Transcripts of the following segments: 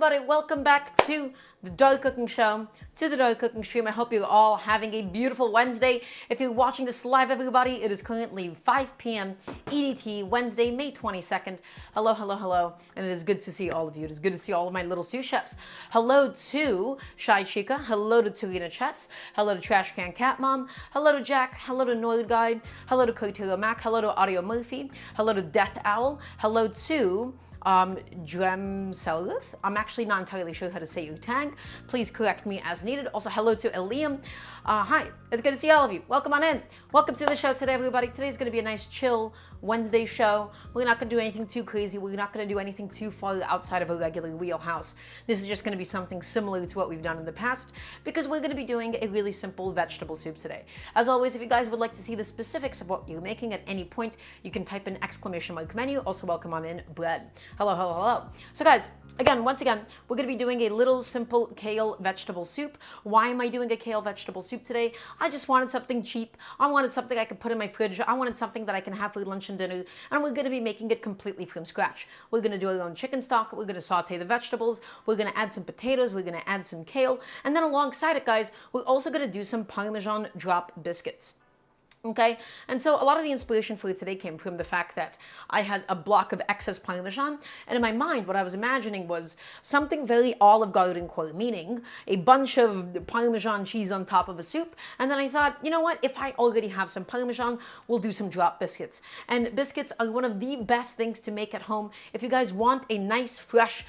everybody, welcome back to the Dough Cooking Show, to the Dough Cooking Stream. I hope you're all having a beautiful Wednesday. If you're watching this live, everybody, it is currently 5 p.m. EDT, Wednesday, May 22nd. Hello, hello, hello, and it is good to see all of you. It is good to see all of my little sous chefs. Hello to Shy Chica, hello to Tarina Chess, hello to Trash Can Cat Mom, hello to Jack, hello to Noid Guide, hello to Cotillo Mac, hello to Audio Murphy, hello to Death Owl, hello to Drem Celuth. I'm actually not entirely sure how to say your tag. Please correct me as needed. Also, hello to Eliam. Hi, it's good to see all of you. Welcome on in. Welcome to the show today, everybody. Today's going to be a nice, chill Wednesday show. We're not going to do anything too crazy. We're not going to do anything too far outside of a regular wheelhouse. This is just going to be something similar to what we've done in the past because we're going to be doing a really simple vegetable soup today. As always, if you guys would like to see the specifics of what you're making at any point, you can type in ! menu. Also, welcome on in, bread. Hello, hello, hello. So guys, once again, we're going to be doing a little simple kale vegetable soup. Why am I doing a kale vegetable soup today? I just wanted something cheap. I wanted something I could put in my fridge. I wanted something that I can have for lunch and dinner. And we're going to be making it completely from scratch. We're going to do our own chicken stock. We're going to saute the vegetables. We're going to add some potatoes. We're going to add some kale. And then alongside it, guys, we're also going to do some Parmesan drop biscuits. Okay, and so a lot of the inspiration for today came from the fact that I had a block of excess Parmesan, and in my mind, what I was imagining was something very Olive Garden quote, meaning a bunch of Parmesan cheese on top of a soup, and then I thought, you know what, if I already have some Parmesan, we'll do some drop biscuits. And biscuits are one of the best things to make at home. If you guys want a nice, fresh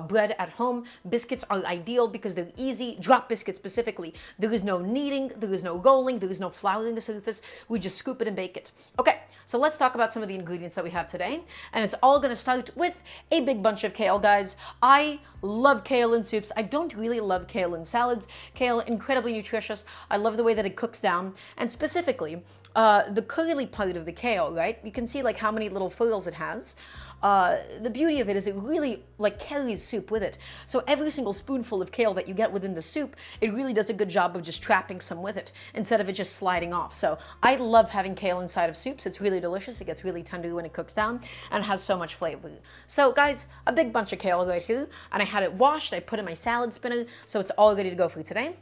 bread at home, biscuits are ideal because they're easy, drop biscuits specifically. There is no kneading, there is no rolling, there is no flouring the surface. We just scoop it and bake it. Okay, so let's talk about some of the ingredients that we have today. And it's all gonna start with a big bunch of kale, guys. I love kale in soups. I don't really love kale in salads. Kale, incredibly nutritious. I love the way that it cooks down. And specifically, the curly part of the kale, right? You can see like how many little furls it has. The beauty of it is it really like carries soup with it. So every single spoonful of kale that you get within the soup, it really does a good job of just trapping some with it instead of it just sliding off. So I love having kale inside of soups. It's really delicious. It gets really tender when it cooks down and has so much flavor. So guys, a big bunch of kale right here, and I had it washed. I put in my salad spinner, so it's all ready to go for today.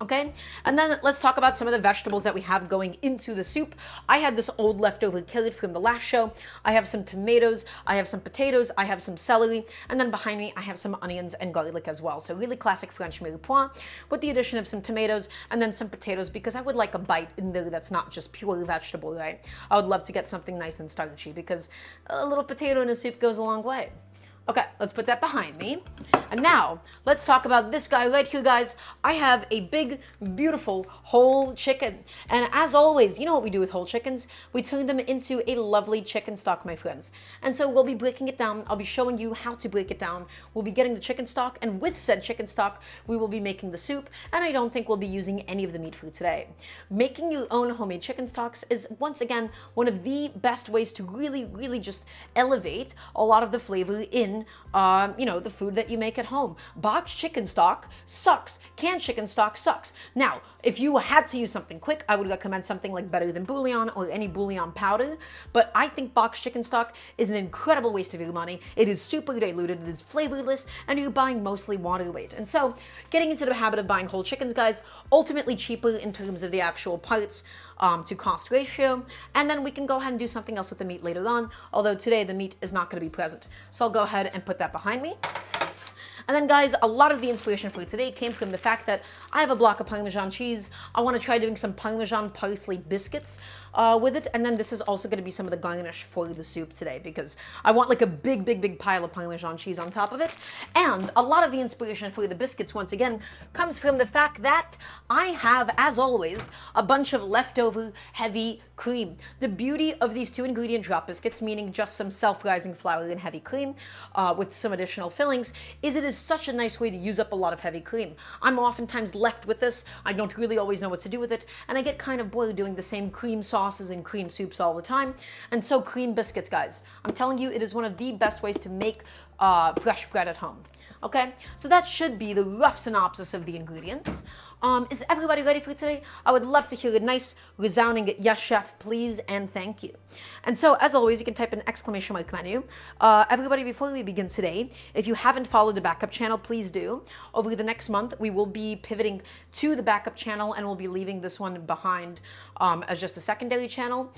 Okay, and then let's talk about some of the vegetables that we have going into the soup. I had this old leftover carrot from the last show. I have some tomatoes, I have some potatoes, I have some celery, and then behind me I have some onions and garlic as well. So really classic French mirepoix with the addition of some tomatoes and then some potatoes because I would like a bite in there that's not just pure vegetable, right? I would love to get something nice and starchy because a little potato in a soup goes a long way. Okay, let's put that behind me. And now, let's talk about this guy right here, guys. I have a big, beautiful whole chicken. And as always, you know what we do with whole chickens? We turn them into a lovely chicken stock, my friends. And so we'll be breaking it down. I'll be showing you how to break it down. We'll be getting the chicken stock, and with said chicken stock, we will be making the soup. And I don't think we'll be using any of the meat for today. Making your own homemade chicken stocks is, once again, one of the best ways to really, really just elevate a lot of the flavor in the food that you make at home. Boxed chicken stock sucks. Canned chicken stock sucks. Now, if you had to use something quick, I would recommend something like Better Than Bouillon or any bouillon powder. But I think boxed chicken stock is an incredible waste of your money. It is super diluted, it is flavorless, and you're buying mostly water weight. And so, getting into the habit of buying whole chickens, guys, ultimately cheaper in terms of the actual parts to cost ratio. And then we can go ahead and do something else with the meat later on, although today the meat is not going to be present. So I'll go ahead and put that behind me. And then guys, a lot of the inspiration for today came from the fact that I have a block of Parmesan cheese. I want to try doing some Parmesan parsley biscuits with it. And then this is also going to be some of the garnish for the soup today because I want like a big, big, big pile of Parmesan cheese on top of it. And a lot of the inspiration for the biscuits, once again, comes from the fact that I have, as always, a bunch of leftover heavy cream. The beauty of these 2-ingredient drop biscuits, meaning just some self-rising flour and heavy cream with some additional fillings, is it is such a nice way to use up a lot of heavy cream. I'm oftentimes left with this. I don't really always know what to do with it, and I get kind of bored doing the same cream sauces and cream soups all the time. And so cream biscuits, guys, I'm telling you, it is one of the best ways to make fresh bread at home. Okay, so that should be the rough synopsis of the ingredients. Is everybody ready for today? I would love to hear a nice resounding yes chef, please and thank you. And so as always, you can type an exclamation mark menu. Everybody, before we begin today, if you haven't followed the backup channel, please do. Over the next month, we will be pivoting to the backup channel and we'll be leaving this one behind as just a secondary channel.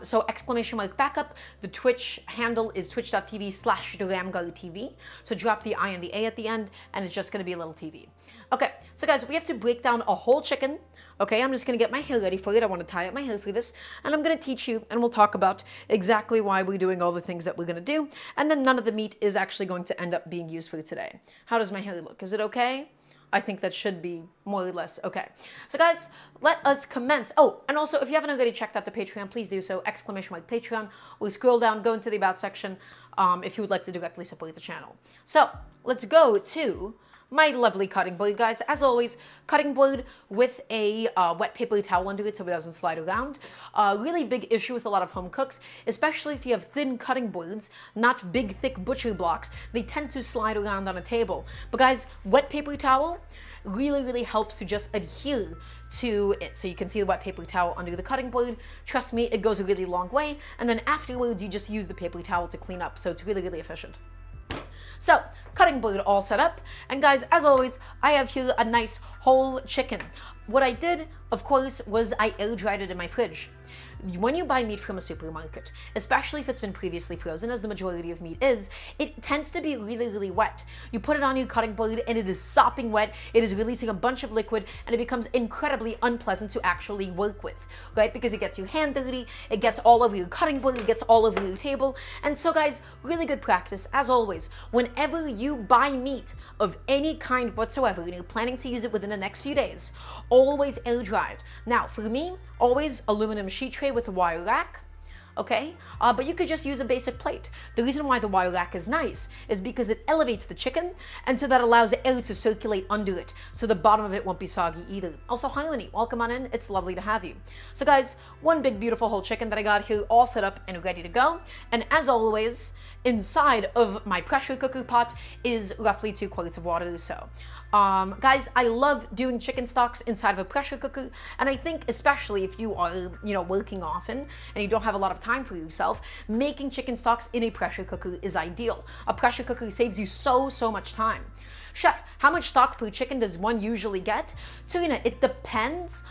So exclamation mark backup. The Twitch handle is twitch.tv/Daramgar TV. So drop the I and the A at the end, and it's just going to be a little TV. Okay, so guys, we have to break down a whole chicken. Okay, I'm just going to get my hair ready for it. I want to tie up my hair for this, and I'm going to teach you, and we'll talk about exactly why we're doing all the things that we're going to do, and then none of the meat is actually going to end up being used for today. How does my hair look? Is it okay? I think that should be more or less okay. So guys, let us commence. Oh, and also if you haven't already checked out the Patreon, please do so. Exclamation mark Patreon. We scroll down, go into the About section if you would like to directly support the channel. So let's go to my lovely cutting board, guys. As always, cutting board with a wet paper towel under it so it doesn't slide around. Really big issue with a lot of home cooks, especially if you have thin cutting boards, not big, thick butchery blocks. They tend to slide around on a table. But guys, wet paper towel really helps to just adhere to it. So you can see the wet paper towel under the cutting board. Trust me, it goes a really long way. And then afterwards, you just use the paper towel to clean up. So it's really efficient. So, cutting board all set up. And guys, as always, I have here a nice whole chicken. What I did, of course, was I air dried it in my fridge. When you buy meat from a supermarket, especially if it's been previously frozen, as the majority of meat is, it tends to be really wet. You put it on your cutting board and it is sopping wet, it is releasing a bunch of liquid, and it becomes incredibly unpleasant to actually work with, right? Because it gets your hand dirty, it gets all over your cutting board, it gets all over your table. And so guys, really good practice, as always, whenever you buy meat of any kind whatsoever and you're planning to use it within the next few days, always air dried. Now, for me, always aluminum sheet tray with a wire rack, okay? But you could just use a basic plate. The reason why the wire rack is nice is because it elevates the chicken, and so that allows air to circulate under it, so the bottom of it won't be soggy either. Also, Harmony, welcome on in. It's lovely to have you. So guys, one big beautiful whole chicken that I got here all set up and ready to go. And as always, inside of my pressure cooker pot is roughly 2 quarts of water or so. Guys, I love doing chicken stocks inside of a pressure cooker, and I think especially if you are, working often and you don't have a lot of time for yourself, making chicken stocks in a pressure cooker is ideal. A pressure cooker saves you so much time. Chef, how much stock per chicken does one usually get? Serena, it depends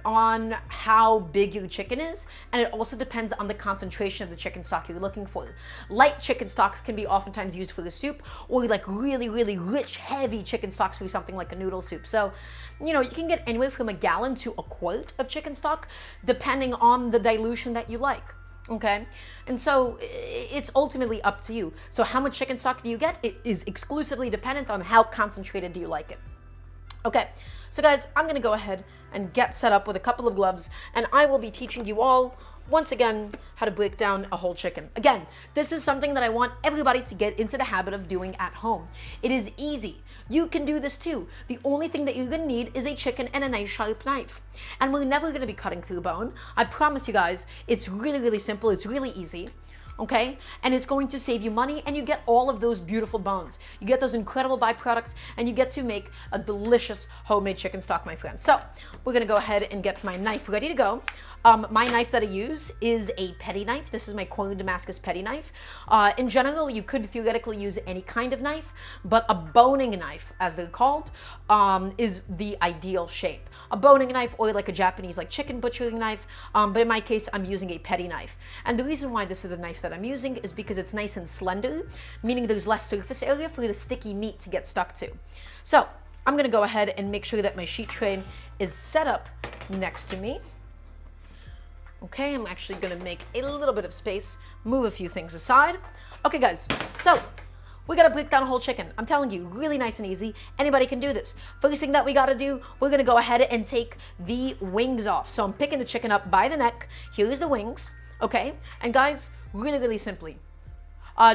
on how big your chicken is, and it also depends on the concentration of the chicken stock you're looking for. Light chicken stocks can be oftentimes used for the soup, or like really rich, heavy chicken stocks for something like a noodle soup. So, you can get anywhere from a gallon to a quart of chicken stock, depending on the dilution that you like. Okay, and so it's ultimately up to you. So how much chicken stock do you get? It is exclusively dependent on how concentrated do you like it. Okay, so guys, I'm gonna go ahead and get set up with a couple of gloves, and I will be teaching you all, once again, how to break down a whole chicken. Again, this is something that I want everybody to get into the habit of doing at home. It is easy. You can do this too. The only thing that you're gonna need is a chicken and a nice sharp knife. And we're never gonna be cutting through bone. I promise you guys, it's really simple, it's really easy. Okay, and it's going to save you money, and you get all of those beautiful bones. You get those incredible byproducts, and you get to make a delicious homemade chicken stock, my friends. So we're gonna go ahead and get my knife ready to go. My knife that I use is a petty knife. This is my corner Damascus petty knife. In general, you could theoretically use any kind of knife, but a boning knife, as they're called, is the ideal shape. A boning knife, or like a Japanese like chicken butchering knife, but in my case, I'm using a petty knife. And the reason why this is the knife that I'm using is because it's nice and slender, meaning there's less surface area for the sticky meat to get stuck to. So I'm gonna go ahead and make sure that my sheet tray is set up next to me. Okay, I'm actually gonna make a little bit of space, move a few things aside. Okay guys, so we gotta break down a whole chicken. I'm telling you, really nice and easy. Anybody can do this. First thing that we gotta do, we're gonna go ahead and take the wings off. So I'm picking the chicken up by the neck. Here's the wings, okay? And guys, really simply,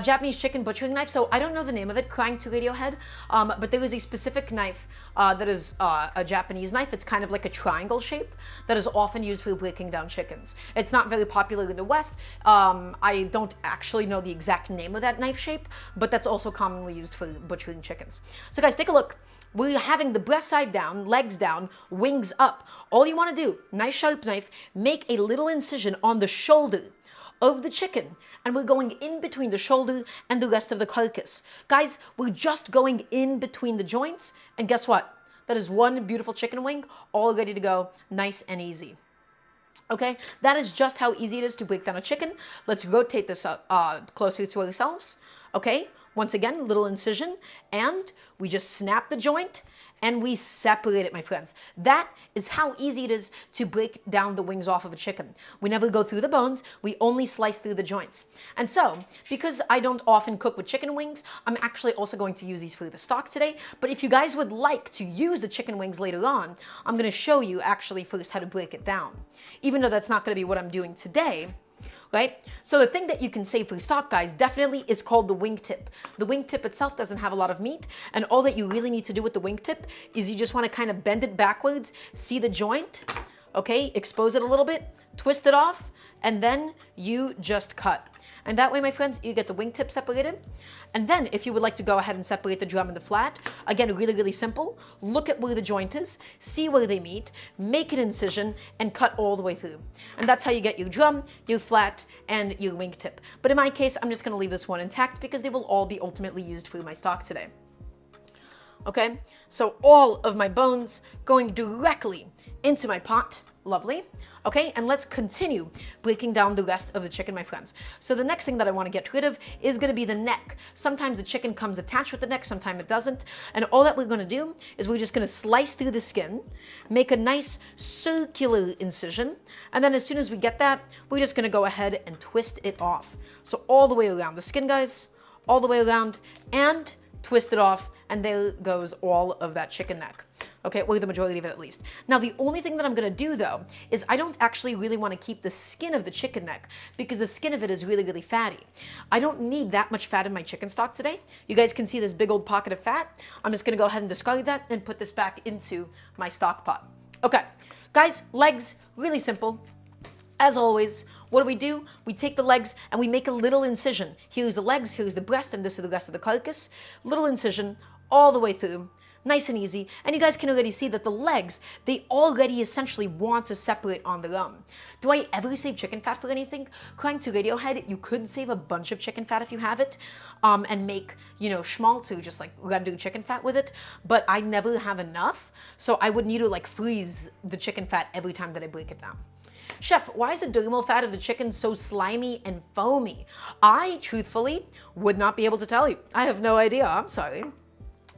Japanese chicken butchering knife. So I don't know the name of it, crying to Radiohead, but there is a specific knife that is a Japanese knife. It's kind of like a triangle shape that is often used for breaking down chickens. It's not very popular in the West. I don't actually know the exact name of that knife shape, but that's also commonly used for butchering chickens. So guys, take a look. We're having the breast side down, legs down, wings up. All you want to do, nice sharp knife, make a little incision on the shoulder of the chicken, and we're going in between the shoulder and the rest of the carcass. Guys, we're just going in between the joints, and guess what? That is one beautiful chicken wing, all ready to go, nice and easy. Okay, that is just how easy it is to break down a chicken. Let's rotate this closer to ourselves. Okay, once again, little incision, and we just snap the joint and we separate it, my friends. That is how easy it is to break down the wings off of a chicken. We never go through the bones, we only slice through the joints. And so, because I don't often cook with chicken wings, I'm actually also going to use these for the stock today. But if you guys would like to use the chicken wings later on, I'm gonna show you actually first how to break it down. Even though that's not gonna be what I'm doing today, right? So the thing that you can save for stock, guys, definitely is called the wingtip. The wingtip itself doesn't have a lot of meat, and all that you really need to do with the wingtip is you just want to kind of bend it backwards, see the joint, okay, expose it a little bit, twist it off, and then you just cut. And that way, my friends, you get the wingtip separated. And then if you would like to go ahead and separate the drum and the flat, again, really, really simple. Look at where the joint is, see where they meet, make an incision, and cut all the way through. And that's how you get your drum, your flat, and your wingtip. But in my case, I'm just gonna leave this one intact because they will all be ultimately used for my stock today. Okay, so all of my bones going directly into my pot. Lovely. Okay, and let's continue breaking down the rest of the chicken, my friends. So the next thing that I want to get rid of is going to be the neck. Sometimes the chicken comes attached with the neck, sometimes it doesn't. And all that we're going to do is we're just going to slice through the skin, make a nice circular incision, and then as soon as we get that, we're just going to go ahead and twist it off. So all the way around the skin, guys, all the way around, and twist it off, and there goes all of that chicken neck. Okay, or the majority of it at least. Now, the only thing that I'm gonna do though, is I don't actually really wanna keep the skin of the chicken neck because the skin of it is really, really fatty. I don't need that much fat in my chicken stock today. You guys can see this big old pocket of fat. I'm just gonna go ahead and discard that and put this back into my stock pot. Okay, guys, legs, really simple. As always, what do? We take the legs and we make a little incision. Here's the legs, here's the breast, and this is the rest of the carcass. Little incision all the way through. Nice and easy, and you guys can already see that the legs, they already essentially want to separate on their own. Do I ever save chicken fat for anything? According to Radiohead, you could save a bunch of chicken fat if you have it, and make, you know, schmaltz or just like render chicken fat with it, but I never have enough, so I would need to like freeze the chicken fat every time that I break it down. Chef, why is the dermal fat of the chicken so slimy and foamy? I, truthfully, would not be able to tell you. I have no idea, I'm sorry.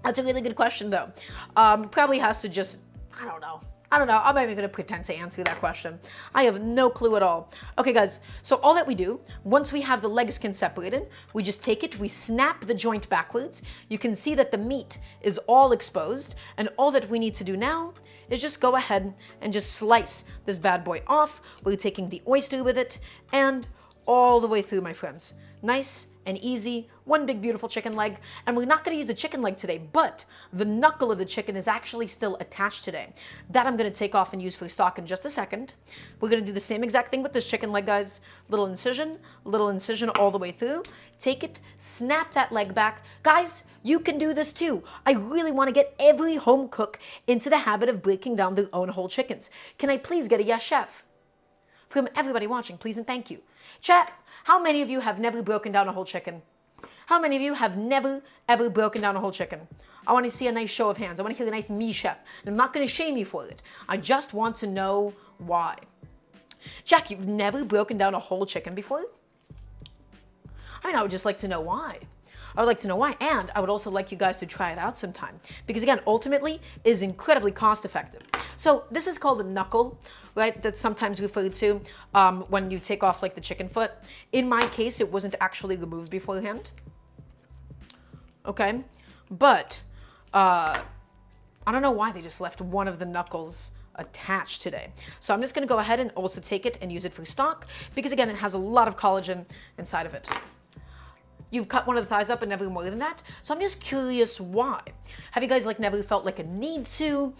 That's a really good question, though. Probably has to just, I don't know. I'm not even gonna pretend to answer that question. I have no clue at all. Okay, guys, so all that we do, once we have the leg skin separated, we just take it, we snap the joint backwards. You can see that the meat is all exposed, and all that we need to do now is just go ahead and just slice this bad boy off. We're taking the oyster with it, and all the way through, my friends. Nice and easy, one big beautiful chicken leg. And we're not gonna use the chicken leg today, but the knuckle of the chicken is actually still attached today. That I'm gonna take off and use for stock in just a second. We're gonna do the same exact thing with this chicken leg, guys. Little incision all the way through. Take it, snap that leg back. Guys, you can do this too. I really wanna get every home cook into the habit of breaking down their own whole chickens. Can I please get a yes, chef? From everybody watching, please and thank you. Chat, how many of you have never broken down a whole chicken? How many of you have never, ever broken down a whole chicken? I want to see a nice show of hands. I want to hear a nice me, chef. And I'm not going to shame you for it. I just want to know why. Jack, you've never broken down a whole chicken before? I mean, I would just like to know why. I would like to know why, and I would also like you guys to try it out sometime. Because again, ultimately, it is incredibly cost effective. So this is called a knuckle, right? That's sometimes referred to when you take off like the chicken foot. In my case, it wasn't actually removed beforehand. Okay, but I don't know why they just left one of the knuckles attached today. So I'm just gonna go ahead and also take it and use it for stock because again, it has a lot of collagen inside of it. you've cut one of the thighs up and never more than that. So I'm just curious why. Have you guys like never felt like a need to?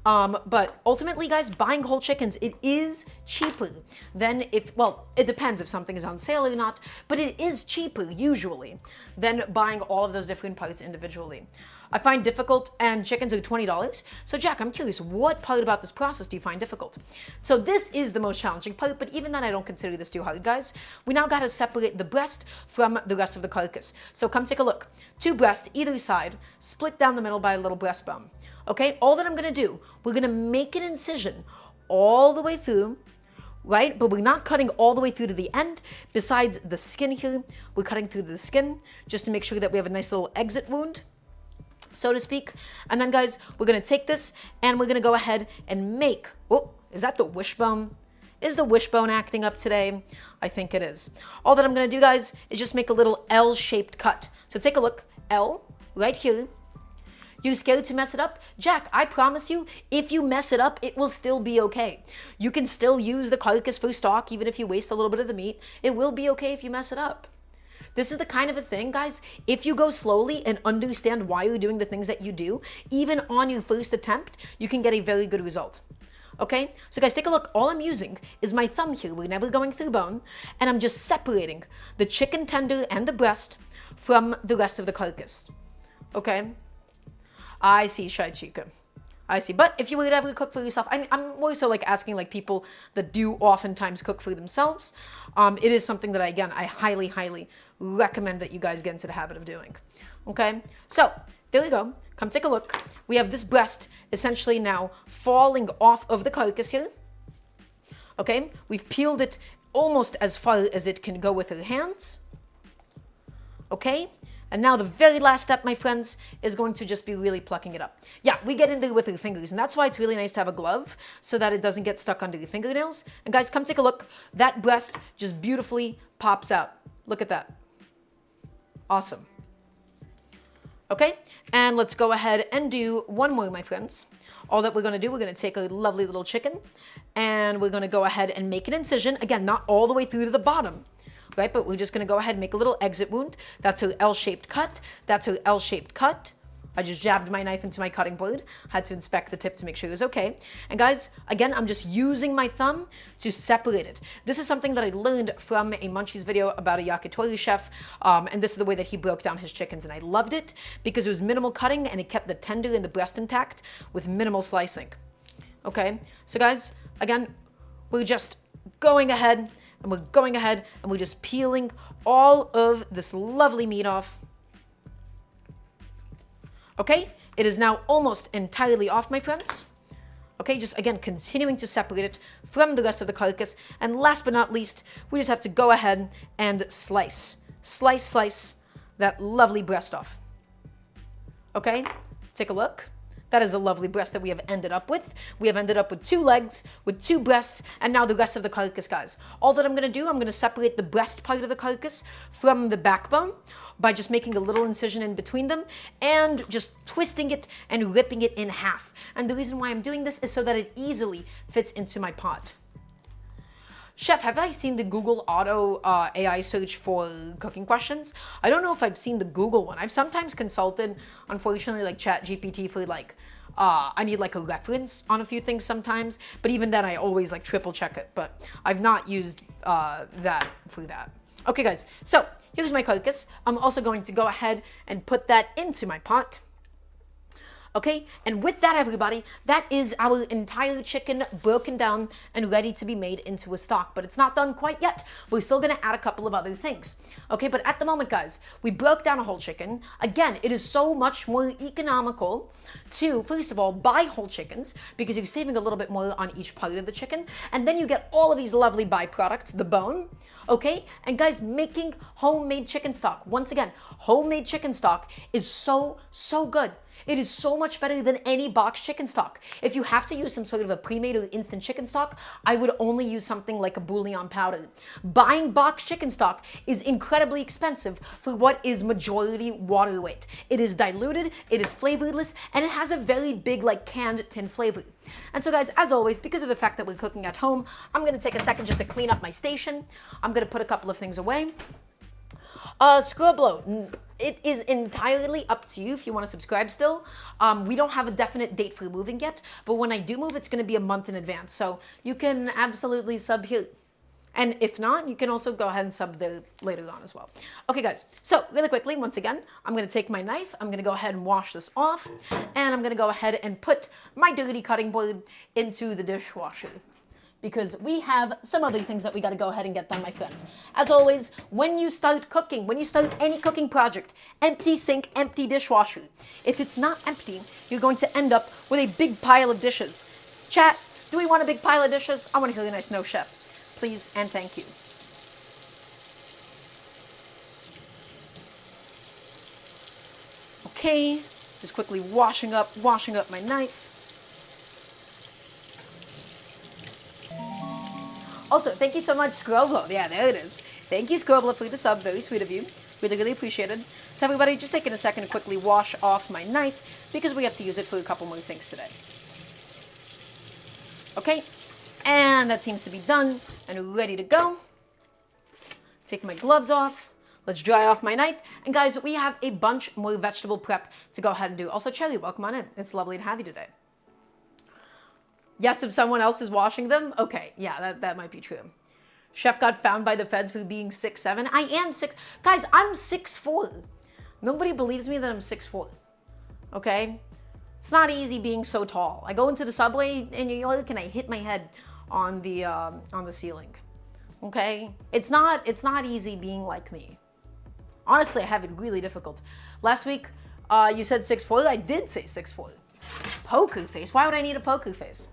But ultimately, guys, buying whole chickens, it is cheaper than well, it depends if something is on sale or not, but it is cheaper usually than buying all of those different parts individually. I find difficult, and chickens are $20. So Jack, I'm curious, what part about this process do you find difficult? So this is the most challenging part, but even then I don't consider this too hard, guys. We now gotta separate the breast from the rest of the carcass. So come take a look. 2 breasts either side, split down the middle by a little breastbone. Okay, all that I'm gonna do, we're gonna make an incision all the way through, right? But we're not cutting all the way through to the end. Besides the skin here, we're cutting through the skin just to make sure that we have a nice little exit wound, so to speak. And then guys, we're gonna take this and we're gonna go ahead and make, oh, is that the wishbone? Is the wishbone acting up today? I think it is. All that I'm gonna do, guys, is just make a little L-shaped cut. So take a look, L, right here. You're scared to mess it up? Jack, I promise you, if you mess it up, it will still be okay. You can still use the carcass for stock, even if you waste a little bit of the meat. It will be okay if you mess it up. This is the kind of a thing, guys, if you go slowly and understand why you're doing the things that you do, even on your first attempt, you can get a very good result. Okay? So guys, take a look. All I'm using is my thumb here. We're never going through bone. And I'm just separating the chicken tender and the breast from the rest of the carcass. Okay? I see, Shy Chica. I see. But if you would ever cook for yourself, I mean, I'm more so like asking like people that do oftentimes cook for themselves. It is something that I highly, highly recommend that you guys get into the habit of doing. Okay? So there we go. Come take a look. We have this breast essentially now falling off of the carcass here. Okay? We've peeled it almost as far as it can go with our hands. Okay? And now the very last step, my friends, is going to just be really plucking it up. Yeah, we get into it with our fingers, and that's why it's really nice to have a glove so that it doesn't get stuck under your fingernails. And guys, come take a look. That breast just beautifully pops out. Look at that. Awesome. Okay, and let's go ahead and do one more, my friends. All that we're going to do, we're going to take a lovely little chicken, and we're going to go ahead and make an incision. Again, not all the way through to the bottom. Right, but we're just gonna go ahead and make a little exit wound. That's her L-shaped cut. That's her L-shaped cut. I just jabbed my knife into my cutting board. Had to inspect the tip to make sure it was okay. And guys, again, I'm just using my thumb to separate it. This is something that I learned from a Munchies video about a yakitori chef. And this is the way that he broke down his chickens. And I loved it because it was minimal cutting and it kept the tender and the breast intact with minimal slicing. Okay, so guys, again, we're just going ahead and we're just peeling all of this lovely meat off. Okay, it is now almost entirely off, my friends. Okay, just again, continuing to separate it from the rest of the carcass. And last but not least, we just have to go ahead and slice that lovely breast off. Okay, take a look. That is a lovely breast that we have ended up with. We have ended up with 2 legs, with 2 breasts, and now the rest of the carcass, guys. All that I'm going to do, I'm going to separate the breast part of the carcass from the backbone by just making a little incision in between them and just twisting it and ripping it in half. And the reason why I'm doing this is so that it easily fits into my pot. Chef, have I seen the Google Auto AI search for cooking questions? I don't know if I've seen the Google one. I've sometimes consulted, unfortunately, like ChatGPT for like, I need like a reference on a few things sometimes, but even then I always like triple check it, but I've not used that for that. Okay guys, so here's my carcass. I'm also going to go ahead and put that into my pot. Okay, and with that, everybody, that is our entire chicken broken down and ready to be made into a stock. But it's not done quite yet. We're still gonna add a couple of other things. Okay, but at the moment, guys, we broke down a whole chicken. Again, it is so much more economical to, first of all, buy whole chickens because you're saving a little bit more on each part of the chicken. And then you get all of these lovely byproducts, the bone. Okay, and guys, making homemade chicken stock. Once again, homemade chicken stock is so good. It is so much better than any boxed chicken stock. If you have to use some sort of a pre-made or instant chicken stock, I would only use something like a bouillon powder. Buying boxed chicken stock is incredibly expensive for what is majority water weight. It is diluted, it is flavorless, and it has a very big like canned tin flavor. And so guys, as always, because of the fact that we're cooking at home, I'm gonna take a second just to clean up my station. I'm gonna put a couple of things away. Scrub blow. It is entirely up to you if you want to subscribe still. We don't have a definite date for moving yet, but when I do move, it's going to be a month in advance. So you can absolutely sub here. And if not, you can also go ahead and sub there later on as well. Okay, guys, so really quickly, once again, I'm going to take my knife. I'm going to go ahead and wash this off. And I'm going to go ahead and put my dirty cutting board into the dishwasher, because we have some other things that we got to go ahead and get done, my friends. As always, when you start cooking, when you start any cooking project, empty sink, empty dishwasher. If it's not empty, you're going to end up with a big pile of dishes. Chat, do we want a big pile of dishes? I want to hear a nice no, chef. Please and thank you. Okay, just quickly washing up my knife. Also, thank you so much, Scroblo. Yeah, there it is. Thank you, Scroblo, for the sub. Very sweet of you. Really, really appreciate it. So everybody, just taking a second to quickly wash off my knife because we have to use it for a couple more things today. Okay, and that seems to be done and ready to go. Take my gloves off. Let's dry off my knife. And guys, we have a bunch more vegetable prep to go ahead and do. Also, Cherry, welcome on in. It's lovely to have you today. Yes, if someone else is washing them? Okay, yeah, that might be true. Chef got found by the feds for being 6'7". I am 6... Guys, I'm 6'4". Nobody believes me that I'm 6'4". Okay? It's not easy being so tall. I go into the subway in New York and I hit my head on the ceiling. Okay? It's not easy being like me. Honestly, I have it really difficult. Last week, you said 6'4". I did say 6'4". Poker face? Why would I need a poker face?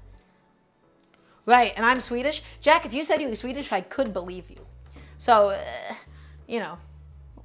Right, and I'm Swedish. Jack, if you said you were Swedish, I could believe you. So, you know,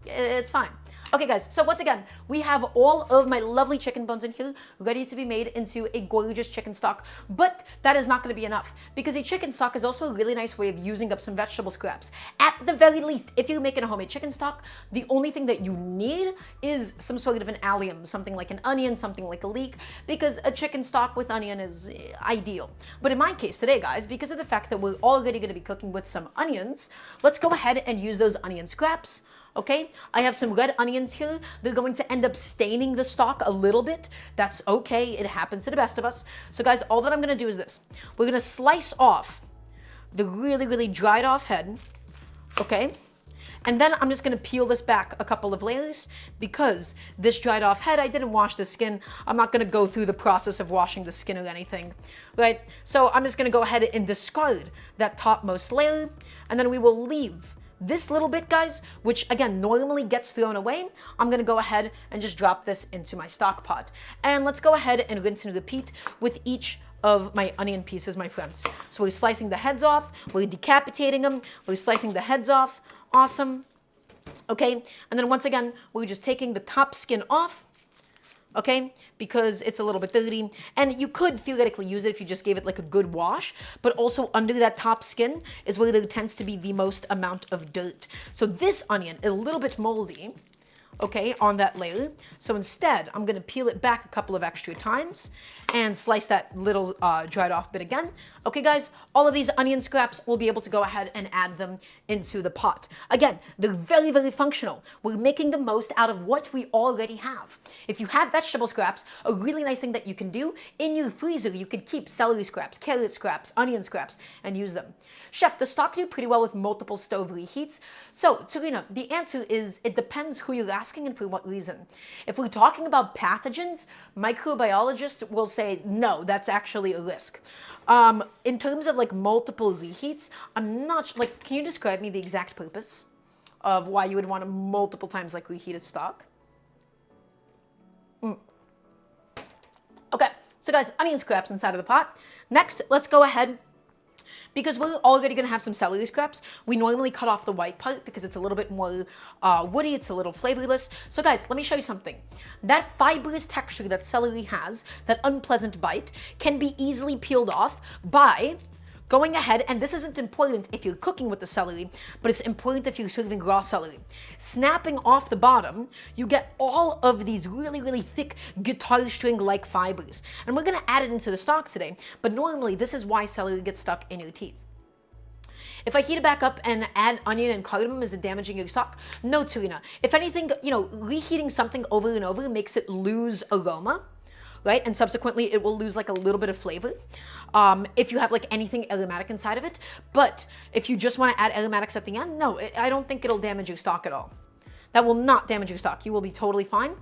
it's fine. Okay, guys, so once again, we have all of my lovely chicken bones in here ready to be made into a gorgeous chicken stock, but that is not going to be enough because a chicken stock is also a really nice way of using up some vegetable scraps. At the very least, if you're making a homemade chicken stock, the only thing that you need is some sort of an allium, something like an onion, something like a leek, because a chicken stock with onion is ideal. But in my case today, guys, because of the fact that we're already going to be cooking with some onions, let's go ahead and use those onion scraps. Okay, I have some red onions here. They're going to end up staining the stock a little bit. That's okay. It happens to the best of us. So guys, all that I'm going to do is this. We're going to slice off the really, really dried off head. Okay, and then I'm just going to peel this back a couple of layers because this dried off head, I didn't wash the skin. I'm not going to go through the process of washing the skin or anything, right? So I'm just going to go ahead and discard that topmost layer, and then we will leave this little bit, guys, which again normally gets thrown away. I'm gonna go ahead and just drop this into my stock pot. And let's go ahead and rinse and repeat with each of my onion pieces, my friends. So we're slicing the heads off, we're decapitating them, we're slicing the heads off. Awesome. Okay, and then once again, we're just taking the top skin off. Okay, because it's a little bit dirty, and you could theoretically use it if you just gave it like a good wash, but also under that top skin is where there tends to be the most amount of dirt. So this onion is a little bit moldy, okay, on that layer. So instead, I'm gonna peel it back a couple of extra times and slice that little dried off bit again. Okay, guys, all of these onion scraps, we'll be able to go ahead and add them into the pot. Again, they're very, very functional. We're making the most out of what we already have. If you have vegetable scraps, a really nice thing that you can do in your freezer, you could keep celery scraps, carrot scraps, onion scraps, and use them. Chef, the stock do pretty well with multiple stove reheats. So, Serena, the answer is it depends who you're asking and for what reason. If we're talking about pathogens, microbiologists will say, no, that's actually a risk. In terms of like multiple reheats, I'm not, like, can you describe me the exact purpose of why you would want to multiple times like reheat a stock? Okay, so guys, onion scraps inside of the pot. Next, let's go ahead. Because we're already going to have some celery scraps, we normally cut off the white part because it's a little bit more woody, it's a little flavorless. So guys, let me show you something. That fibrous texture that celery has, that unpleasant bite, can be easily peeled off by going ahead, and this isn't important if you're cooking with the celery, but it's important if you're serving raw celery. Snapping off the bottom, you get all of these really, really thick guitar string-like fibers. And we're gonna add it into the stock today, but normally this is why celery gets stuck in your teeth. If I heat it back up and add onion and cardamom, is it damaging your stock? No, Tarina. If anything, reheating something over and over makes it lose aroma, right? And subsequently, it will lose like a little bit of flavor if you have like anything aromatic inside of it. But if you just want to add aromatics at the end, no, I don't think it'll damage your stock at all. That will not damage your stock. You will be totally fine.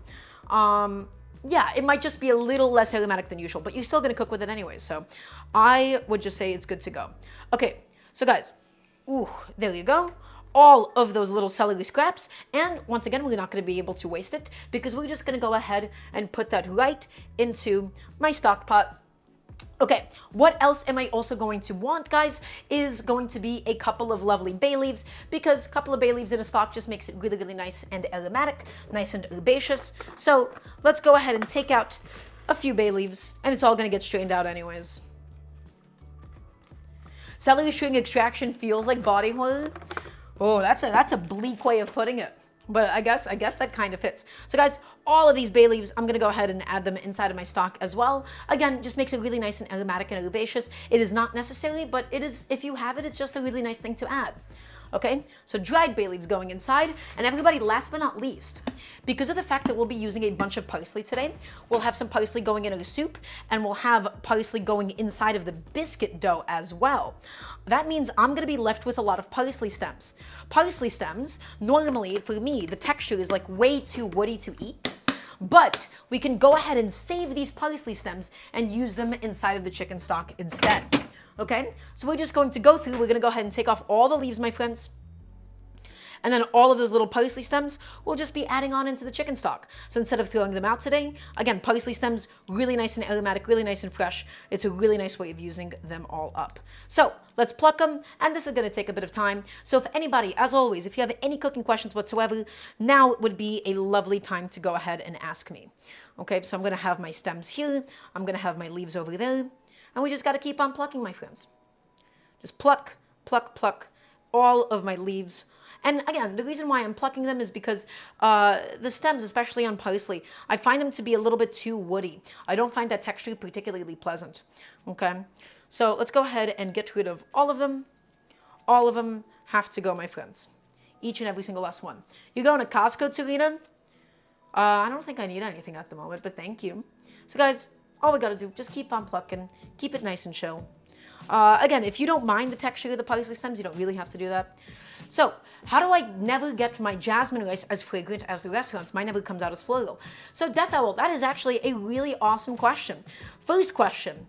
Yeah, it might just be a little less aromatic than usual, but you're still gonna cook with it anyway. So I would just say it's good to go. Okay, so guys, ooh, there you go. All of those little celery scraps. And once again, we're not gonna be able to waste it because we're just gonna go ahead and put that right into my stock pot. Okay, what else am I also going to want, guys, is going to be a couple of lovely bay leaves, because a couple of bay leaves in a stock just makes it really, really nice and aromatic, nice and herbaceous. So let's go ahead and take out a few bay leaves, and it's all going to get strained out anyways. Celery string extraction feels like body horror. Oh, that's a bleak way of putting it. But I guess that kind of fits. So guys, all of these bay leaves, I'm gonna go ahead and add them inside of my stock as well. Again, just makes it really nice and aromatic and herbaceous. It is not necessary, but it is, if you have it, it's just a really nice thing to add. Okay, so dried bay leaves going inside. And everybody, last but not least, because of the fact that we'll be using a bunch of parsley today, we'll have some parsley going into the soup, and we'll have parsley going inside of the biscuit dough as well. That means I'm gonna be left with a lot of parsley stems. Parsley stems, normally for me, the texture is like way too woody to eat, but we can go ahead and save these parsley stems and use them inside of the chicken stock instead. Okay, so we're just going to go through, we're gonna go ahead and take off all the leaves, my friends. And then all of those little parsley stems we'll just be adding on into the chicken stock. So instead of throwing them out today, again, parsley stems, really nice and aromatic, really nice and fresh. It's a really nice way of using them all up. So let's pluck them, and this is gonna take a bit of time. So if anybody, as always, if you have any cooking questions whatsoever, now would be a lovely time to go ahead and ask me. Okay, so I'm gonna have my stems here, I'm gonna have my leaves over there, and we just gotta keep on plucking, my friends. Just pluck, pluck, pluck all of my leaves. And again, the reason why I'm plucking them is because the stems, especially on parsley, I find them to be a little bit too woody. I don't find that texture particularly pleasant. Okay, so let's go ahead and get rid of all of them. All of them have to go, my friends. Each and every single last one. You going to Costco, Tarina? I don't think I need anything at the moment, but thank you. So guys, all we gotta do, just keep on plucking, keep it nice and chill. Again, if you don't mind the texture of the parsley stems, you don't really have to do that. So, how do I never get my jasmine rice as fragrant as the restaurants? Mine never comes out as floral. So, Death Owl, that is actually a really awesome question. First question,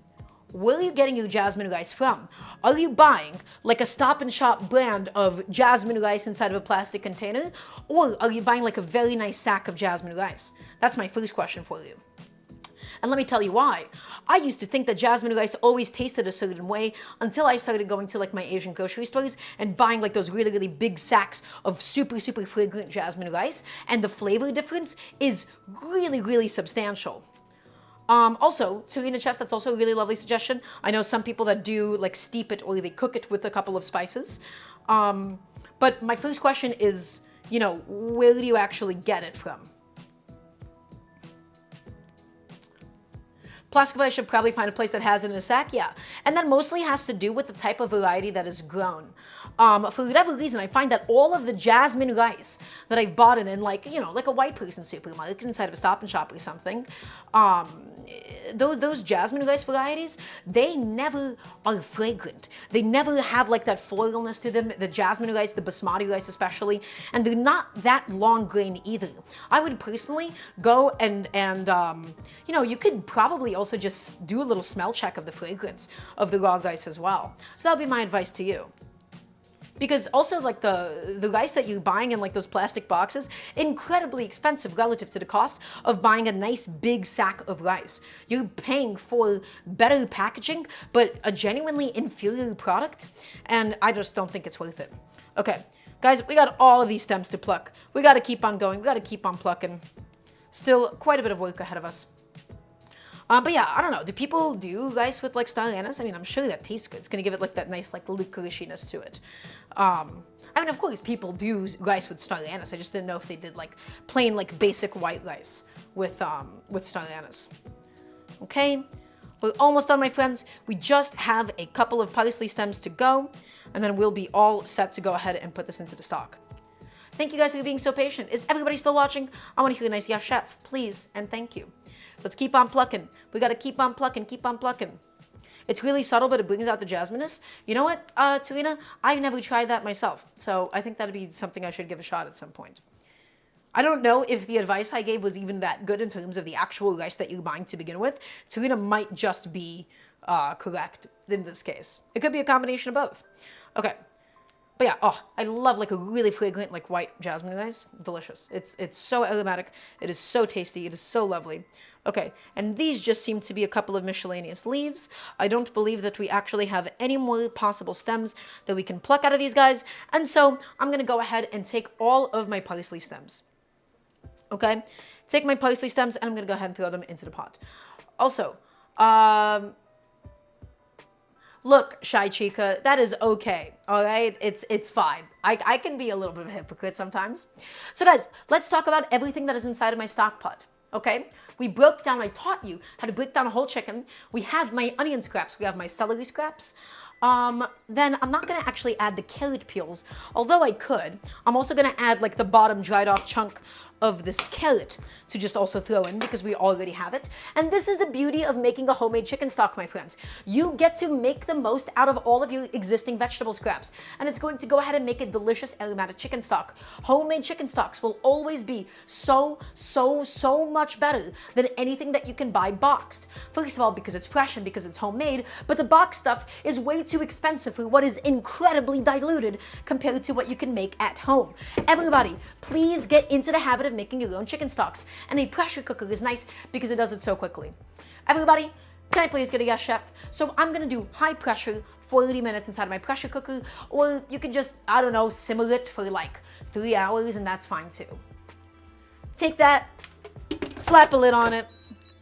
where are you getting your jasmine rice from? Are you buying like a Stop and Shop brand of jasmine rice inside of a plastic container? Or are you buying like a very nice sack of jasmine rice? That's my first question for you. And let me tell you why. I used to think that jasmine rice always tasted a certain way until I started going to like my Asian grocery stores and buying like those really, really big sacks of super, super fragrant jasmine rice. And the flavor difference is really, really substantial. Also, Tarina Chest, that's also a really lovely suggestion. I know some people that do like steep it or they cook it with a couple of spices. But my first question is, where do you actually get it from? Plastic, I should probably find a place that has it in a sack, yeah. And that mostly has to do with the type of variety that is grown. For whatever reason, I find that all of the jasmine rice that I've bought in like a white person supermarket inside of a Stop and Shop or something, those jasmine rice varieties, they never are fragrant. They never have like that floralness to them, the jasmine rice, the basmati rice especially, and they're not that long grain either. I would personally go and you could probably also just do a little smell check of the fragrance of the raw rice as well. So that would be my advice to you. Because also like the rice that you're buying in like those plastic boxes, incredibly expensive relative to the cost of buying a nice big sack of rice. You're paying for better packaging, but a genuinely inferior product, and I just don't think it's worth it. Okay, guys, we got all of these stems to pluck. We gotta keep on going, we gotta keep on plucking. Still quite a bit of work ahead of us. But yeah, I don't know. Do people do rice with like star anise? I mean, I'm sure that tastes good. It's gonna give it like that nice like licoriciness to it. I mean, of course, people do rice with star anise. I just didn't know if they did like plain like basic white rice with star anise. Okay, we're almost done, my friends. We just have a couple of parsley stems to go. and then we'll be all set to go ahead and put this into the stock. Thank you guys for being so patient. Is everybody still watching? I want to hear a nice yes, chef, please, and thank you. Let's keep on plucking. We got to keep on plucking, keep on plucking. It's really subtle, but it brings out the jasminess. You know what, Tarina? I've never tried that myself, so I think that'd be something I should give a shot at some point. I don't know if the advice I gave was even that good in terms of the actual rice that you're buying to begin with. Tarina might just be correct in this case. It could be a combination of both. Okay. But yeah, oh, I love like a really fragrant, like white jasmine rice. Delicious. It's so aromatic. It is so tasty. It is so lovely. Okay, and these just seem to be a couple of miscellaneous leaves. I don't believe that we actually have any more possible stems that we can pluck out of these guys. And so I'm going to go ahead and take all of my parsley stems. Okay, take my parsley stems and I'm going to go ahead and throw them into the pot. Also, look, Shy Chica, that is okay, all right? It's fine. I can be a little bit of a hypocrite sometimes. So guys, let's talk about everything that is inside of my stock pot, okay? We broke down, I taught you how to break down a whole chicken. We have my onion scraps. We have my celery scraps. Then I'm not going to actually add the carrot peels, although I could. I'm also going to add like the bottom dried off chunk of this carrot to just also throw in because we already have it. And this is the beauty of making a homemade chicken stock, my friends. You get to make the most out of all of your existing vegetable scraps, and it's going to go ahead and make a delicious aromatic chicken stock. Homemade chicken stocks will always be so much better than anything that you can buy boxed. First of all, because it's fresh and because it's homemade, but the box stuff is way too expensive for what is incredibly diluted compared to what you can make at home. Everybody, please get into the habit of making your own chicken stocks, and a pressure cooker is nice because it does it so quickly. Everybody, can I please get a yes, chef? So I'm gonna do high pressure 40 minutes inside of my pressure cooker, or you can just, I don't know, simmer it for like 3 hours and that's fine too. Take that, slap a lid on it,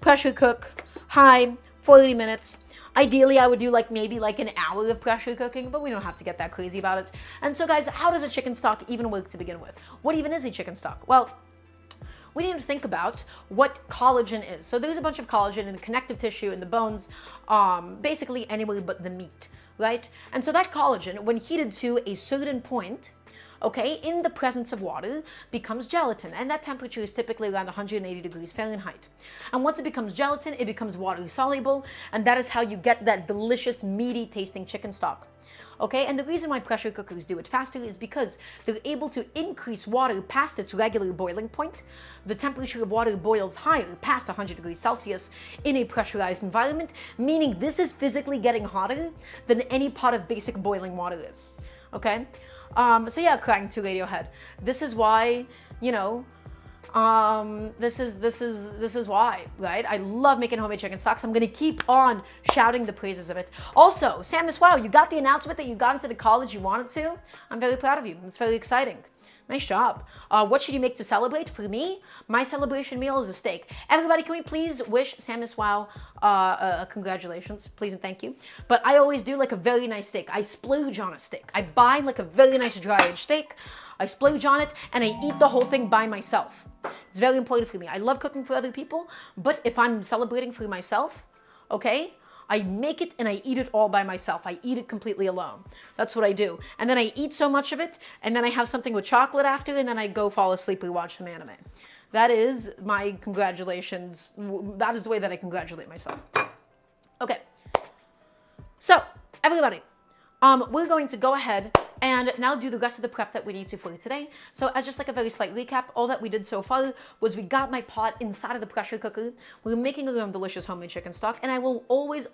pressure cook, high, 40 minutes. Ideally, I would do like maybe like an hour of pressure cooking, but we don't have to get that crazy about it. And so guys, how does a chicken stock even work to begin with? What even is a chicken stock? Well, we need to think about what collagen is. So there's a bunch of collagen in the connective tissue in the bones, basically anywhere but the meat, right? And so that collagen, when heated to a certain point, okay, in the presence of water, becomes gelatin. And that temperature is typically around 180 degrees Fahrenheit. And once it becomes gelatin, it becomes water soluble, and that is how you get that delicious, meaty tasting chicken stock. Okay, and the reason why pressure cookers do it faster is because they're able to increase water past its regular boiling point. The temperature of water boils higher, past 100 degrees Celsius, in a pressurized environment, meaning this is physically getting hotter than any pot of basic boiling water is. Okay, so yeah, crying to Radiohead. This is why, you know, this is why, right? I love making homemade chicken stocks. I'm gonna keep on shouting the praises of it. Also, Samus, wow, you got the announcement that you got into the college you wanted to. I'm very proud of you. It's very exciting. Nice job. What should you make to celebrate? For me, my celebration meal is a steak. Everybody, can we please wish Samus Wow congratulations, please and thank you. But I always do like a very nice steak. I splurge on a steak. I buy like a very nice dry-aged steak. I splurge on it and I eat the whole thing by myself. It's very important for me. I love cooking for other people, but if I'm celebrating for myself, okay, I make it and I eat it all by myself. I eat it completely alone. That's what I do. And then I eat so much of it, and then I have something with chocolate after, and then I go fall asleep and watch some anime. That is my congratulations. That is the way that I congratulate myself. Okay. So, everybody, we're going to go ahead and now do the rest of the prep that we need to for today. So as just like a very slight recap, all that we did so far was we got my pot inside of the pressure cooker. We're making our own delicious homemade chicken stock, and I will always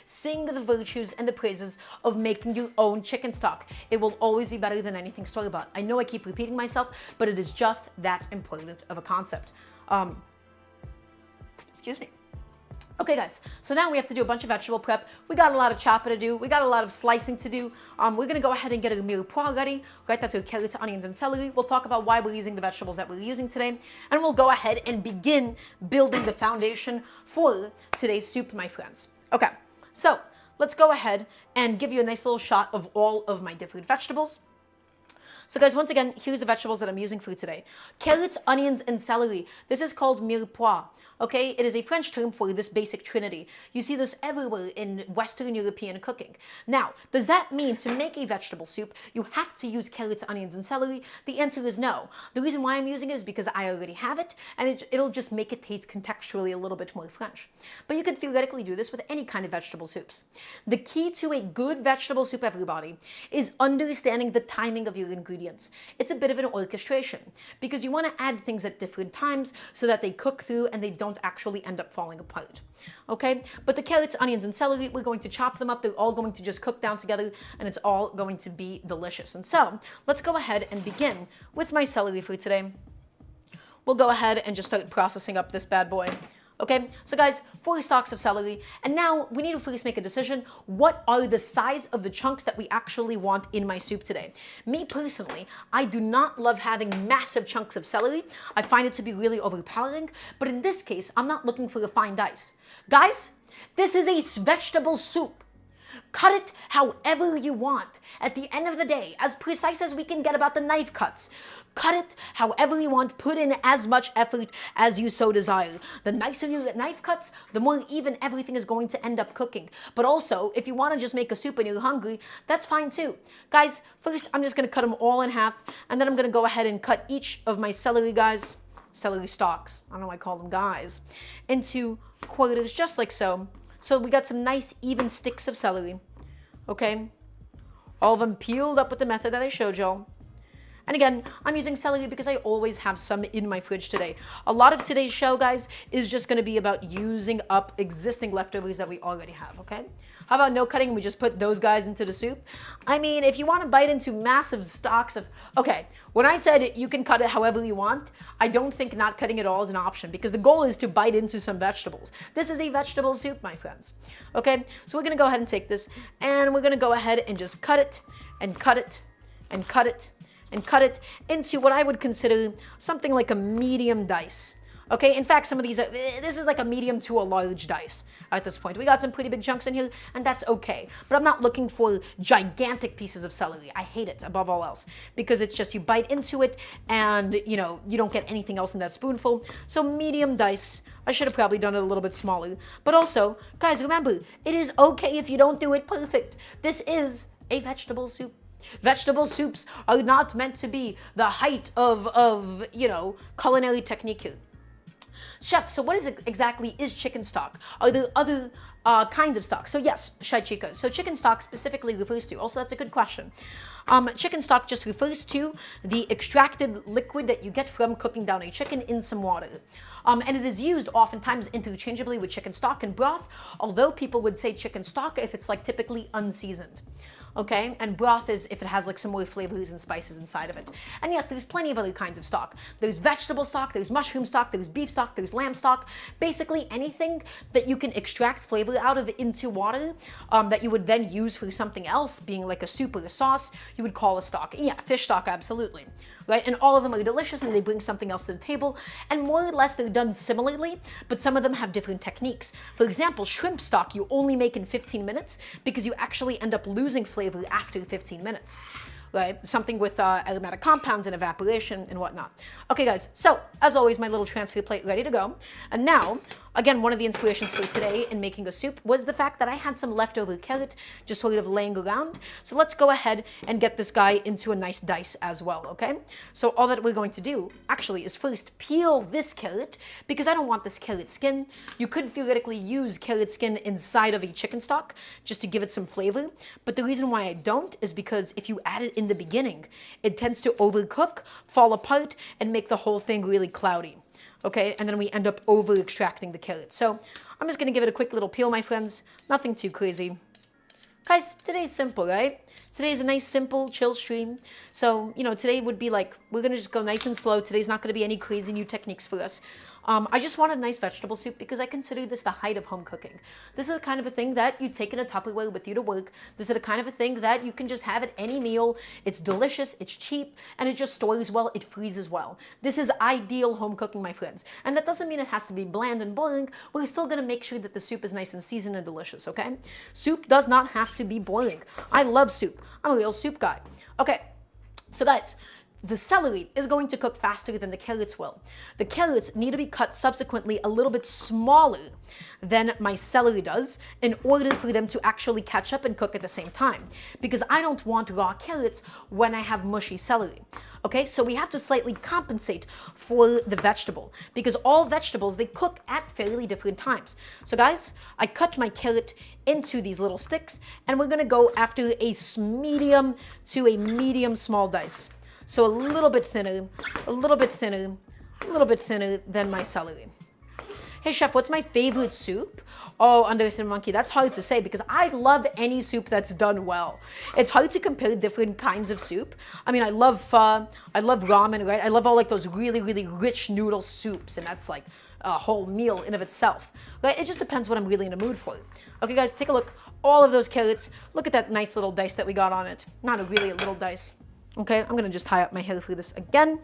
sing the virtues and the praises of making your own chicken stock. It will always be better than anything store-bought. I know I keep repeating myself, but it is just that important of a concept. Excuse me. Okay guys, so now we have to do a bunch of vegetable prep. We got a lot of chopping to do. We got a lot of slicing to do. We're gonna go ahead and get a mirepoix ready. Right, that's our carrots, onions, and celery. We'll talk about why we're using the vegetables that we're using today. And we'll go ahead and begin building the foundation for today's soup, my friends. Okay, so let's go ahead and give you a nice little shot of all of my different vegetables. So guys, once again, here's the vegetables that I'm using for today. Carrots, onions, and celery. This is called mirepoix. Okay, it is a French term for this basic trinity. You see this everywhere in Western European cooking. Now, does that mean to make a vegetable soup, you have to use carrots, onions, and celery? The answer is no. The reason why I'm using it is because I already have it, and it'll just make it taste contextually a little bit more French. But you can theoretically do this with any kind of vegetable soups. The key to a good vegetable soup, everybody, is understanding the timing of your ingredients. It's a bit of an orchestration, because you want to add things at different times so that they cook through and they don't actually end up falling apart. Okay, but the carrots, onions, and celery, we're going to chop them up. They're all going to just cook down together, and it's all going to be delicious. And so let's go ahead and begin with my celery for today. We'll go ahead and just start processing up this bad boy. Okay, so guys, 4 stalks of celery, and now we need to first make a decision. What are the size of the chunks that we actually want in my soup today? Me personally, I do not love having massive chunks of celery. I find it to be really overpowering, but in this case, I'm not looking for a fine dice. Guys, this is a vegetable soup. Cut it however you want. At the end of the day, as precise as we can get about the knife cuts, cut it however you want. Put in as much effort as you so desire. The nicer you get knife cuts, the more even everything is going to end up cooking. But also, if you want to just make a soup and you're hungry, that's fine too. Guys, first I'm just going to cut them all in half, and then I'm going to go ahead and cut each of my celery stalks, I don't know why I call them guys, into quarters, just like so. So we got some nice even sticks of celery, okay? All of them peeled up with the method that I showed y'all. And again, I'm using celery because I always have some in my fridge today. A lot of today's show, guys, is just gonna be about using up existing leftovers that we already have, okay? How about no cutting and we just put those guys into the soup? I mean, if you wanna bite into massive stalks of, okay, when I said you can cut it however you want, I don't think not cutting it all is an option because the goal is to bite into some vegetables. This is a vegetable soup, my friends, okay? So we're gonna go ahead and take this and we're gonna go ahead and just cut it and cut it and cut it and cut it into what I would consider something like a medium dice. Okay, in fact, some of these, this is like a medium to a large dice at this point. We got some pretty big chunks in here, and that's okay. But I'm not looking for gigantic pieces of celery. I hate it above all else because it's just you bite into it and, you know, you don't get anything else in that spoonful. So medium dice. I should have probably done it a little bit smaller. But also, guys, remember, it is okay if you don't do it perfect. This is a vegetable soup. Vegetable soups are not meant to be the height of you know, culinary technique here. Chef, so what exactly is chicken stock? Are there other kinds of stock? So yes, Chai Chica. So chicken stock specifically refers to, also that's a good question. Chicken stock just refers to the extracted liquid that you get from cooking down a chicken in some water. And it is used oftentimes interchangeably with chicken stock and broth, although people would say chicken stock if it's like typically unseasoned. Okay, and broth is if it has like some more flavors and spices inside of it. And yes, there's plenty of other kinds of stock. There's vegetable stock, there's mushroom stock, there's beef stock, there's lamb stock. Basically anything that you can extract flavor out of into water that you would then use for something else, being like a soup or a sauce, you would call a stock. And yeah, fish stock, absolutely. Right, and all of them are delicious and they bring something else to the table. And more or less they're done similarly, but some of them have different techniques. For example, shrimp stock you only make in 15 minutes because you actually end up losing flavor after 15 minutes. Right? Something with aromatic compounds and evaporation and whatnot. Okay guys, so as always, my little transfer plate ready to go. And now, again, one of the inspirations for today in making a soup was the fact that I had some leftover carrot just sort of laying around. So let's go ahead and get this guy into a nice dice as well, okay? So all that we're going to do actually is first peel this carrot because I don't want this carrot skin. You could theoretically use carrot skin inside of a chicken stock just to give it some flavor. But the reason why I don't is because if you add it in the beginning, it tends to overcook, fall apart, and make the whole thing really cloudy. Okay, and then we end up over extracting the carrot. So I'm just gonna give it a quick little peel, my friends. Nothing too crazy. Guys, today's simple, right? Today's a nice, simple, chill stream. So, you know, today would be like, we're gonna just go nice and slow. Today's not gonna be any crazy new techniques for us. I just wanted a nice vegetable soup because I consider this the height of home cooking. This is the kind of a thing that you take in a Tupperware with you to work. This is the kind of a thing that you can just have at any meal. It's delicious, it's cheap, and it just stores well, it freezes well. This is ideal home cooking, my friends. And that doesn't mean it has to be bland and boring. We're still gonna make sure that the soup is nice and seasoned and delicious, okay? Soup does not have to be boring. I love soup. I'm a real soup guy. Okay. So guys, the celery is going to cook faster than the carrots will. The carrots need to be cut subsequently a little bit smaller than my celery does in order for them to actually catch up and cook at the same time. Because I don't want raw carrots when I have mushy celery. Okay, so we have to slightly compensate for the vegetable because all vegetables, they cook at fairly different times. So guys, I cut my carrot into these little sticks and we're gonna go after a medium to a medium small dice. So a little bit thinner, a little bit thinner, a little bit thinner than my celery. Hey chef, what's my favorite soup? Oh, Underestimated Monkey, that's hard to say because I love any soup that's done well. It's hard to compare different kinds of soup. I mean, I love pho, I love ramen, right? I love all like those really, really rich noodle soups, and that's like a whole meal in of itself, right? It just depends what I'm really in the mood for. Okay guys, take a look. All of those carrots, look at that nice little dice that we got on it. Not really a little dice. Okay, I'm gonna just tie up my hair for this again.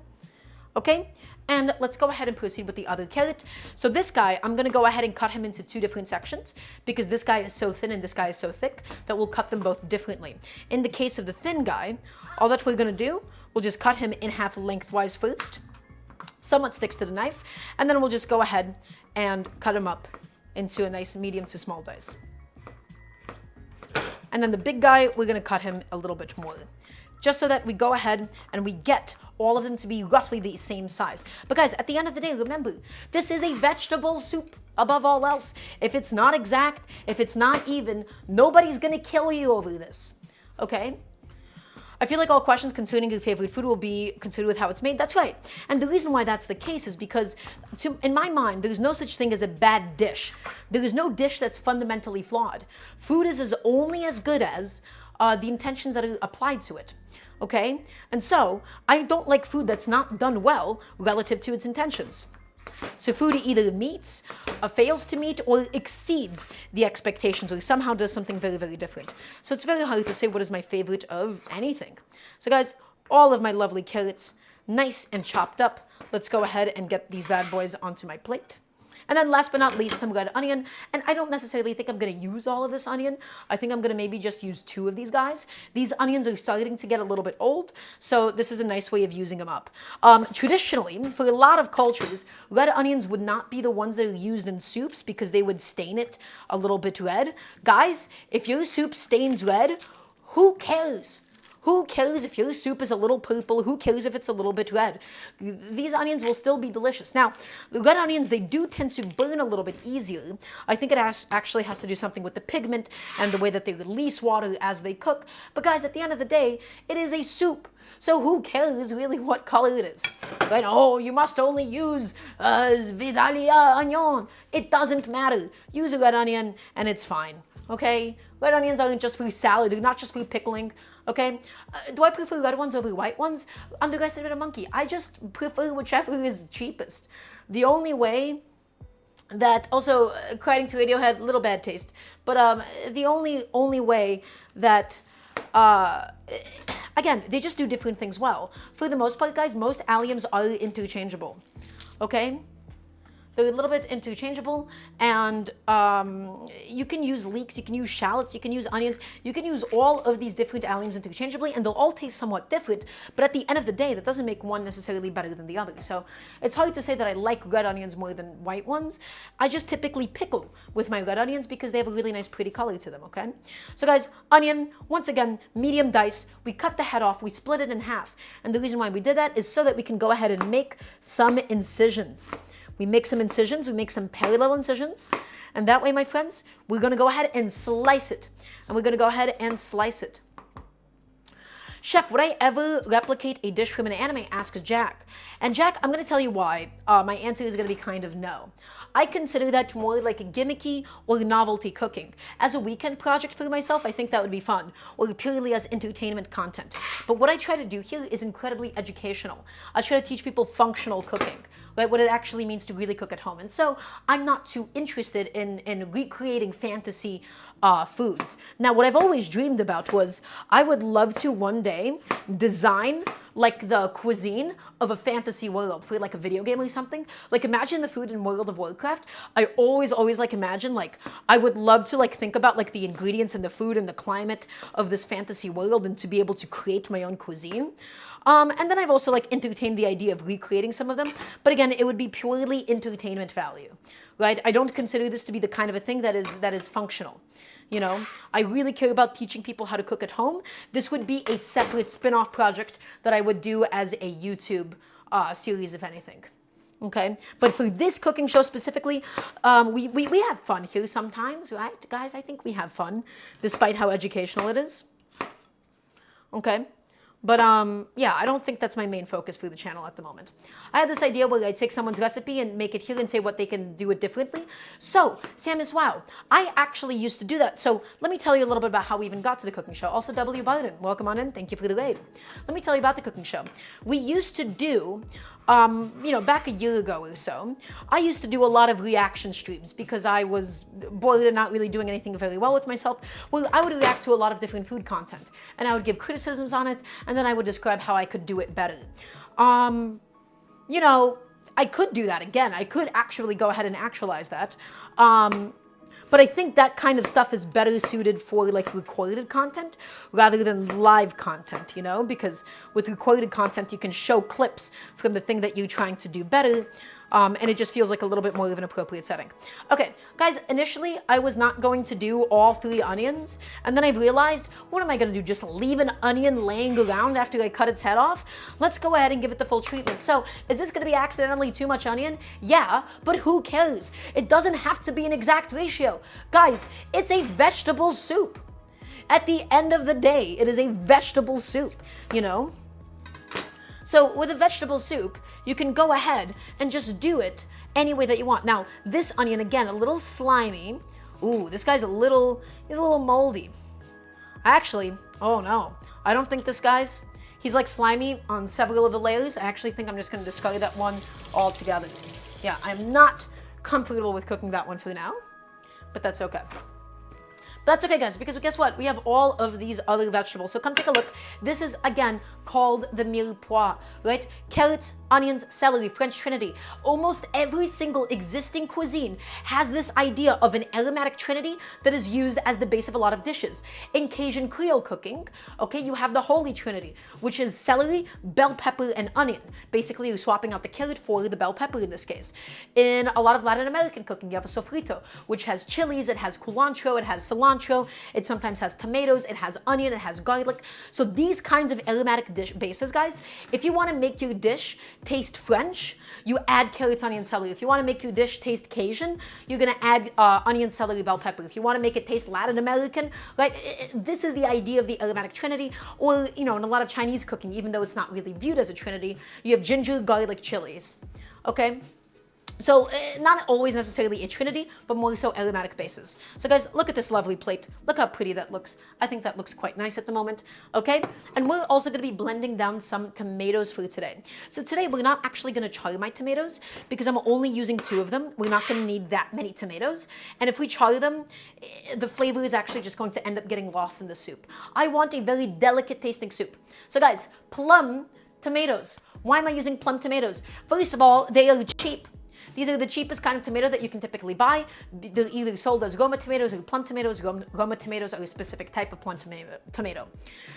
Okay, and let's go ahead and proceed with the other carrot. So this guy, I'm gonna go ahead and cut him into two different sections because this guy is so thin and this guy is so thick that we'll cut them both differently. In the case of the thin guy, all that we're gonna do, we'll just cut him in half lengthwise first, somewhat sticks to the knife, and then we'll just go ahead and cut him up into a nice medium to small dice. And then the big guy, we're gonna cut him a little bit more, just so that we go ahead and we get all of them to be roughly the same size. But guys, at the end of the day, remember, this is a vegetable soup above all else. If it's not exact, if it's not even, nobody's gonna kill you over this, okay? I feel like all questions concerning your favorite food will be considered with how it's made. That's right. And the reason why that's the case is because, in my mind, there's no such thing as a bad dish. There is no dish that's fundamentally flawed. Food is only as good as the intentions that are applied to it. Okay? And so, I don't like food that's not done well relative to its intentions. So food either meets, fails to meet, or exceeds the expectations, or somehow does something very, very different. So it's very hard to say what is my favorite of anything. So guys, all of my lovely carrots, nice and chopped up. Let's go ahead and get these bad boys onto my plate. And then last but not least, some red onion. And I don't necessarily think I'm going to use all of this onion. I think I'm going to maybe just use 2 of these guys. These onions are starting to get a little bit old, so this is a nice way of using them up. Traditionally, for a lot of cultures, red onions would not be the ones that are used in soups because they would stain it a little bit red. Guys, if your soup stains red, who cares? Who cares if your soup is a little purple? Who cares if it's a little bit red? These onions will still be delicious. Now, the red onions, they do tend to burn a little bit easier. I think it actually has to do something with the pigment and the way that they release water as they cook. But guys, at the end of the day, it is a soup. So who cares really what color it is? Right? Oh, you must only use Vidalia onion. It doesn't matter. Use a red onion and it's fine. Okay? Red onions aren't just for salad, they're not just for pickling. Okay? Do I prefer red ones over white ones? Underestimated Monkey. I just prefer whichever is cheapest. The only way that, also, according to Radiohead, little bad taste, but the only way that, again, they just do different things well. For the most part, guys, most alliums are interchangeable. Okay? They're a little bit interchangeable, and you can use leeks, you can use shallots, you can use onions, you can use all of these different alliums interchangeably, and they'll all taste somewhat different, but at the end of the day, that doesn't make one necessarily better than the other. So it's hard to say that I like red onions more than white ones. I just typically pickle with my red onions because they have a really nice pretty color to them, okay? So guys, onion, once again, medium dice, we cut the head off, we split it in half, and the reason why we did that is so that we can go ahead and make some incisions. We make some incisions, we make some parallel incisions, and that way, my friends, we're gonna go ahead and slice it. And we're gonna go ahead and slice it. Chef, would I ever replicate a dish from an anime? Asks Jack. And Jack, I'm gonna tell you why. My answer is gonna be kind of no. I consider that more like a gimmicky or novelty cooking. As a weekend project for myself, I think that would be fun, or purely as entertainment content. But what I try to do here is incredibly educational. I try to teach people functional cooking, right? What it actually means to really cook at home. And so I'm not too interested in recreating fantasy foods. Now, what I've always dreamed about was I would love to one day design like the cuisine of a fantasy world for like a video game or something. Like imagine the food in World of Warcraft. I always like imagine like I would love to like think about like the ingredients and the food and the climate of this fantasy world and to be able to create my own cuisine. And then I've also like entertained the idea of recreating some of them. But again, it would be purely entertainment value, right? I don't consider this to be the kind of a thing that is functional. You know, I really care about teaching people how to cook at home. This would be a separate spin-off project that I would do as a YouTube series, if anything. Okay, but for this cooking show specifically, we have fun here sometimes, right, guys? I think we have fun, despite how educational it is. Okay. But yeah, I don't think that's my main focus for the channel at the moment. I had this idea where I take someone's recipe and make it here and say what they can do it differently. So, Sam is wow. I actually used to do that. So let me tell you a little bit about how we even got to the cooking show. Also, W. Biden, welcome on in. Thank you for the raid. Let me tell you about the cooking show. We used to do, you know, back a year ago or so, I used to do a lot of reaction streams because I was bored and not really doing anything very well with myself. Well, I would react to a lot of different food content and I would give criticisms on it, and then I would describe how I could do it better. You know, I could do that again. I could actually go ahead and actualize that. But I think that kind of stuff is better suited for like recorded content rather than live content, you know, because with recorded content, you can show clips from the thing that you're trying to do better. And it just feels like a little bit more of an appropriate setting. Okay, guys, initially I was not going to do all 3 onions. And then I realized, what am I gonna do? Just leave an onion laying around after I cut its head off? Let's go ahead and give it the full treatment. So is this gonna be accidentally too much onion? Yeah, but who cares? It doesn't have to be an exact ratio. Guys, it's a vegetable soup. At the end of the day, it is a vegetable soup, you know? So with a vegetable soup, you can go ahead and just do it any way that you want. Now, this onion, again, a little slimy. Ooh, this guy's he's a little moldy. Actually, oh no, I don't think he's like slimy on several of the layers. I actually think I'm just gonna discard that one altogether. Yeah, I'm not comfortable with cooking that one for now, but that's okay. But that's okay, guys, because guess what? We have all of these other vegetables. So come take a look. This is, again, called the mirepoix, right? Carrots, onions, celery, French trinity. Almost every single existing cuisine has this idea of an aromatic trinity that is used as the base of a lot of dishes. In Cajun Creole cooking, okay, you have the holy trinity, which is celery, bell pepper, and onion. Basically, you're swapping out the carrot for the bell pepper in this case. In a lot of Latin American cooking, you have a sofrito, which has chilies, it has culantro, it has cilantro, it sometimes has tomatoes, it has onion, it has garlic. So these kinds of aromatic dish bases, guys, if you want to make your dish taste French, you add carrots, onion, celery. If you want to make your dish taste Cajun, you're going to add onion, celery, bell pepper. If you want to make it taste Latin American, right, this is the idea of the aromatic trinity. Or, you know, in a lot of Chinese cooking, even though it's not really viewed as a trinity, you have ginger, garlic, chilies, okay? So not always necessarily a trinity, but more so aromatic bases. So guys, look at this lovely plate. Look how pretty that looks. I think that looks quite nice at the moment, okay? And we're also gonna be blending down some tomatoes for today. So today we're not actually gonna char my tomatoes because I'm only using 2 of them. We're not gonna need that many tomatoes. And if we char them, the flavor is actually just going to end up getting lost in the soup. I want a very delicate tasting soup. So guys, plum tomatoes. Why am I using plum tomatoes? First of all, they are cheap. These are the cheapest kind of tomato that you can typically buy. They're either sold as Roma tomatoes or plum tomatoes. Roma tomatoes are a specific type of plum tomato.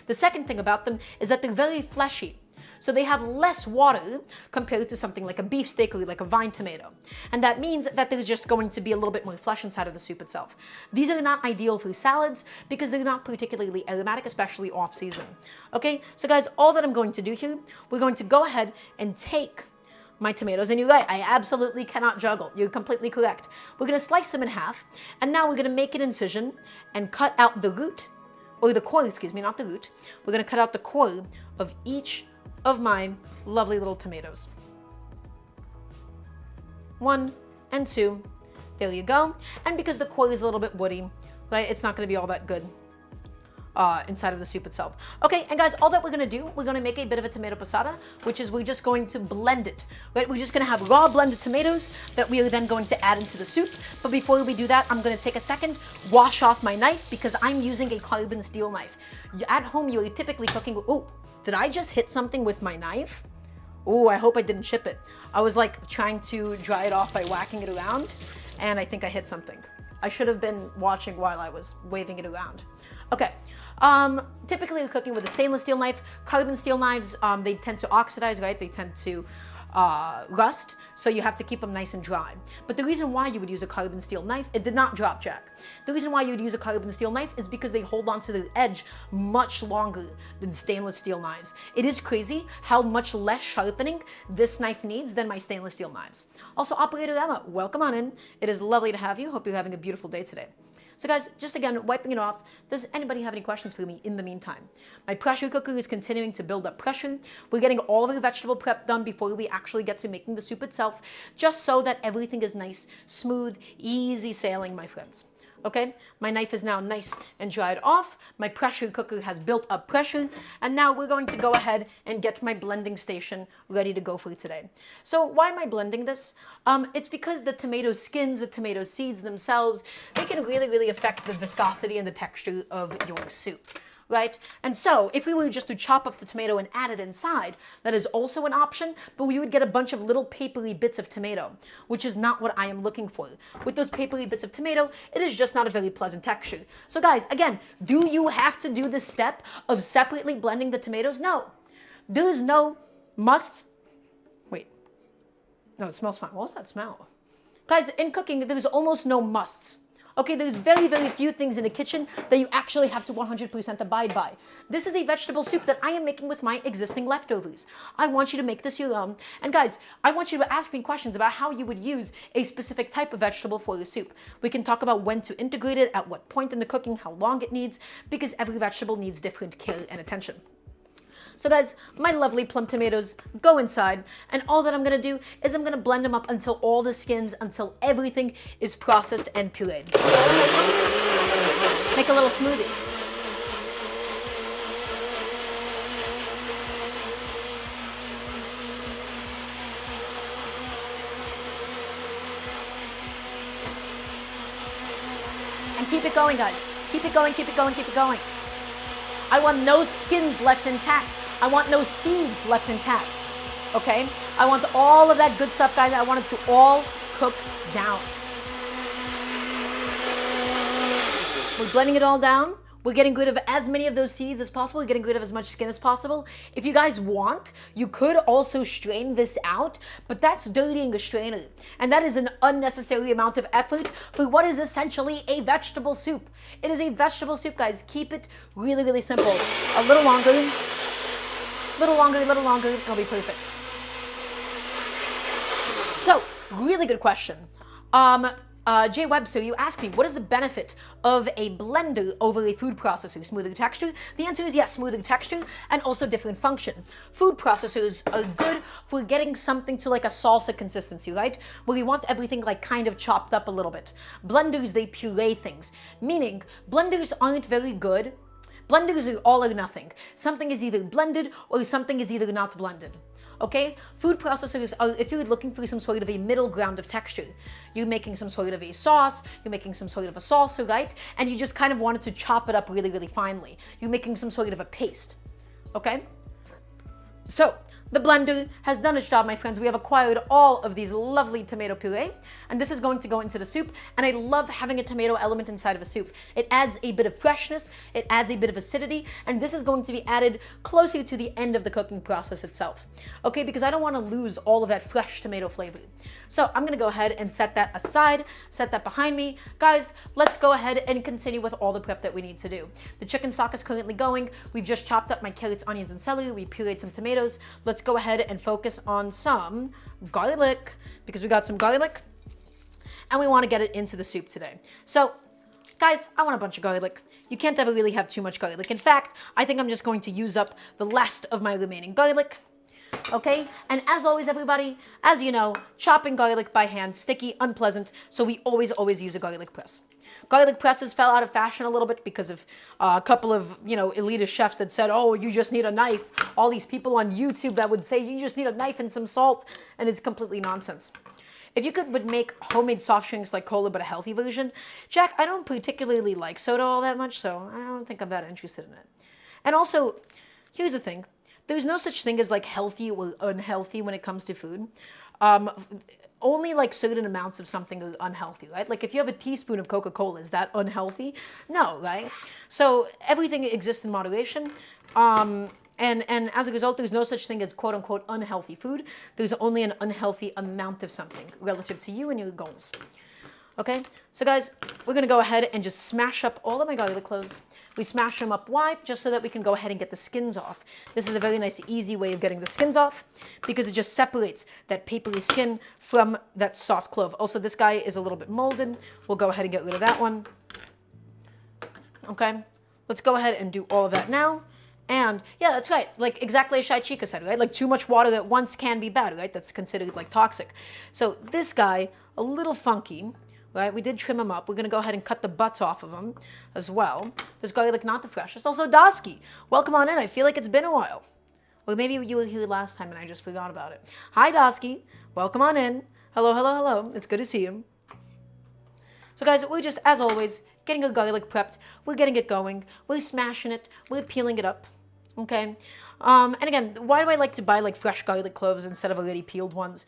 The second thing about them is that they're very fleshy. So they have less water compared to something like a beef steak or like a vine tomato. And that means that there's just going to be a little bit more flesh inside of the soup itself. These are not ideal for salads because they're not particularly aromatic, especially off season. Okay, so guys, all that I'm going to do here, we're going to go ahead and take my tomatoes, and you're right, I absolutely cannot juggle. You're completely correct. We're gonna slice them in half, and now we're gonna make an incision and cut out the root, or the core, excuse me, not the root. We're gonna cut out the core of each of my lovely little tomatoes. 1 and 2, there you go. And because the core is a little bit woody, right, it's not gonna be all that good inside of the soup itself. Okay, and guys, all that we're gonna do, we're gonna make a bit of a tomato passata, which is we're just going to blend it, right? We're just gonna have raw blended tomatoes that we are then going to add into the soup. But before we do that, I'm gonna take a second, wash off my knife because I'm using a carbon steel knife. At home, you're typically cooking with, oh, did I just hit something with my knife? Oh, I hope I didn't chip it. I was like trying to dry it off by whacking it around, and I think I hit something. I should have been watching while I was waving it around. Okay. Typically you're cooking with a stainless steel knife. Carbon steel knives, they tend to oxidize, right? They tend to rust, so you have to keep them nice and dry. But the reason why you would use a carbon steel knife, it did not drop, Jack. The reason why you would use a carbon steel knife is because they hold on to the edge much longer than stainless steel knives. It is crazy how much less sharpening this knife needs than my stainless steel knives. Also, Operator Emma, welcome on in. It is lovely to have you. Hope you're having a beautiful day today. So guys, just again, wiping it off, does anybody have any questions for me in the meantime? My pressure cooker is continuing to build up pressure. We're getting all of the vegetable prep done before we actually get to making the soup itself, just so that everything is nice, smooth, easy sailing, my friends. Okay, my knife is now nice and dried off. My pressure cooker has built up pressure, and now we're going to go ahead and get my blending station ready to go for today. So why am I blending this? It's because the tomato skins, the tomato seeds themselves, they can really affect the viscosity and the texture of your soup. Right? And so if we were just to chop up the tomato and add it inside, that is also an option, but we would get a bunch of little papery bits of tomato, which is not what I am looking for. With those papery bits of tomato, it is just not a very pleasant texture. So guys, again, do you have to do the step of separately blending the tomatoes? No. There is no must. Wait. No, it smells fine. What was that smell? Guys, in cooking, there's almost no musts. Okay, there's very few things in the kitchen that you actually have to 100% abide by. This is a vegetable soup that I am making with my existing leftovers. I want you to make this your own. And guys, I want you to ask me questions about how you would use a specific type of vegetable for your soup. We can talk about when to integrate it, at what point in the cooking, how long it needs, because every vegetable needs different care and attention. So guys, my lovely plum tomatoes go inside, and all that I'm gonna do is I'm gonna blend them up until all the skins, until everything is processed and pureed. Make a little smoothie. And keep it going, guys. Keep it going, keep it going, keep it going. I want no skins left intact. I want no seeds left intact, okay? I want all of that good stuff, guys. I want it to all cook down. We're blending it all down. We're getting rid of as many of those seeds as possible. We're getting rid of as much skin as possible. If you guys want, you could also strain this out, but that's dirtying a strainer. And that is an unnecessary amount of effort for what is essentially a vegetable soup. It is a vegetable soup, guys. Keep it really simple. A little longer, it'll be perfect. So, really good question. Jay Webster, you asked me, what is the benefit of a blender over a food processor? Smoother texture? The answer is yes, smoother texture and also different function. Food processors are good for getting something to like a salsa consistency, right? Where you want everything like kind of chopped up a little bit. Blenders, they puree things, meaning blenders aren't very good. Blenders are all or nothing. Something is either blended or something is either not blended. Okay? Food processors are, if you're looking for some sort of a middle ground of texture, you're making some sort of a sauce, you're making some sort of a salsa, right? And you just kind of wanted to chop it up really finely. You're making some sort of a paste. Okay? So, the blender has done its job, my friends. We have acquired all of these lovely tomato puree, and this is going to go into the soup, and I love having a tomato element inside of a soup. It adds a bit of freshness, it adds a bit of acidity, and this is going to be added closer to the end of the cooking process itself. Okay, because I don't want to lose all of that fresh tomato flavor. So I'm going to go ahead and set that aside, set that behind me. Guys, let's go ahead and continue with all the prep that we need to do. The chicken stock is currently going. We've just chopped up my carrots, onions, and celery. We pureed some tomatoes. Let's go ahead and focus on some garlic, because we got some garlic and we want to get it into the soup today. So guys, I want a bunch of garlic. You can't ever really have too much garlic. In fact, I think I'm just going to use up the last of my remaining garlic. Okay, and as always, everybody, as you know, chopping garlic by hand, sticky, unpleasant, so we always use a garlic press. Garlic presses fell out of fashion a little bit because of a couple of, elitist chefs that said, oh, you just need a knife. All these people on YouTube that would say you just need a knife and some salt, and it's completely nonsense. If you would make homemade soft drinks like cola, but a healthy version, Jack, I don't particularly like soda all that much, so I don't think I'm that interested in it. And also, here's the thing. There's no such thing as like healthy or unhealthy when it comes to food. only like certain amounts of something are unhealthy, right? Like if you have a teaspoon of Coca-Cola, is that unhealthy? No, right? So everything exists in moderation. And as a result, there's no such thing as quote unquote unhealthy food. There's only an unhealthy amount of something relative to you and your goals. Okay, so guys, we're gonna go ahead and just smash up all of my garlic cloves. We smash them up. Why? Just so that we can go ahead and get the skins off. This is a very nice, easy way of getting the skins off because it just separates that papery skin from that soft clove. Also, this guy is a little bit molded. We'll go ahead and get rid of that one. Okay, let's go ahead and do all of that now. And yeah, that's right. Like exactly as Shai Chica said, right? Like too much water at once can be bad, right? That's considered like toxic. So this guy, a little funky. Right, we did trim them up. We're gonna go ahead and cut the butts off of them as well. This garlic, not the freshest. Also, Dosky, welcome on in. I feel like it's been a while. Or maybe you were here last time and I just forgot about it. Hi, Dosky, welcome on in. Hello, hello, hello. It's good to see you. So guys, we're just, as always, getting our garlic prepped. We're getting it going. We're smashing it. We're peeling it up. Okay. And again, why do I like to buy like fresh garlic cloves instead of already peeled ones?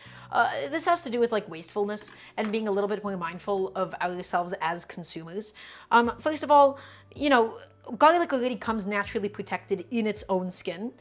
This has to do with like wastefulness and being a little bit more mindful of ourselves as consumers. First of all, you know, garlic already comes naturally protected in its own skin.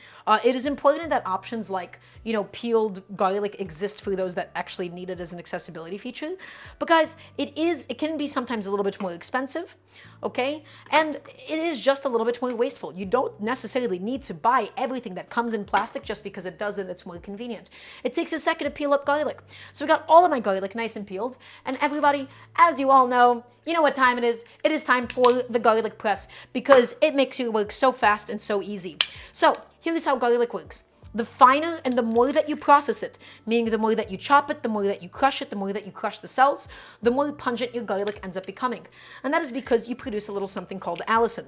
It is important that options like, you know, peeled garlic exist for those that actually need it as an accessibility feature. But guys, it can be sometimes a little bit more expensive, okay? And it is just a little bit more wasteful. You don't necessarily need to buy everything that comes in plastic just because it does and it's more convenient. It takes a second to peel up garlic. So we got all of my garlic nice and peeled. And everybody, as you all know, you know what time it is. It is time for the garlic press because it makes your work so fast and so easy. So here's how garlic works. The finer and the more that you process it, meaning the more that you chop it, the more that you crush it, the more that you crush the cells, the more pungent your garlic ends up becoming. And that is because you produce a little something called allicin.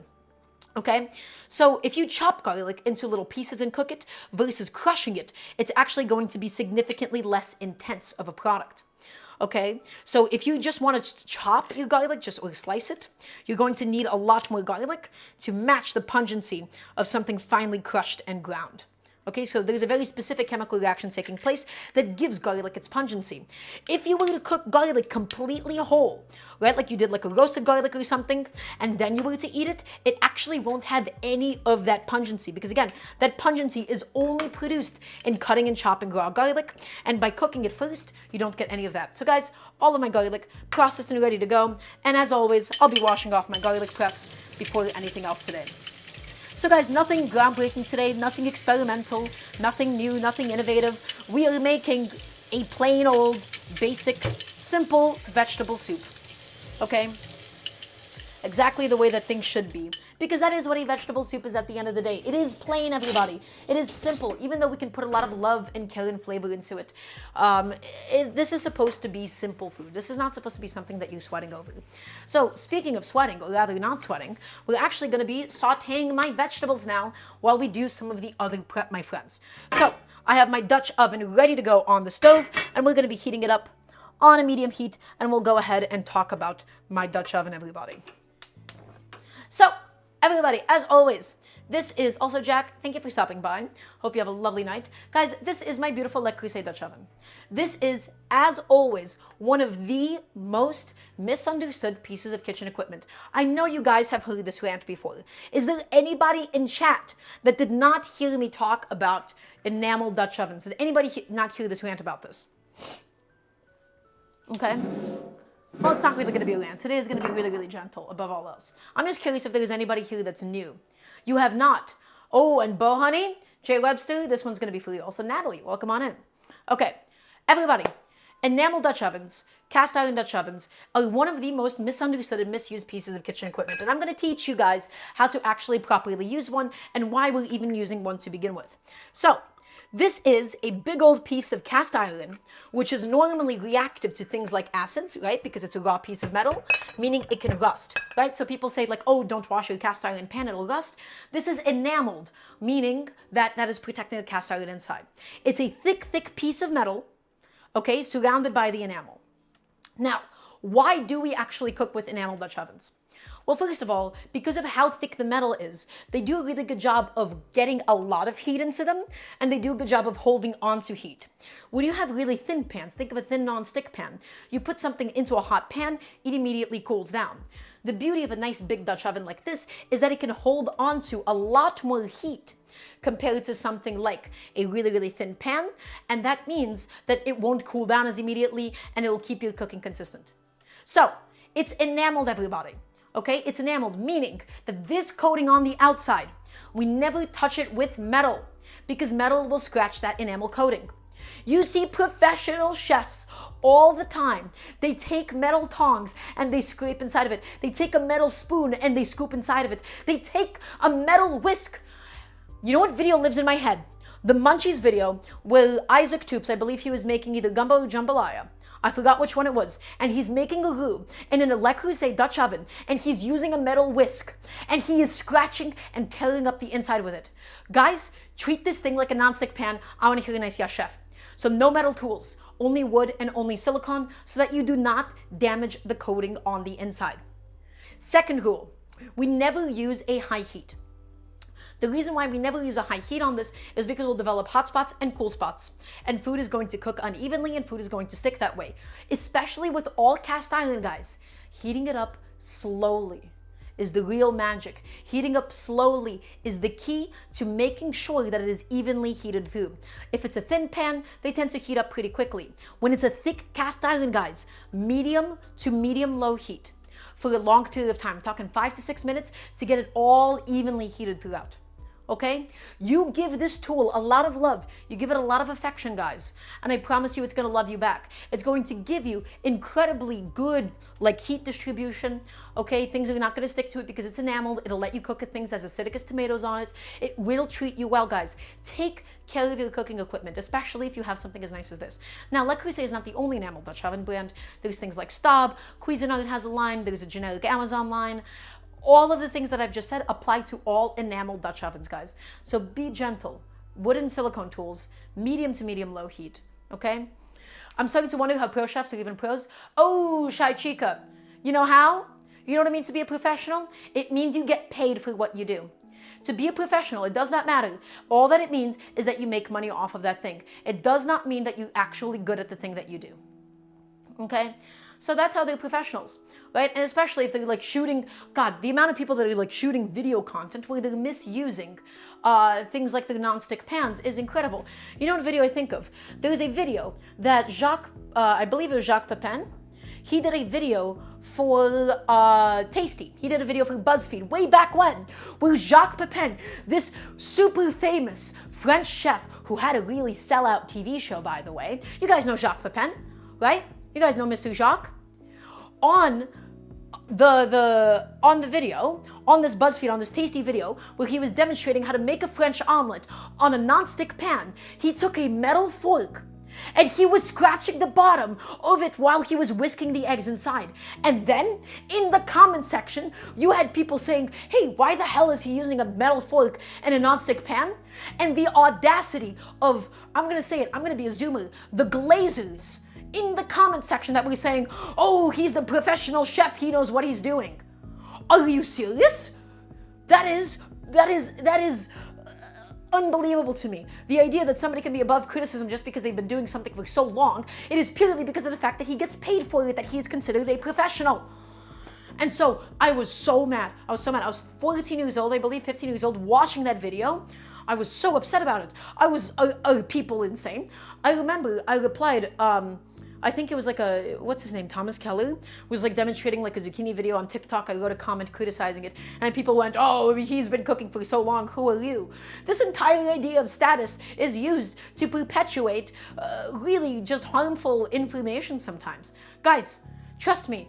Okay, so if you chop garlic into little pieces and cook it versus crushing it, it's actually going to be significantly less intense of a product. Okay, so if you just want to chop your garlic, or slice it, you're going to need a lot more garlic to match the pungency of something finely crushed and ground. Okay, so there's a very specific chemical reaction taking place that gives garlic its pungency. If you were to cook garlic completely whole, right, like you did like a roasted garlic or something, and then you were to eat it, it actually won't have any of that pungency because again, that pungency is only produced in cutting and chopping raw garlic, and by cooking it first, you don't get any of that. So guys, all of my garlic processed and ready to go, and as always, I'll be washing off my garlic press before anything else today. So guys, nothing groundbreaking today, nothing experimental, nothing new, nothing innovative. We are making a plain old, basic, simple vegetable soup, okay? Exactly the way that things should be, because that is what a vegetable soup is at the end of the day. It is plain, everybody. It is simple, even though we can put a lot of love and care and flavor into it. This is supposed to be simple food. This is not supposed to be something that you're sweating over. So speaking of sweating, or rather not sweating, we're actually going to be sauteing my vegetables now while we do some of the other prep, my friends. So I have my Dutch oven ready to go on the stove, and we're going to be heating it up on a medium heat, and we'll go ahead and talk about my Dutch oven, everybody. So, everybody, as always, this is also Jack. Thank you for stopping by. Hope you have a lovely night. Guys, this is my beautiful Le Creuset Dutch oven. This is, as always, one of the most misunderstood pieces of kitchen equipment. I know you guys have heard this rant before. Is there anybody in chat that did not hear me talk about enamel Dutch ovens? Did anybody not hear this rant about this? Okay. Well, it's not really going to be a rant. Today is going to be really, really gentle, above all else. I'm just curious if there's anybody here that's new. You have not. Oh, and Bo Honey, Jay Webster, this one's going to be for you. Also, Natalie, welcome on in. Okay, everybody, enamel Dutch ovens, cast iron Dutch ovens are one of the most misunderstood and misused pieces of kitchen equipment. And I'm going to teach you guys how to actually properly use one and why we're even using one to begin with. So, this is a big old piece of cast iron, which is normally reactive to things like acids, right? Because it's a raw piece of metal, meaning it can rust, right? So people say like, oh, don't wash your cast iron pan, it'll rust. This is enameled, meaning that is protecting the cast iron inside. It's a thick, thick piece of metal, okay, surrounded by the enamel. Now, Why do we actually cook with enamel Dutch ovens? Well, first of all, because of how thick the metal is, they do a really good job of getting a lot of heat into them, and they do a good job of holding onto heat. When you have really thin pans, think of a thin non-stick pan, you put something into a hot pan, it immediately cools down. The beauty of a nice big Dutch oven like this is that it can hold onto a lot more heat compared to something like a really, really thin pan, and that means that it won't cool down as immediately, and it will keep your cooking consistent. So, it's enameled, everybody. Okay, it's enameled, meaning that this coating on the outside, we never touch it with metal because metal will scratch that enamel coating. You see professional chefs all the time. They take metal tongs and they scrape inside of it. They take a metal spoon and they scoop inside of it. They take a metal whisk. You know what video lives in my head? The Munchies video where Isaac Toops, I believe he was making either gumbo or jambalaya. I forgot which one it was. And he's making a roux in an Le Creuset Dutch oven, and he's using a metal whisk, and he is scratching and tearing up the inside with it. Guys, treat this thing like a nonstick pan. I want to hear a nice yes, chef. So no metal tools, only wood and only silicone, so that you do not damage the coating on the inside. Second rule, we never use a high heat. The reason why we never use a high heat on this is because we'll develop hot spots and cool spots. And food is going to cook unevenly and food is going to stick that way. Especially with all cast iron, guys. Heating it up slowly is the real magic. Heating up slowly is the key to making sure that it is evenly heated through. If it's a thin pan, they tend to heat up pretty quickly. When it's a thick cast iron, guys, medium to medium low heat for a long period of time. I'm talking 5 to 6 minutes to get it all evenly heated throughout. Okay? You give this tool a lot of love. You give it a lot of affection, guys. And I promise you it's going to love you back. It's going to give you incredibly good, like, heat distribution. Okay? Things are not going to stick to it because it's enameled. It'll let you cook at things as acidic as tomatoes on it. It will treat you well, guys. Take care of your cooking equipment, especially if you have something as nice as this. Now, Le Creuset is not the only enameled Dutch oven brand. There's things like Staub. Cuisinart has a line. There's a generic Amazon line. All of the things that I've just said apply to all enameled Dutch ovens, guys. So be gentle. Wood and silicone tools, medium to medium low heat, okay? I'm starting to wonder how pro chefs or even pros, oh, Shy Chica, you know how? You know what it means to be a professional? It means you get paid for what you do. To be a professional, it does not matter. All that it means is that you make money off of that thing. It does not mean that you're actually good at the thing that you do, okay? So that's how they're professionals, right? And especially if they're like shooting, God, the amount of people that are like shooting video content where they're misusing things like the non-stick pans is incredible. You know what video I think of? There's a video that Jacques, I believe it was Jacques Pepin, he did a video for Tasty. He did a video for BuzzFeed way back when, where Jacques Pepin, this super famous French chef who had a really sellout TV show, by the way. You guys know Jacques Pepin, right? You guys know Mr. Jacques? On the video, on this BuzzFeed, on this Tasty video, where he was demonstrating how to make a French omelet on a non-stick pan, he took a metal fork and he was scratching the bottom of it while he was whisking the eggs inside. And then, in the comment section, you had people saying, hey, why the hell is he using a metal fork in a non-stick pan? And the audacity of, I'm gonna say it, I'm gonna be a zoomer, the glazers in the comment section that were saying, oh, he's the professional chef, he knows what he's doing. Are you serious? That is unbelievable to me. The idea that somebody can be above criticism just because they've been doing something for so long, it is purely because of the fact that he gets paid for it, that he is considered a professional. And so I was so mad. I was 14 years old, I believe 15 years old, watching that video. I was so upset about it. I was, are people insane? I remember I replied, I think it was like what's his name, Thomas Keller, was like demonstrating like a zucchini video on TikTok. I wrote a comment criticizing it, and people went, oh, he's been cooking for so long, who are you? This entire idea of status is used to perpetuate really just harmful information sometimes. Guys, trust me,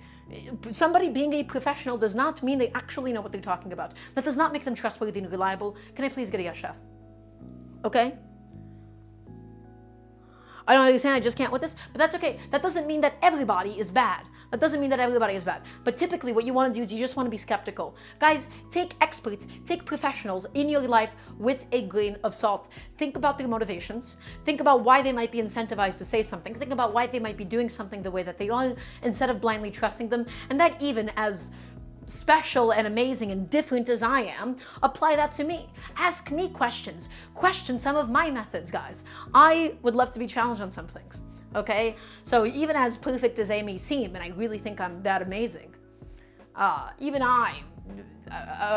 somebody being a professional does not mean they actually know what they're talking about. That does not make them trustworthy and reliable. Can I please get a yes, chef? Okay? I don't understand, I just can't with this, but that's okay. That doesn't mean that everybody is bad. That doesn't mean that everybody is bad. But typically what you want to do is you just want to be skeptical. Guys, take experts, take professionals in your life with a grain of salt. Think about their motivations. Think about why they might be incentivized to say something. Think about why they might be doing something the way that they are instead of blindly trusting them. And that even as special and amazing and different as I am, apply that to me. Ask me questions. Question some of my methods, guys. I would love to be challenged on some things, okay? So even as perfect as I may seem, and I really think I'm that amazing, even I'm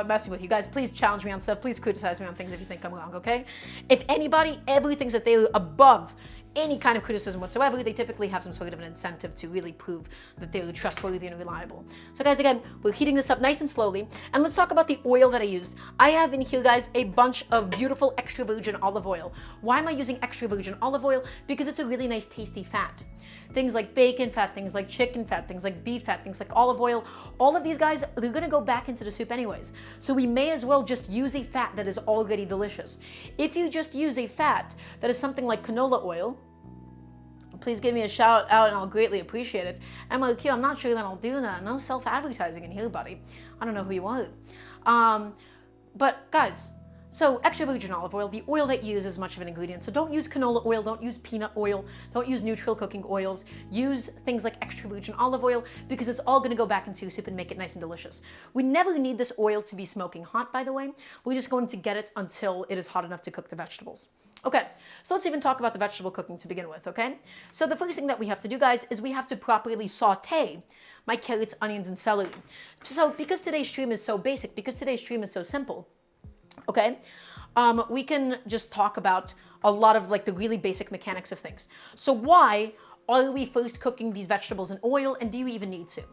messing with you guys. Please challenge me on stuff. Please criticize me on things if you think I'm wrong, okay? If anybody ever thinks that they're above any kind of criticism whatsoever, they typically have some sort of an incentive to really prove that they're trustworthy and reliable. So guys, again, we're heating this up nice and slowly, and let's talk about the oil that I used. I have in here, guys, a bunch of beautiful extra virgin olive oil. Why am I using extra virgin olive oil? Because it's a really nice tasty fat. Things like bacon fat, things like chicken fat, things like beef fat, things like olive oil, all of these guys, they're gonna go back into the soup anyways. So we may as well just use a fat that is already delicious. If you just use a fat that is something like canola oil, please give me a shout out and I'll greatly appreciate it. I'm like, I'm not sure that I'll do that. No self-advertising in here, buddy. I don't know who you are. But guys, so extra virgin olive oil, the oil that you use is much of an ingredient. So don't use canola oil, don't use peanut oil, don't use neutral cooking oils. Use things like extra virgin olive oil because it's all gonna go back into your soup and make it nice and delicious. We never need this oil to be smoking hot, by the way. We're just going to get it until it is hot enough to cook the vegetables. Okay, so let's even talk about the vegetable cooking to begin with, okay? So the first thing that we have to do, guys, is we have to properly saute my carrots, onions, and celery. So because today's stream is so basic, because today's stream is so simple, okay, we can just talk about a lot of like the really basic mechanics of things. So why are we first cooking these vegetables in oil, and do you even need to?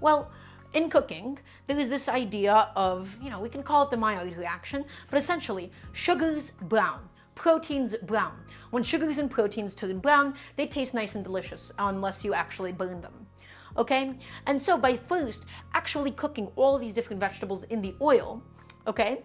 Well, in cooking, there is this idea of, we can call it the Maillard reaction, but essentially, sugars brown. Proteins brown. When sugars and proteins turn brown, they taste nice and delicious unless you actually burn them. Okay? And so by first actually cooking all these different vegetables in the oil, okay,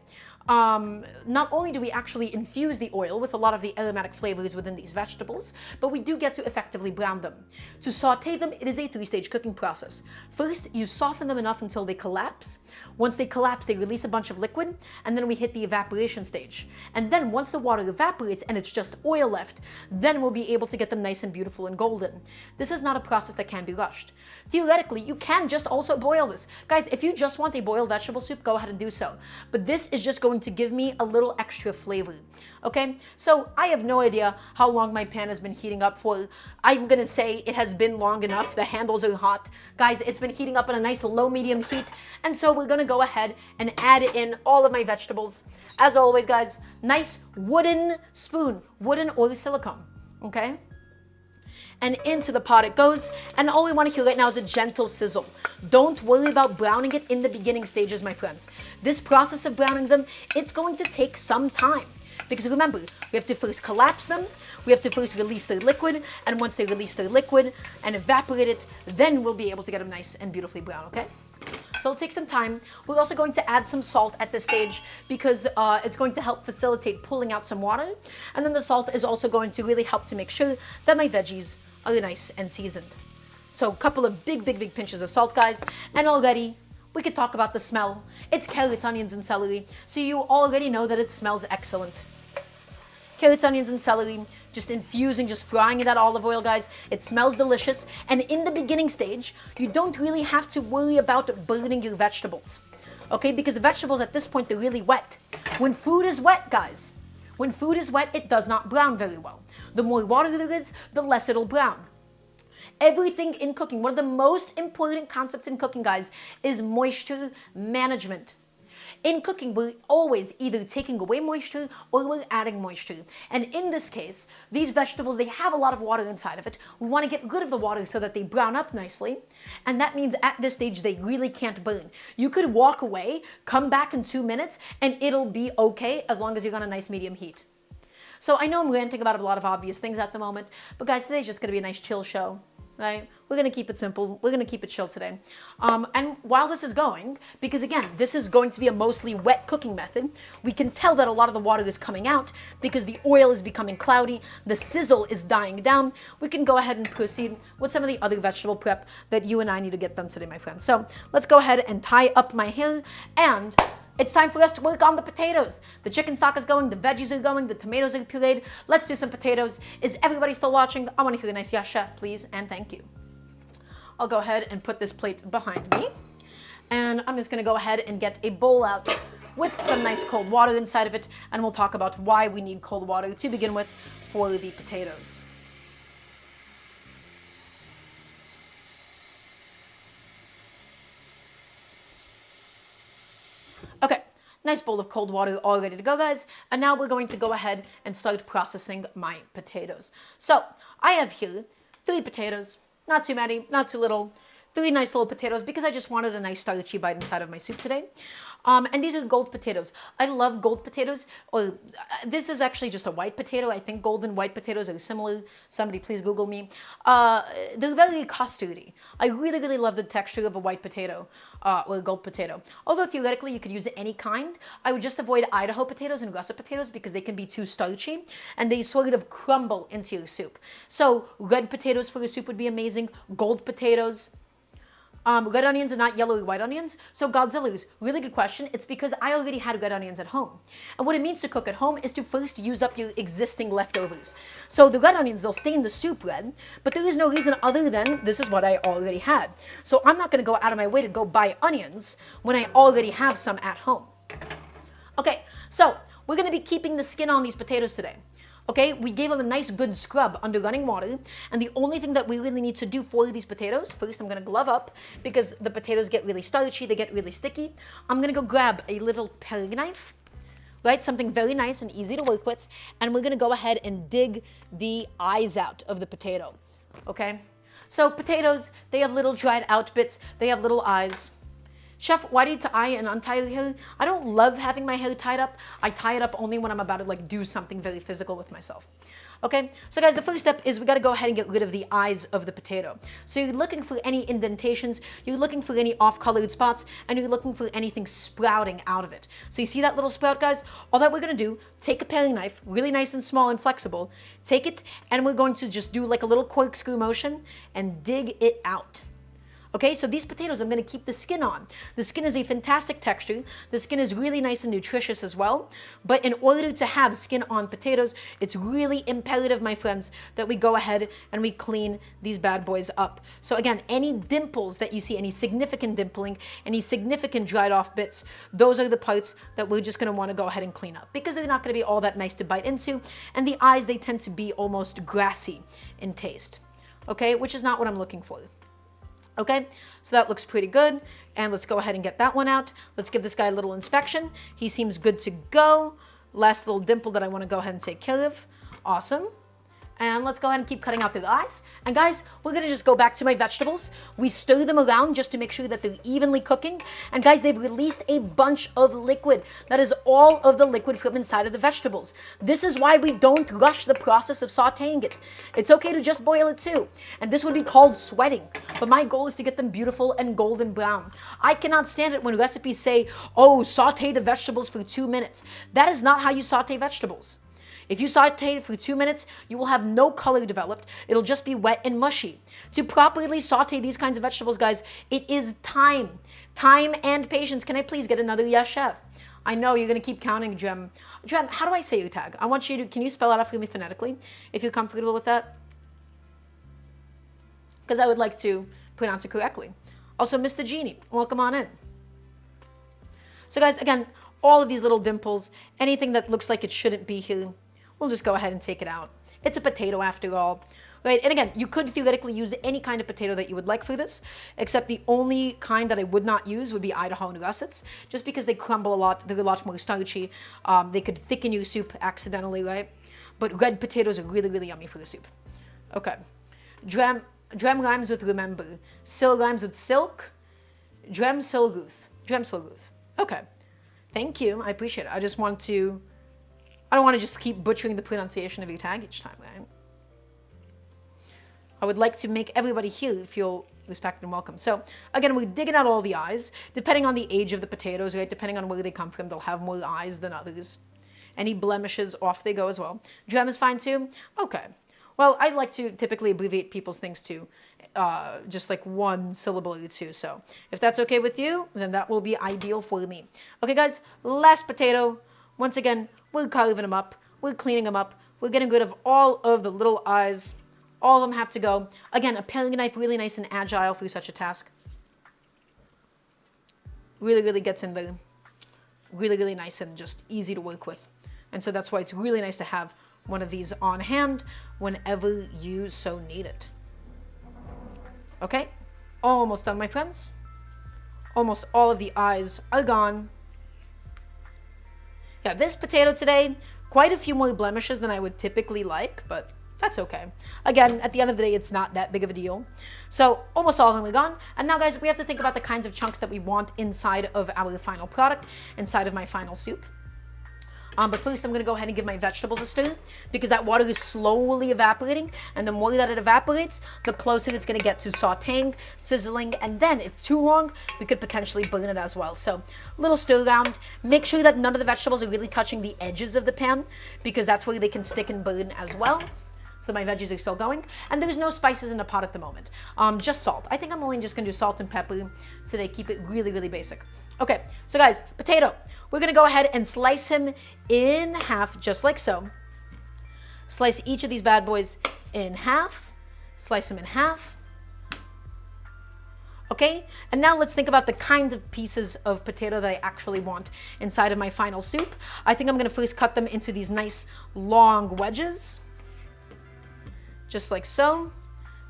not only do we actually infuse the oil with a lot of the aromatic flavors within these vegetables, but we do get to effectively brown them. To saute them, it is a three-stage cooking process. First, you soften them enough until they collapse. Once they collapse, they release a bunch of liquid, and then we hit the evaporation stage. And then once the water evaporates and it's just oil left, then we'll be able to get them nice and beautiful and golden. This is not a process that can be rushed. Theoretically, you can just also boil this. Guys, if you just want a boiled vegetable soup, go ahead and do so. But this is just going to give me a little extra flavor, okay? So I have no idea how long my pan has been heating up for. I'm gonna say it has been long enough. The handles are hot. Guys, it's been heating up at a nice low-medium heat, and so we're gonna go ahead and add in all of my vegetables. As always, guys, nice wooden spoon, wooden or silicone, okay? And into the pot it goes, and all we want to hear right now is a gentle sizzle. Don't worry about browning it in the beginning stages, my friends. This process of browning them, it's going to take some time. Because remember, we have to first collapse them, we have to first release their liquid, and once they release their liquid and evaporate it, then we'll be able to get them nice and beautifully brown, okay? So it'll take some time. We're also going to add some salt at this stage because it's going to help facilitate pulling out some water. And then the salt is also going to really help to make sure that my veggies are nice and seasoned. So a couple of big pinches of salt, guys. And already, we could talk about the smell. It's carrots, onions, and celery. So you already know that it smells excellent. Carrots, onions, and celery, just infusing, just frying in that olive oil, guys. It smells delicious. And in the beginning stage, you don't really have to worry about burning your vegetables. Okay, because the vegetables at this point, they're really wet. When food is wet, guys, when food is wet, it does not brown very well. The more water there is, the less it'll brown. Everything in cooking, one of the most important concepts in cooking, guys, is moisture management. In cooking, we're always either taking away moisture or we're adding moisture. And in this case, these vegetables, they have a lot of water inside of it. We want to get rid of the water so that they brown up nicely. And that means at this stage, they really can't burn. You could walk away, come back in 2 minutes, and it'll be okay as long as you're on a nice medium heat. So I know I'm ranting about a lot of obvious things at the moment, but guys, today's just going to be a nice chill show. right? We're gonna keep it simple. We're gonna keep it chill today. And while this is going, because again, this is going to be a mostly wet cooking method, we can tell that a lot of the water is coming out because the oil is becoming cloudy, the sizzle is dying down. We can go ahead and proceed with some of the other vegetable prep that you and I need to get done today, my friends. So let's go ahead and tie up my hair, and it's time for us to work on the potatoes. The chicken stock is going, the veggies are going, the tomatoes are pureed. Let's do some potatoes. Is everybody still watching? I want to hear a nice yes, chef, please, and thank you. I'll go ahead and put this plate behind me. And I'm just going to go ahead and get a bowl out with some nice cold water inside of it. And we'll talk about why we need cold water to begin with for the potatoes. Okay, nice bowl of cold water all ready to go, guys. And now we're going to go ahead and start processing my potatoes. So I have here 3 potatoes, not too many, not too little. 3 nice little potatoes because I just wanted a nice starchy bite inside of my soup today. And these are gold potatoes. I love gold potatoes. Or this is actually just a white potato. I think gold and white potatoes are similar. Somebody please Google me. They're very custardy. I really, really love the texture of a white potato or a gold potato. Although theoretically you could use any kind. I would just avoid Idaho potatoes and russet potatoes because they can be too starchy and they sort of crumble into your soup. So red potatoes for the soup would be amazing. Gold potatoes. Red onions are not yellow or white onions. So Godzilla's, really good question. It's because I already had red onions at home. And what it means to cook at home is to first use up your existing leftovers. So the red onions, they'll stay in the soup red, but there is no reason other than this is what I already had. So I'm not going to go out of my way to go buy onions when I already have some at home. Okay, so we're going to be keeping the skin on these potatoes today. Okay, we gave them a nice good scrub under running water, and the only thing that we really need to do for these potatoes, first I'm going to glove up because the potatoes get really starchy, they get really sticky. I'm going to go grab a little paring knife, right, something very nice and easy to work with, and we're going to go ahead and dig the eyes out of the potato, okay? So potatoes, they have little dried out bits, they have little eyes. Chef, why do you tie and untie your hair? I don't love having my hair tied up. I tie it up only when I'm about to like do something very physical with myself. Okay, so guys, the first step is we got to go ahead and get rid of the eyes of the potato. So you're looking for any indentations, you're looking for any off-colored spots, and you're looking for anything sprouting out of it. So you see that little sprout, guys? All that we're going to do, take a paring knife, really nice and small and flexible, take it, and we're going to just do like a little corkscrew motion and dig it out. Okay, so these potatoes, I'm going to keep the skin on. The skin is a fantastic texture. The skin is really nice and nutritious as well. But in order to have skin on potatoes, it's really imperative, my friends, that we go ahead and we clean these bad boys up. So again, any dimples that you see, any significant dimpling, any significant dried off bits, those are the parts that we're just going to want to go ahead and clean up because they're not going to be all that nice to bite into. And the eyes, they tend to be almost grassy in taste. Okay, which is not what I'm looking for. Okay, so that looks pretty good. And let's go ahead and get that one out. Let's give this guy a little inspection. He seems good to go. Last little dimple that I want to go ahead and take care of. Awesome. And let's go ahead and keep cutting out the eyes. And guys, we're going to just go back to my vegetables. We stir them around just to make sure that they're evenly cooking. And guys, they've released a bunch of liquid. That is all of the liquid from inside of the vegetables. This is why we don't rush the process of sauteing it. It's okay to just boil it too. And this would be called sweating. But my goal is to get them beautiful and golden brown. I cannot stand it when recipes say, oh, saute the vegetables for 2 minutes. That is not how you saute vegetables. If you saute it for 2 minutes, you will have no color developed. It'll just be wet and mushy. To properly saute these kinds of vegetables, guys, it is time. Time and patience. Can I please get another yes, chef? I know you're going to keep counting, Jem. Jem, how do I say your tag? I want you to, can you spell it out for me phonetically, if you're comfortable with that? Because I would like to pronounce it correctly. Also, Mr. Genie, welcome on in. So guys, again, all of these little dimples, anything that looks like it shouldn't be here, we'll just go ahead and take it out. It's a potato after all, right? And again, you could theoretically use any kind of potato that you would like for this, except the only kind that I would not use would be Idaho and russets, just because they crumble a lot. They're a lot more starchy. They could thicken your soup accidentally, right? But red potatoes are really, really yummy for the soup. Okay. Drem rhymes with remember. Sil rhymes with silk. Drem silguth. Drem silguth. Okay. Thank you. I appreciate it. I just want to... I don't want to just keep butchering the pronunciation of your tag each time, right? I would like to make everybody here feel respected and welcome. So again, we're digging out all the eyes, depending on the age of the potatoes, right? Depending on where they come from, they'll have more eyes than others. Any blemishes, off they go as well. Gem is fine too? Okay. Well, I like to typically abbreviate people's things to just like one syllable or two. So if that's okay with you, then that will be ideal for me. Okay, guys, last potato. Once again, we're carving them up. We're cleaning them up. We're getting rid of all of the little eyes. All of them have to go. Again, a paring knife, really nice and agile for such a task. Really, really gets in there. Really, really nice and just easy to work with. And so that's why it's really nice to have one of these on hand whenever you so need it. Okay, almost done, my friends. Almost all of the eyes are gone. Yeah, this potato today, quite a few more blemishes than I would typically like, but that's okay. Again, at the end of the day, it's not that big of a deal. So almost all of them are gone. And now, guys, we have to think about the kinds of chunks that we want inside of our final product, inside of my final soup. But first, I'm going to go ahead and give my vegetables a stir because that water is slowly evaporating. And the more that it evaporates, the closer it's going to get to sautéing, sizzling. And then, if too long, we could potentially burn it as well. So, a little stir around. Make sure that none of the vegetables are really touching the edges of the pan because that's where they can stick and burn as well. So my veggies are still going. And there's no spices in the pot at the moment. Just salt. I think I'm only just going to do salt and pepper today. Keep it really, really basic. Okay, so guys, potato. We're going to go ahead and slice him in half, just like so. Slice each of these bad boys in half. Slice them in half. Okay, and now let's think about the kind of pieces of potato that I actually want inside of my final soup. I think I'm going to first cut them into these nice long wedges. Just like so.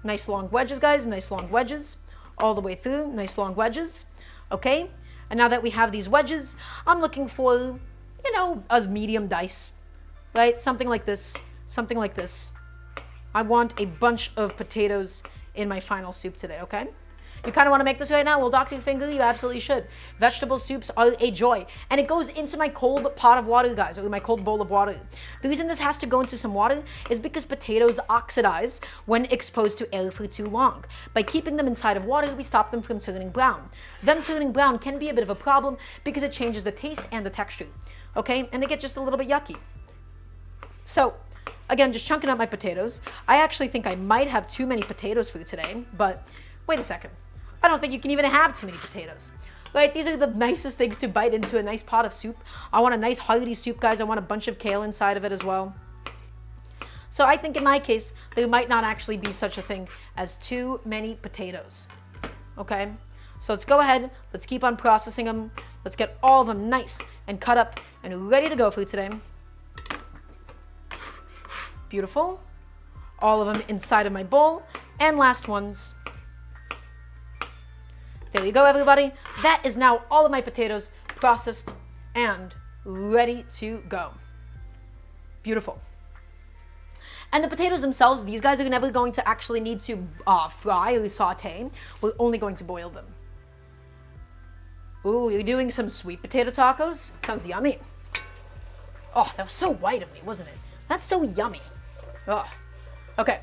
Nice long wedges, guys. Nice long wedges. All the way through. Nice long wedges. Okay. And now that we have these wedges, I'm looking for, you know, a medium dice. Right? Something like this. Something like this. I want a bunch of potatoes in my final soup today, okay? You kind of want to make this right now? Well, Dr. Finger, you absolutely should. Vegetable soups are a joy. And it goes into my cold pot of water, guys, or my cold bowl of water. The reason this has to go into some water is because potatoes oxidize when exposed to air for too long. By keeping them inside of water, we stop them from turning brown. Them turning brown can be a bit of a problem because it changes the taste and the texture, okay? And they get just a little bit yucky. So, again, just chunking up my potatoes. I actually think I might have too many potatoes for today, but wait a second. I don't think you can even have too many potatoes. Right? These are the nicest things to bite into a nice pot of soup. I want a nice hearty soup, guys. I want a bunch of kale inside of it as well. So I think in my case, there might not actually be such a thing as too many potatoes. Okay? So let's go ahead. Let's keep on processing them. Let's get all of them nice and cut up and ready to go for today. Beautiful. All of them inside of my bowl. And last ones. There you go, everybody. That is now all of my potatoes processed and ready to go. Beautiful. And the potatoes themselves, these guys are never going to actually need to fry or saute. We're only going to boil them. Ooh, you're doing some sweet potato tacos? Sounds yummy. Oh, that was so white of me, wasn't it? That's so yummy. Oh. Okay,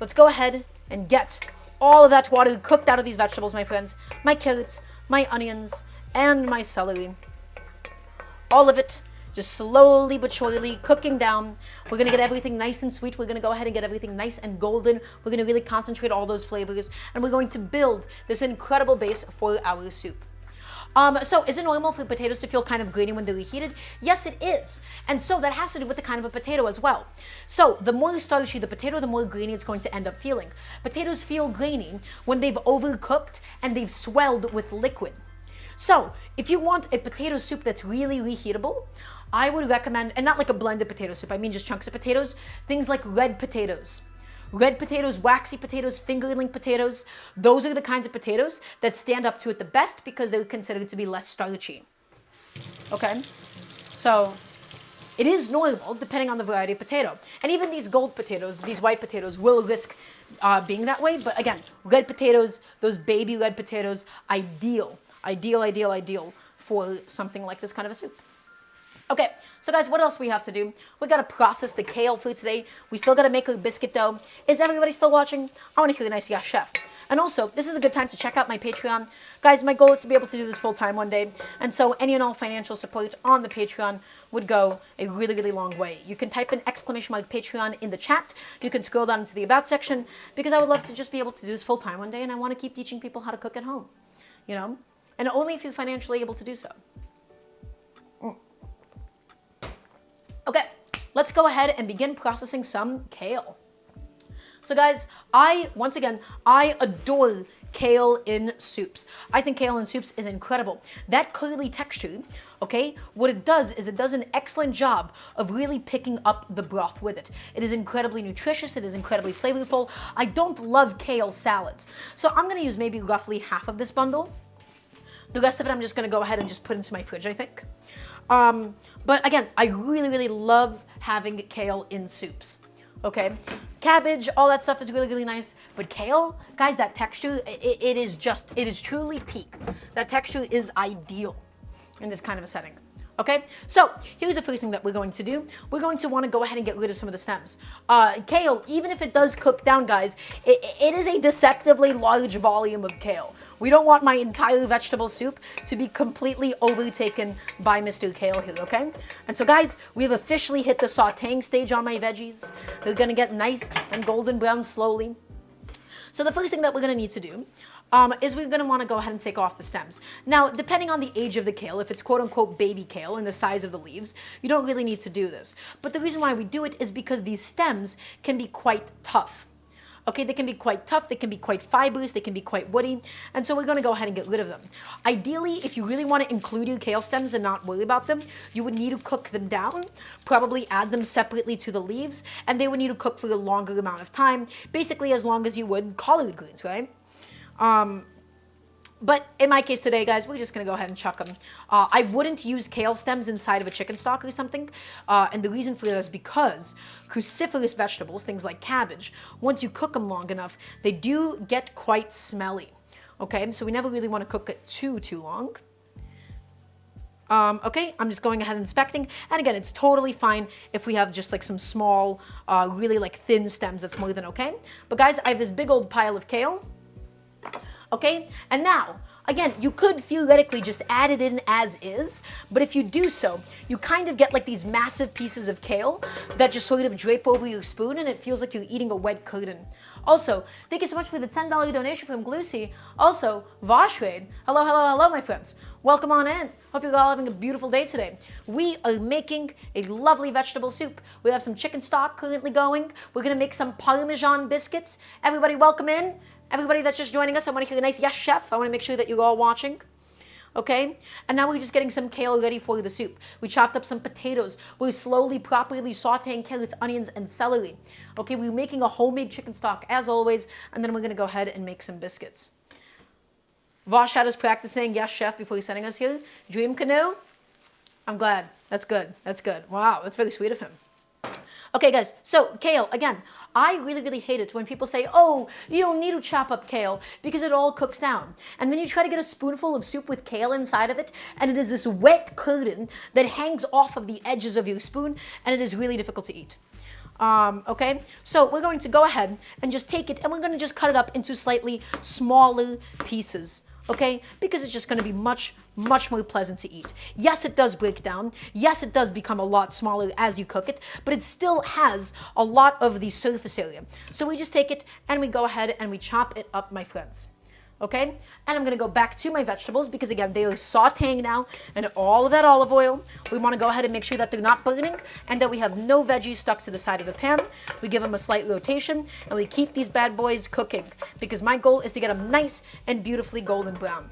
let's go ahead and get all of that water cooked out of these vegetables, my friends. My carrots, my onions, and my celery. All of it just slowly but surely cooking down. We're going to get everything nice and sweet. We're going to go ahead and get everything nice and golden. We're going to really concentrate all those flavors. And we're going to build this incredible base for our soup. So is it normal for potatoes to feel kind of grainy when they're reheated? Yes, it is. And so that has to do with the kind of a potato as well. So the more starchy the potato, the more grainy it's going to end up feeling. Potatoes feel grainy when they've overcooked and they've swelled with liquid. So if you want a potato soup that's really reheatable, I would recommend, and not like a blended potato soup, I mean just chunks of potatoes, things like red potatoes. Red potatoes, waxy potatoes, fingerling potatoes, those are the kinds of potatoes that stand up to it the best because they're considered to be less starchy. Okay? So it is normal depending on the variety of potato. And even these gold potatoes, these white potatoes will risk being that way. But again, red potatoes, those baby red potatoes, ideal for something like this kind of a soup. Okay, so guys, what else we have to do? We gotta process the kale for today. We still gotta make a biscuit dough. Is everybody still watching? I wanna hear a nice yes, chef. And also, this is a good time to check out my Patreon. Guys, my goal is to be able to do this full time one day. And so any and all financial support on the Patreon would go a really, really long way. You can type in ! Patreon in the chat. You can scroll down into the about section because I would love to just be able to do this full time one day, and I want to keep teaching people how to cook at home. You know? And only if you're financially able to do so. Okay, let's go ahead and begin processing some kale. So guys, once again, I adore kale in soups. I think kale in soups is incredible. That curly texture, okay, what it does is it does an excellent job of really picking up the broth with it. It is incredibly nutritious. It is incredibly flavorful. I don't love kale salads. So I'm going to use maybe roughly half of this bundle. The rest of it I'm just going to go ahead and just put into my fridge, I think. But again, I really, really love having kale in soups. Okay, cabbage, all that stuff is really, really nice. But kale, guys, that texture, it is truly peak. That texture is ideal in this kind of a setting. Okay, so here's the first thing that we're going to do. We're going to want to go ahead and get rid of some of the stems. Kale, even if it does cook down, guys, it is a deceptively large volume of kale. We don't want my entire vegetable soup to be completely overtaken by Mr. Kale here, okay? And so, guys, we have officially hit the sautéing stage on my veggies. They're going to get nice and golden brown slowly. So the first thing that we're going to need to do is we're going to want to go ahead and take off the stems. Now, depending on the age of the kale, if it's quote-unquote baby kale and the size of the leaves, you don't really need to do this. But the reason why we do it is because these stems can be quite tough. Okay, they can be quite tough, they can be quite fibrous, they can be quite woody, and so we're going to go ahead and get rid of them. Ideally, if you really want to include your kale stems and not worry about them, you would need to cook them down, probably add them separately to the leaves, and they would need to cook for a longer amount of time, basically as long as you would collard greens, right? But in my case today, guys, we're just going to go ahead and chuck them. I wouldn't use kale stems inside of a chicken stock or something. And the reason for that is because cruciferous vegetables, things like cabbage, once you cook them long enough, they do get quite smelly. Okay, so we never really want to cook it too long. Okay, I'm just going ahead and inspecting. And again, it's totally fine if we have just like some small, really like thin stems. That's more than okay. But guys, I have this big old pile of kale. Okay, and now, again, you could theoretically just add it in as is, but if you do so, you kind of get like these massive pieces of kale that just sort of drape over your spoon, and it feels like you're eating a wet curtain. Also, thank you so much for the $10 donation from Glucy. Also, Voshraid, hello, my friends. Welcome on in. Hope you're all having a beautiful day today. We are making a lovely vegetable soup. We have some chicken stock currently going. We're gonna make some Parmesan biscuits. Everybody welcome in. Everybody that's just joining us, I want to hear a nice yes, chef. I want to make sure that you're all watching. Okay? And now we're just getting some kale ready for the soup. We chopped up some potatoes. We're slowly, properly sauteing carrots, onions, and celery. Okay, we're making a homemade chicken stock, as always, and then we're going to go ahead and make some biscuits. Vosh had us practicing yes, chef, before he's sending us here. Dream canoe? I'm glad. That's good. That's good. Wow, that's very sweet of him. Okay, guys, so kale, again, I really, really hate it when people say, oh, you don't need to chop up kale because it all cooks down. And then you try to get a spoonful of soup with kale inside of it, and it is this wet curtain that hangs off of the edges of your spoon, and it is really difficult to eat. Okay, so we're going to go ahead and just take it, and we're going to just cut it up into slightly smaller pieces. Okay, because it's just going to be much more pleasant to eat. Yes, it does break down. Yes, it does become a lot smaller as you cook it, but it still has a lot of the surface area. So we just take it and we go ahead and we chop it up, my friends. Okay, and I'm going to go back to my vegetables because again, they are sauteing now, and all of that olive oil, we want to go ahead and make sure that they're not burning and that we have no veggies stuck to the side of the pan. We give them a slight rotation and we keep these bad boys cooking because my goal is to get them nice and beautifully golden brown.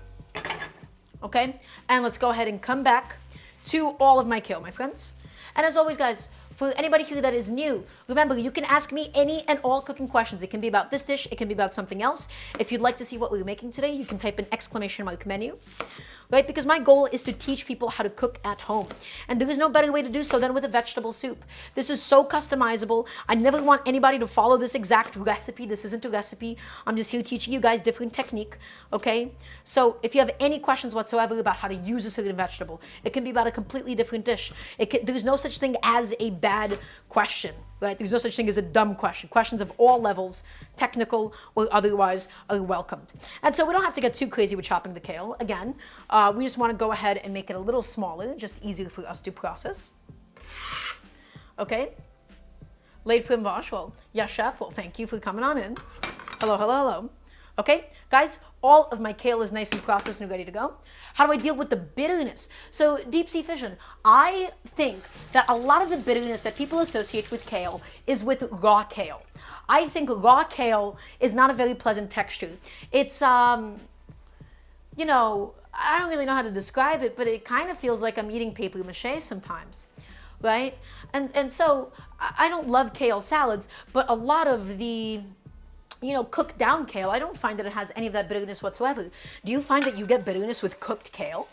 Okay, and let's go ahead and come back to all of my kale, my friends. And as always, guys, for anybody here that is new, remember, you can ask me any and all cooking questions. It can be about this dish, it can be about something else. If you'd like to see what we're making today, you can type in ! Menu. right? Because my goal is to teach people how to cook at home. And there is no better way to do so than with a vegetable soup. This is so customizable. I never want anybody to follow this exact recipe. This isn't a recipe. I'm just here teaching you guys different technique, okay? So if you have any questions whatsoever about how to use a certain vegetable, it can be about a completely different dish. There's no such thing as a bad question, right? There's no such thing as a dumb question. Questions of all levels, technical or otherwise, are welcomed. And so we don't have to get too crazy with chopping the kale. Again, we just want to go ahead and make it a little smaller, just easier for us to process. Okay? Late from Vosh, well, yes, chef, well, thank you for coming on in. Hello, hello, hello. Okay, guys, all of my kale is nice and processed and ready to go. How do I deal with the bitterness? So, deep sea fission, I think that a lot of the bitterness that people associate with kale is with raw kale. I think raw kale is not a very pleasant texture. It's, you know, I don't really know how to describe it, but it kind of feels like I'm eating paper mache sometimes, right? And so, I don't love kale salads, but a lot of the cooked down kale, I don't find that it has any of that bitterness whatsoever. Do you find that you get bitterness with cooked kale?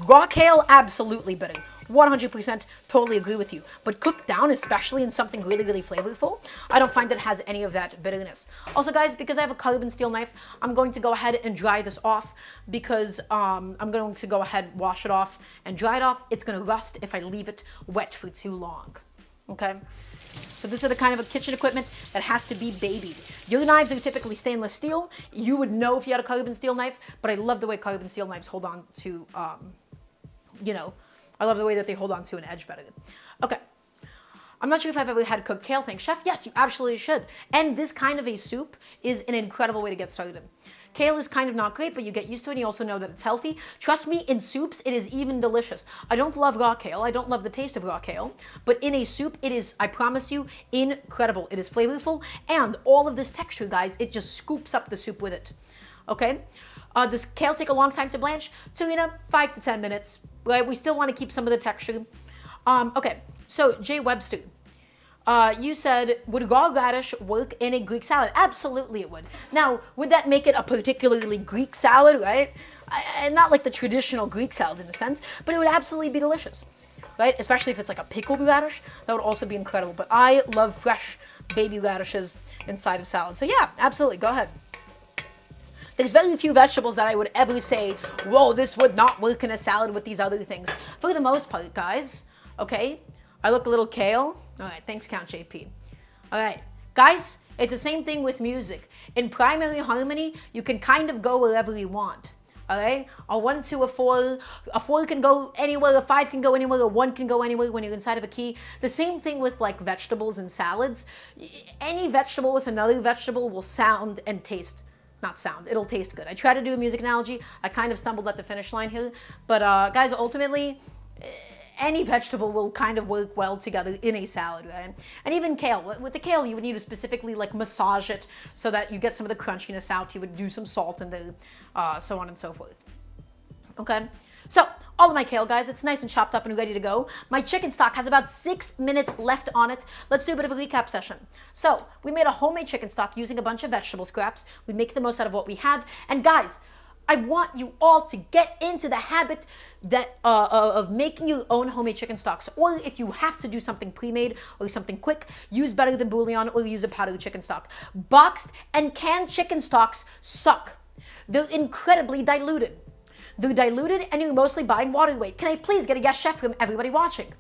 Raw kale, absolutely bitter. 100% totally agree with you. But cooked down, especially in something really, really flavorful, I don't find that it has any of that bitterness. Also, guys, because I have a carbon steel knife, I'm going to go ahead and dry this off because I'm going to go ahead, wash it off, and dry it off. It's going to rust if I leave it wet for too long. Okay? So this is the kind of kitchen equipment that has to be babied. Your knives are typically stainless steel. You would know if you had a carbon steel knife, but I love the way carbon steel knives hold on to, I love the way that they hold on to an edge better. Okay. I'm not sure if I've ever had cooked kale. Thanks, chef. Yes, you absolutely should. And this kind of a soup is an incredible way to get started. Kale is kind of not great, but you get used to it and you also know that it's healthy. Trust me, in soups, it is even delicious. I don't love raw kale. I don't love the taste of raw kale. But in a soup, it is, I promise you, incredible. It is flavorful. And all of this texture, guys, it just scoops up the soup with it. Okay? Does kale take a long time to blanch? So, 5 to 10 minutes. Right? We still want to keep some of the texture. Okay. So, Jay Webster, you said, would raw radish work in a Greek salad? Absolutely it would. Now, would that make it a particularly Greek salad, right? Not like the traditional Greek salad in a sense, but it would absolutely be delicious, right? Especially if it's like a pickled radish, that would also be incredible. But I love fresh baby radishes inside of salad. So yeah, absolutely, go ahead. There's very few vegetables that I would ever say, whoa, this would not work in a salad with these other things. For the most part, guys, okay? I look a little kale. All right, thanks, Count JP. All right, guys, it's the same thing with music. In primary harmony, you can kind of go wherever you want. All right, a 1, 2, a 4 can go anywhere, a 5 can go anywhere, a 1 can go anywhere when you're inside of a key. The same thing with like vegetables and salads. Any vegetable with another vegetable will sound and taste. Not sound, it'll taste good. I try to do a music analogy. I kind of stumbled at the finish line here, but guys, ultimately, any vegetable will kind of work well together in a salad, right? And even kale. With the kale, you would need to specifically like massage it so that you get some of the crunchiness out. You would do some salt in there, so on and so forth. Okay? So, all of my kale, guys, it's nice and chopped up and ready to go. My chicken stock has about 6 minutes left on it. Let's do a bit of a recap session. So, we made a homemade chicken stock using a bunch of vegetable scraps. We make the most out of what we have. And guys, I want you all to get into the habit that of making your own homemade chicken stocks. Or if you have to do something pre-made or something quick, use better than bouillon or use a powdered chicken stock. Boxed and canned chicken stocks suck. They're incredibly diluted. They're diluted and you're mostly buying water weight. Can I please get a yes chef from everybody watching?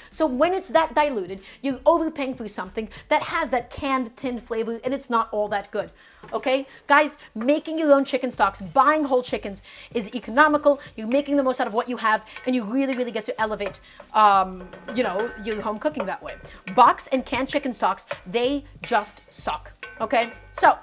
So when it's that diluted, you're overpaying for something that has that canned, tinned flavor, and it's not all that good. Okay? Guys, making your own chicken stocks, buying whole chickens is economical. You're making the most out of what you have, and you really, really get to elevate, your home cooking that way. Boxed and canned chicken stocks, they just suck. Okay? So,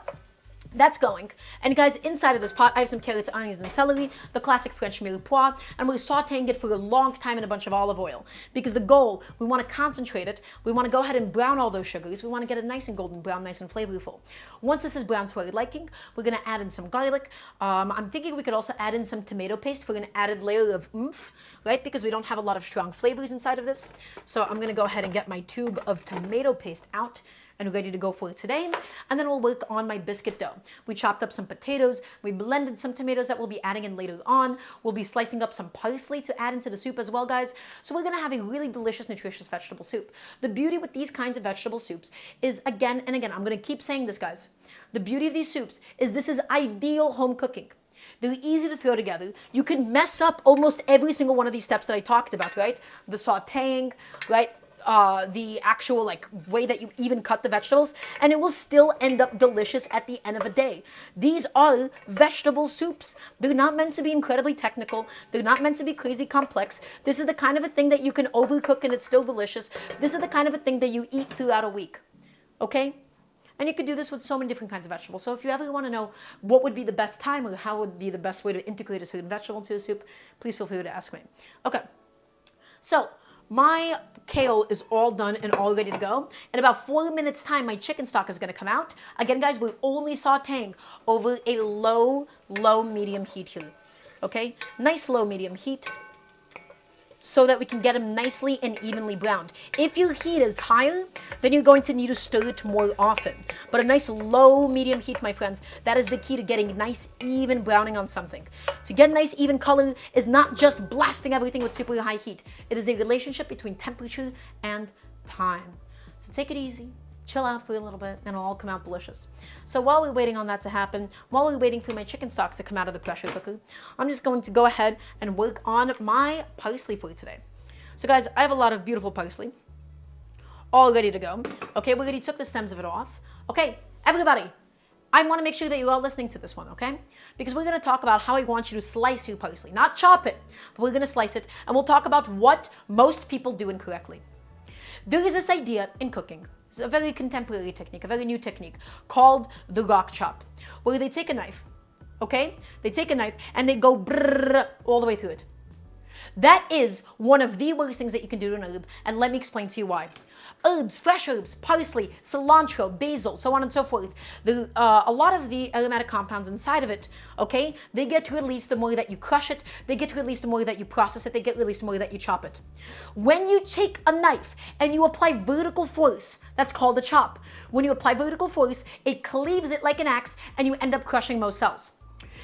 that's going. And guys, inside of this pot, I have some carrots, onions, and celery, the classic French mirepoix, and we're sauteing it for a long time in a bunch of olive oil. Because the goal, we want to concentrate it, we want to go ahead and brown all those sugars, we want to get it nice and golden brown, nice and flavorful. Once this is brown to our liking, we're going to add in some garlic. I'm thinking we could also add in some tomato paste for an added layer of oomph, right? Because we don't have a lot of strong flavors inside of this. So I'm going to go ahead and get my tube of tomato paste out, and ready to go for today. And then we'll work on my biscuit dough. We chopped up some potatoes, we blended some tomatoes that we'll be adding in later on. We'll be slicing up some parsley to add into the soup as well, guys. So we're gonna have a really delicious, nutritious vegetable soup. The beauty with these kinds of vegetable soups is, again and again, I'm gonna keep saying this, guys. The beauty of these soups is this is ideal home cooking. They're easy to throw together. You can mess up almost every single one of these steps that I talked about, right? The sautéing, right? The actual way that you even cut the vegetables, and it will still end up delicious at the end of the day. These are vegetable soups. They're not meant to be incredibly technical. They're not meant to be crazy complex. This is the kind of a thing that you can overcook and it's still delicious. This is the kind of a thing that you eat throughout a week. Okay? And you could do this with so many different kinds of vegetables. So if you ever want to know what would be the best time or how would be the best way to integrate a certain vegetable into a soup, please feel free to ask me. Okay. So my kale is all done and all ready to go. In about 4 minutes time, my chicken stock is going to come out. Again, guys, we're only sauteing over a low, medium heat here. Okay? Nice low, medium heat so that we can get them nicely and evenly browned. If your heat is higher, then you're going to need to stir it more often. But a nice low, medium heat, my friends, that is the key to getting nice, even browning on something. To get nice, even color is not just blasting everything with super high heat. It is a relationship between temperature and time. So take it easy. Chill out for a little bit, and it'll all come out delicious. So while we're waiting on that to happen, while we're waiting for my chicken stock to come out of the pressure cooker, I'm just going to go ahead and work on my parsley for today. So guys, I have a lot of beautiful parsley, all ready to go. Okay, we already took the stems of it off. Okay, everybody, I want to make sure that you're all listening to this one, okay? Because we're going to talk about how I want you to slice your parsley, not chop it, but we're going to slice it, and we'll talk about what most people do incorrectly. There is this idea in cooking. It's a very contemporary technique, a very new technique called the rock chop, where they take a knife, okay? They take a knife and they go brrrr all the way through it. That is one of the worst things that you can do to an herb, and let me explain to you why. Herbs, fresh herbs, parsley, cilantro, basil, so on and so forth. A lot of the aromatic compounds inside of it, okay, they get released the more that you crush it, they get released the more that you process it, they get released the more that you chop it. When you take a knife and you apply vertical force, that's called a chop. When you apply vertical force, it cleaves it like an axe and you end up crushing most cells.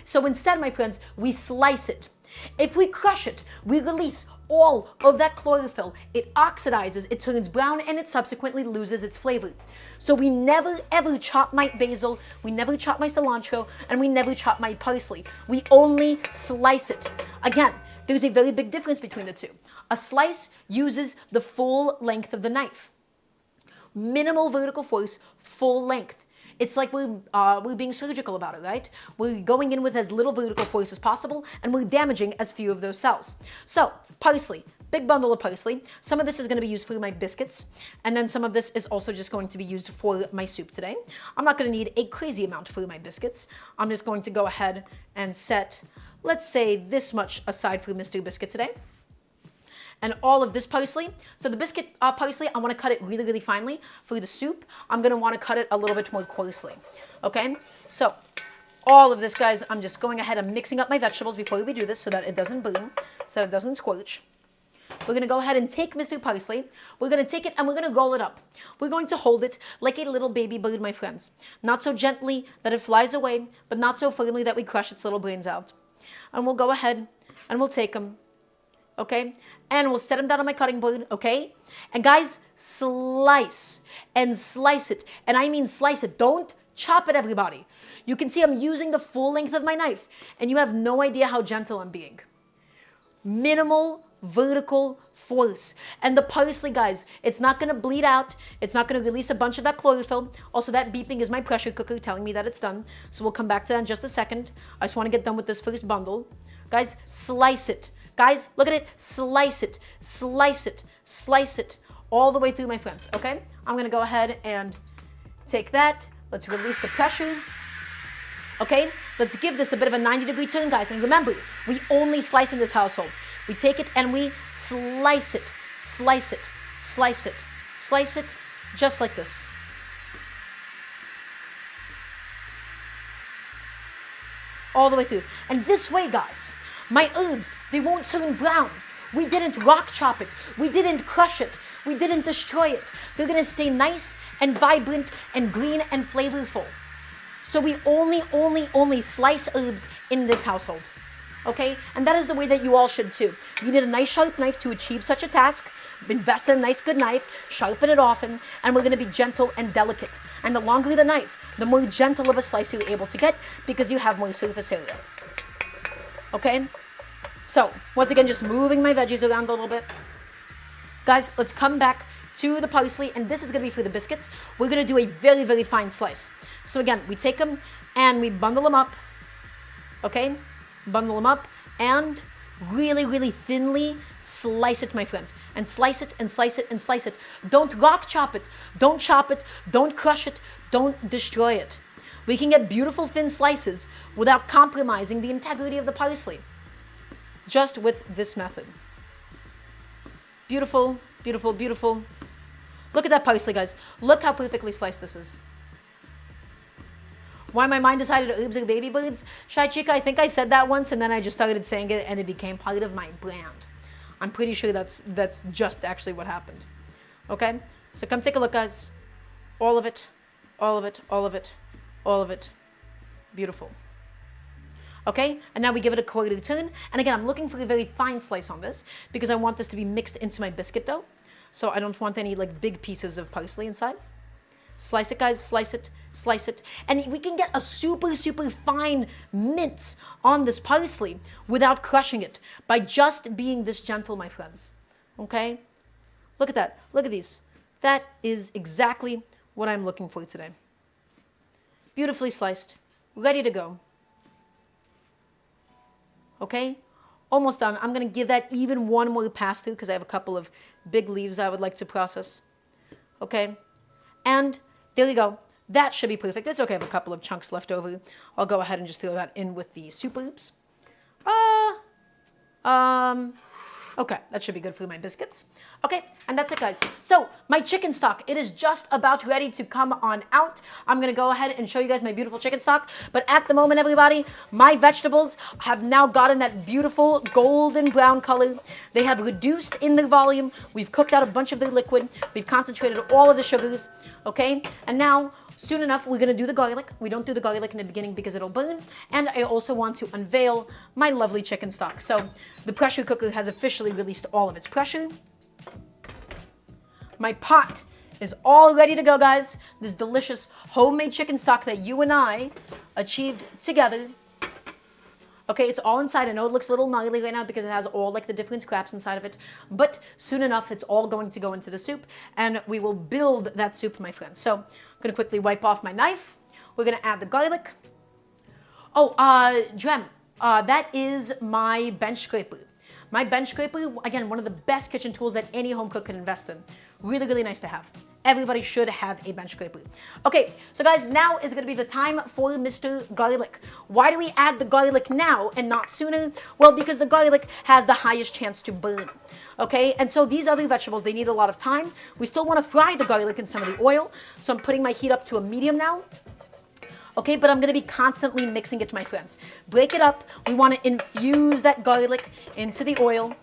So instead, my friends, we slice it. If we crush it, we release all of that chlorophyll. It oxidizes, it turns brown, and it subsequently loses its flavor. So we never ever chop my basil, we never chop my cilantro, and we never chop my parsley. We only slice it. Again, there's a very big difference between the two. A slice uses the full length of the knife. Minimal vertical force, full length. It's like we're being surgical about it, right? We're going in with as little vertical force as possible, and we're damaging as few of those cells. So, parsley, big bundle of parsley. Some of this is going to be used for my biscuits, and then some of this is also just going to be used for my soup today. I'm not going to need a crazy amount for my biscuits. I'm just going to go ahead and set, let's say, this much aside for Mr. Biscuit today. And all of this parsley. So the biscuit parsley, I want to cut it really, really finely. For the soup, I'm going to want to cut it a little bit more coarsely. Okay? So all of this, guys, I'm just going ahead and mixing up my vegetables before we do this so that it doesn't burn, so that it doesn't scorch. We're going to go ahead and take Mr. Parsley. We're going to take it and we're going to roll it up. We're going to hold it like a little baby bird, my friends. Not so gently that it flies away, but not so firmly that we crush its little brains out. And we'll go ahead and we'll take them. Okay? And we'll set them down on my cutting board, okay? And guys, slice and slice it. And I mean slice it. Don't chop it, everybody. You can see I'm using the full length of my knife, and you have no idea how gentle I'm being. Minimal vertical force. And the parsley, guys, it's not going to bleed out. It's not going to release a bunch of that chlorophyll. Also, that beeping is my pressure cooker telling me that it's done. So we'll come back to that in just a second. I just want to get done with this first bundle. Guys, slice it. Guys, look at it. Slice it. Slice it. Slice it. All the way through, my friends. Okay? I'm going to go ahead and take that. Let's release the pressure. Okay? Let's give this a bit of a 90-degree turn, guys. And remember, we only slice in this household. We take it and we slice it. Slice it. Slice it. Slice it. Just like this. All the way through. And this way, guys, my herbs, they won't turn brown. We didn't rock chop it. We didn't crush it. We didn't destroy it. They're gonna stay nice and vibrant and green and flavorful. So we only slice herbs in this household. Okay? And that is the way that you all should too. You need a nice sharp knife to achieve such a task. Invest in a nice good knife, sharpen it often, and we're gonna be gentle and delicate. And the longer the knife, the more gentle of a slice you're able to get because you have more surface area. Okay? So, once again, just moving my veggies around a little bit. Guys, let's come back to the parsley, and this is going to be for the biscuits. We're going to do a very, very fine slice. So again, we take them and we bundle them up, okay? Bundle them up and really, really thinly slice it, my friends. And slice it and slice it and slice it. Don't rock chop it. Don't chop it. Don't crush it. Don't destroy it. We can get beautiful thin slices without compromising the integrity of the parsley. Just with this method. Beautiful, beautiful, beautiful. Look at that parsley, guys. Look how perfectly sliced this is. Why my mind decided herbs are baby birds? Shy Chica, I think I said that once and then I just started saying it and it became part of my brand. I'm pretty sure that's just actually what happened. Okay? So come take a look, guys. All of it, all of it, all of it, all of it. Beautiful. Okay, and now we give it a quarter turn. And again, I'm looking for a very fine slice on this because I want this to be mixed into my biscuit dough. So I don't want any like big pieces of parsley inside. Slice it, guys, slice it, slice it. And we can get a super, super fine mince on this parsley without crushing it by just being this gentle, my friends. Okay? Look at that. Look at these. That is exactly what I'm looking for today. Beautifully sliced, ready to go. Okay, almost done. I'm going to give that even one more pass through because I have a couple of big leaves I would like to process. Okay, and there you go. That should be perfect. It's okay, I have a couple of chunks left over. I'll go ahead and just throw that in with the soup herbs. Okay, that should be good for my biscuits. Okay, and that's it, guys. So, my chicken stock, it is just about ready to come on out. I'm going to go ahead and show you guys my beautiful chicken stock. But at the moment, everybody, my vegetables have now gotten that beautiful golden brown color. They have reduced in their volume. We've cooked out a bunch of their liquid. We've concentrated all of the sugars, okay? And now, soon enough, we're going to do the garlic. We don't do the garlic in the beginning because it'll burn. And I also want to unveil my lovely chicken stock. So the pressure cooker has officially released all of its pressure. My pot is all ready to go, guys. This delicious homemade chicken stock that you and I achieved together. Okay, it's all inside. I know it looks a little gnarly right now because it has all like the different scraps inside of it. But soon enough, it's all going to go into the soup and we will build that soup, my friends. So I'm going to quickly wipe off my knife. We're going to add the garlic. Oh, Drem, that is my bench scraper. My bench scraper, again, one of the best kitchen tools that any home cook can invest in. Really, really nice to have. Everybody should have a bench scraper. Okay, so guys, now is going to be the time for Mr. Garlic. Why do we add the garlic now and not sooner? Well, because the garlic has the highest chance to burn. Okay, and so these other vegetables, they need a lot of time. We still want to fry the garlic in some of the oil, so I'm putting my heat up to a medium now. Okay, but I'm going to be constantly mixing it, my friends. Break it up. We want to infuse that garlic into the oil.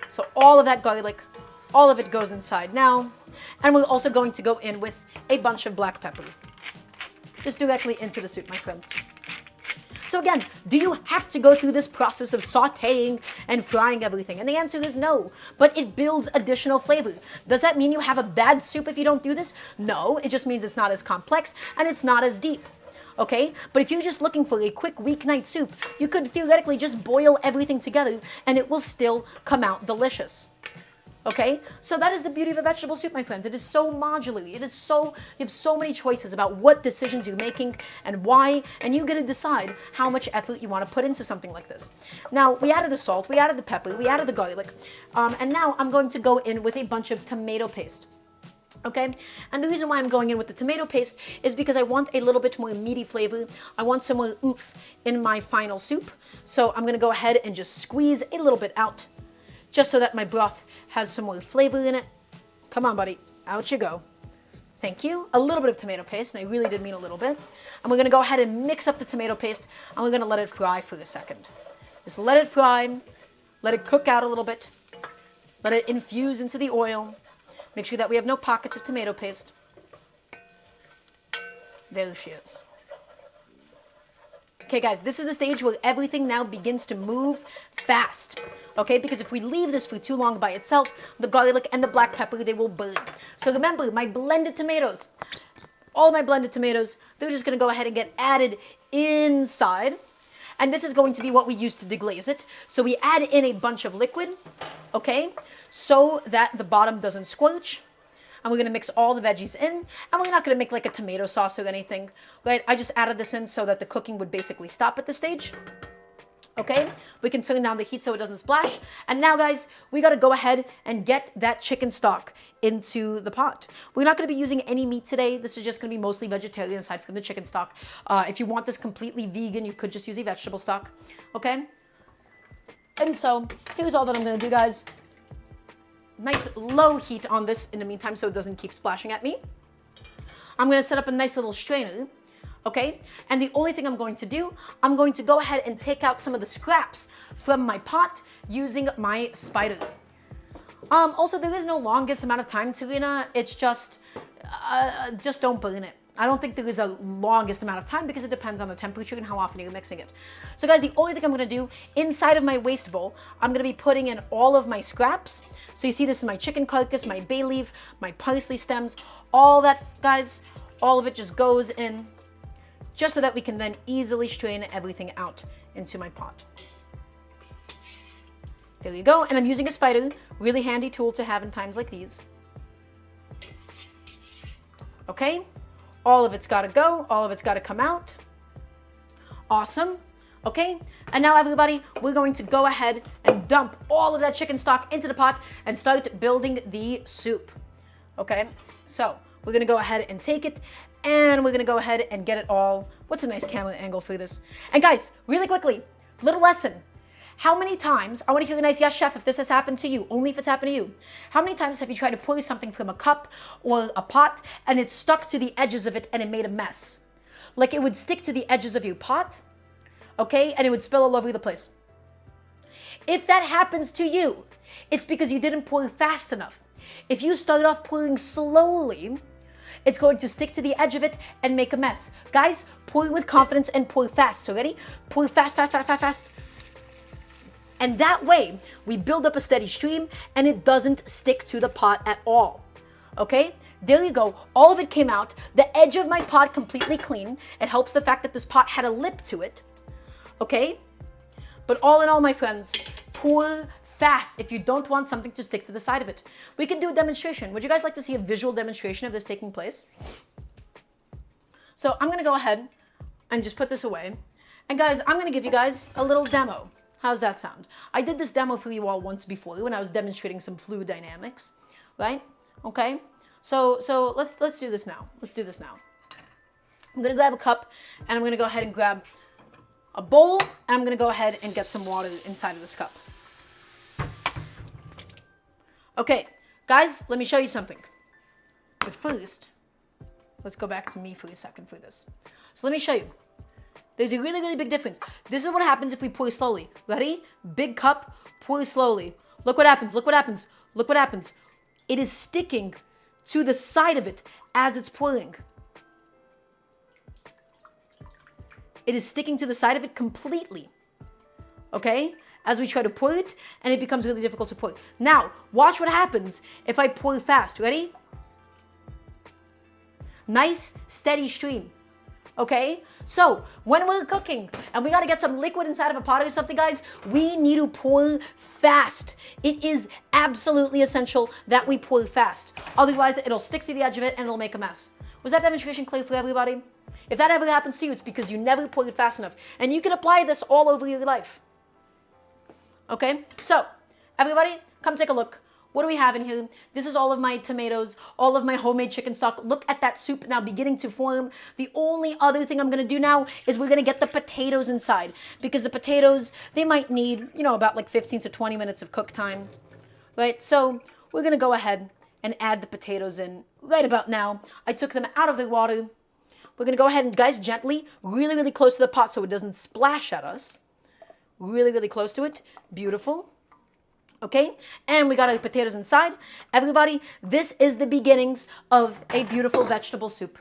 So all of that garlic, all of it goes inside now. And we're also going to go in with a bunch of black pepper. Just directly into the soup, my friends. So again, do you have to go through this process of sautéing and frying everything? And the answer is no, but it builds additional flavor. Does that mean you have a bad soup if you don't do this? No, it just means it's not as complex and it's not as deep. Okay, but if you're just looking for a quick weeknight soup, you could theoretically just boil everything together and it will still come out delicious. Okay, so that is the beauty of a vegetable soup, my friends. It is so modular. It is so, you have so many choices about what decisions you're making and why, and you get to decide how much effort you want to put into something like this. Now, we added the salt, we added the pepper, we added the garlic, and now I'm going to go in with a bunch of tomato paste. Okay, and the reason why I'm going in with the tomato paste is because I want a little bit more meaty flavor. I want some more oomph in my final soup. So I'm going to go ahead and just squeeze a little bit out just so that my broth has some more flavor in it. Come on, buddy. Out you go. Thank you. A little bit of tomato paste, and I really did mean a little bit. And we're going to go ahead and mix up the tomato paste, and we're going to let it fry for a second. Just let it fry. Let it cook out a little bit. Let it infuse into the oil. Make sure that we have no pockets of tomato paste. There she is. Okay, guys, this is the stage where everything now begins to move fast, okay? Because if we leave this for too long by itself, the garlic and the black pepper, they will burn. So remember, my blended tomatoes, all my blended tomatoes, they're just going to go ahead and get added inside. And this is going to be what we use to deglaze it. So we add in a bunch of liquid, okay, so that the bottom doesn't squelch. And we're going to mix all the veggies in. And we're not going to make like a tomato sauce or anything, right? I just added this in so that the cooking would basically stop at this stage. Okay, we can turn down the heat so it doesn't splash. And now, guys, we got to go ahead and get that chicken stock into the pot. We're not going to be using any meat today. This is just going to be mostly vegetarian aside from the chicken stock. If you want this completely vegan, you could just use a vegetable stock. Okay, and so here's all that I'm going to do, guys. Nice low heat on this in the meantime so it doesn't keep splashing at me. I'm going to set up a nice little strainer, okay? And the only thing I'm going to do, I'm going to go ahead and take out some of the scraps from my pot using my spider. Also, there is no longest amount of time, Tarina. It's just don't burn it. I don't think there is a longest amount of time because it depends on the temperature and how often you're mixing it. So guys, the only thing I'm going to do inside of my waste bowl, I'm going to be putting in all of my scraps. So you see this is my chicken carcass, my bay leaf, my parsley stems, all that, guys, all of it just goes in just so that we can then easily strain everything out into my pot. There you go. And I'm using a spider, really handy tool to have in times like these. Okay. All of it's got to go. All of it's got to come out. Awesome. Okay. And now, everybody, we're going to go ahead and dump all of that chicken stock into the pot and start building the soup. Okay. So we're going to go ahead and take it and we're going to go ahead and get it all. What's a nice camera angle for this? And guys, really quickly, little lesson. How many times, I want to hear a nice yes, chef, if this has happened to you, only if it's happened to you. How many times have you tried to pour something from a cup or a pot and it stuck to the edges of it and it made a mess? Like it would stick to the edges of your pot, okay, and it would spill all over the place. If that happens to you, it's because you didn't pour fast enough. If you started off pouring slowly, it's going to stick to the edge of it and make a mess. Guys, pour with confidence and pour fast. So ready? Pour fast, fast, fast, fast, fast. And that way, we build up a steady stream and it doesn't stick to the pot at all. Okay? There you go. All of it came out. The edge of my pot completely clean. It helps the fact that this pot had a lip to it. Okay? But all in all, my friends, pour fast if you don't want something to stick to the side of it. We can do a demonstration. Would you guys like to see a visual demonstration of this taking place? So I'm going to go ahead and just put this away. And guys, I'm going to give you guys a little demo. How's that sound? I did this demo for you all once before when I was demonstrating some fluid dynamics, right? Okay, so let's do this now. Let's do this now. I'm gonna grab a cup and I'm gonna go ahead and grab a bowl and I'm gonna go ahead and get some water inside of this cup. Okay, guys, let me show you something. But first, let's go back to me for a second for this. So let me show you. There's a really, really big difference. This is what happens if we pour slowly. Ready? Big cup, pour slowly. Look what happens, look what happens, look what happens. It is sticking to the side of it as it's pouring. It is sticking to the side of it completely. Okay? As we try to pour it, and it becomes really difficult to pour. Now, watch what happens if I pour fast. Ready? Nice, steady stream. Okay, so when we're cooking and we got to get some liquid inside of a pot or something, guys, we need to pour fast. It is absolutely essential that we pour fast. Otherwise, it'll stick to the edge of it and it'll make a mess. Was that demonstration clear for everybody? If that ever happens to you, it's because you never poured fast enough. And you can apply this all over your life. Okay, so everybody, come take a look. What do we have in here? This is all of my tomatoes, all of my homemade chicken stock. Look at that soup now beginning to form. The only other thing I'm going to do now is we're going to get the potatoes inside, because the potatoes, they might need, about like 15 to 20 minutes of cook time, right? So we're going to go ahead and add the potatoes in right about now. I took them out of the water. We're going to go ahead and, guys, gently, really, really close to the pot so it doesn't splash at us. Really, really close to it. Beautiful. Okay, and we got our potatoes inside. Everybody, this is the beginnings of a beautiful vegetable soup.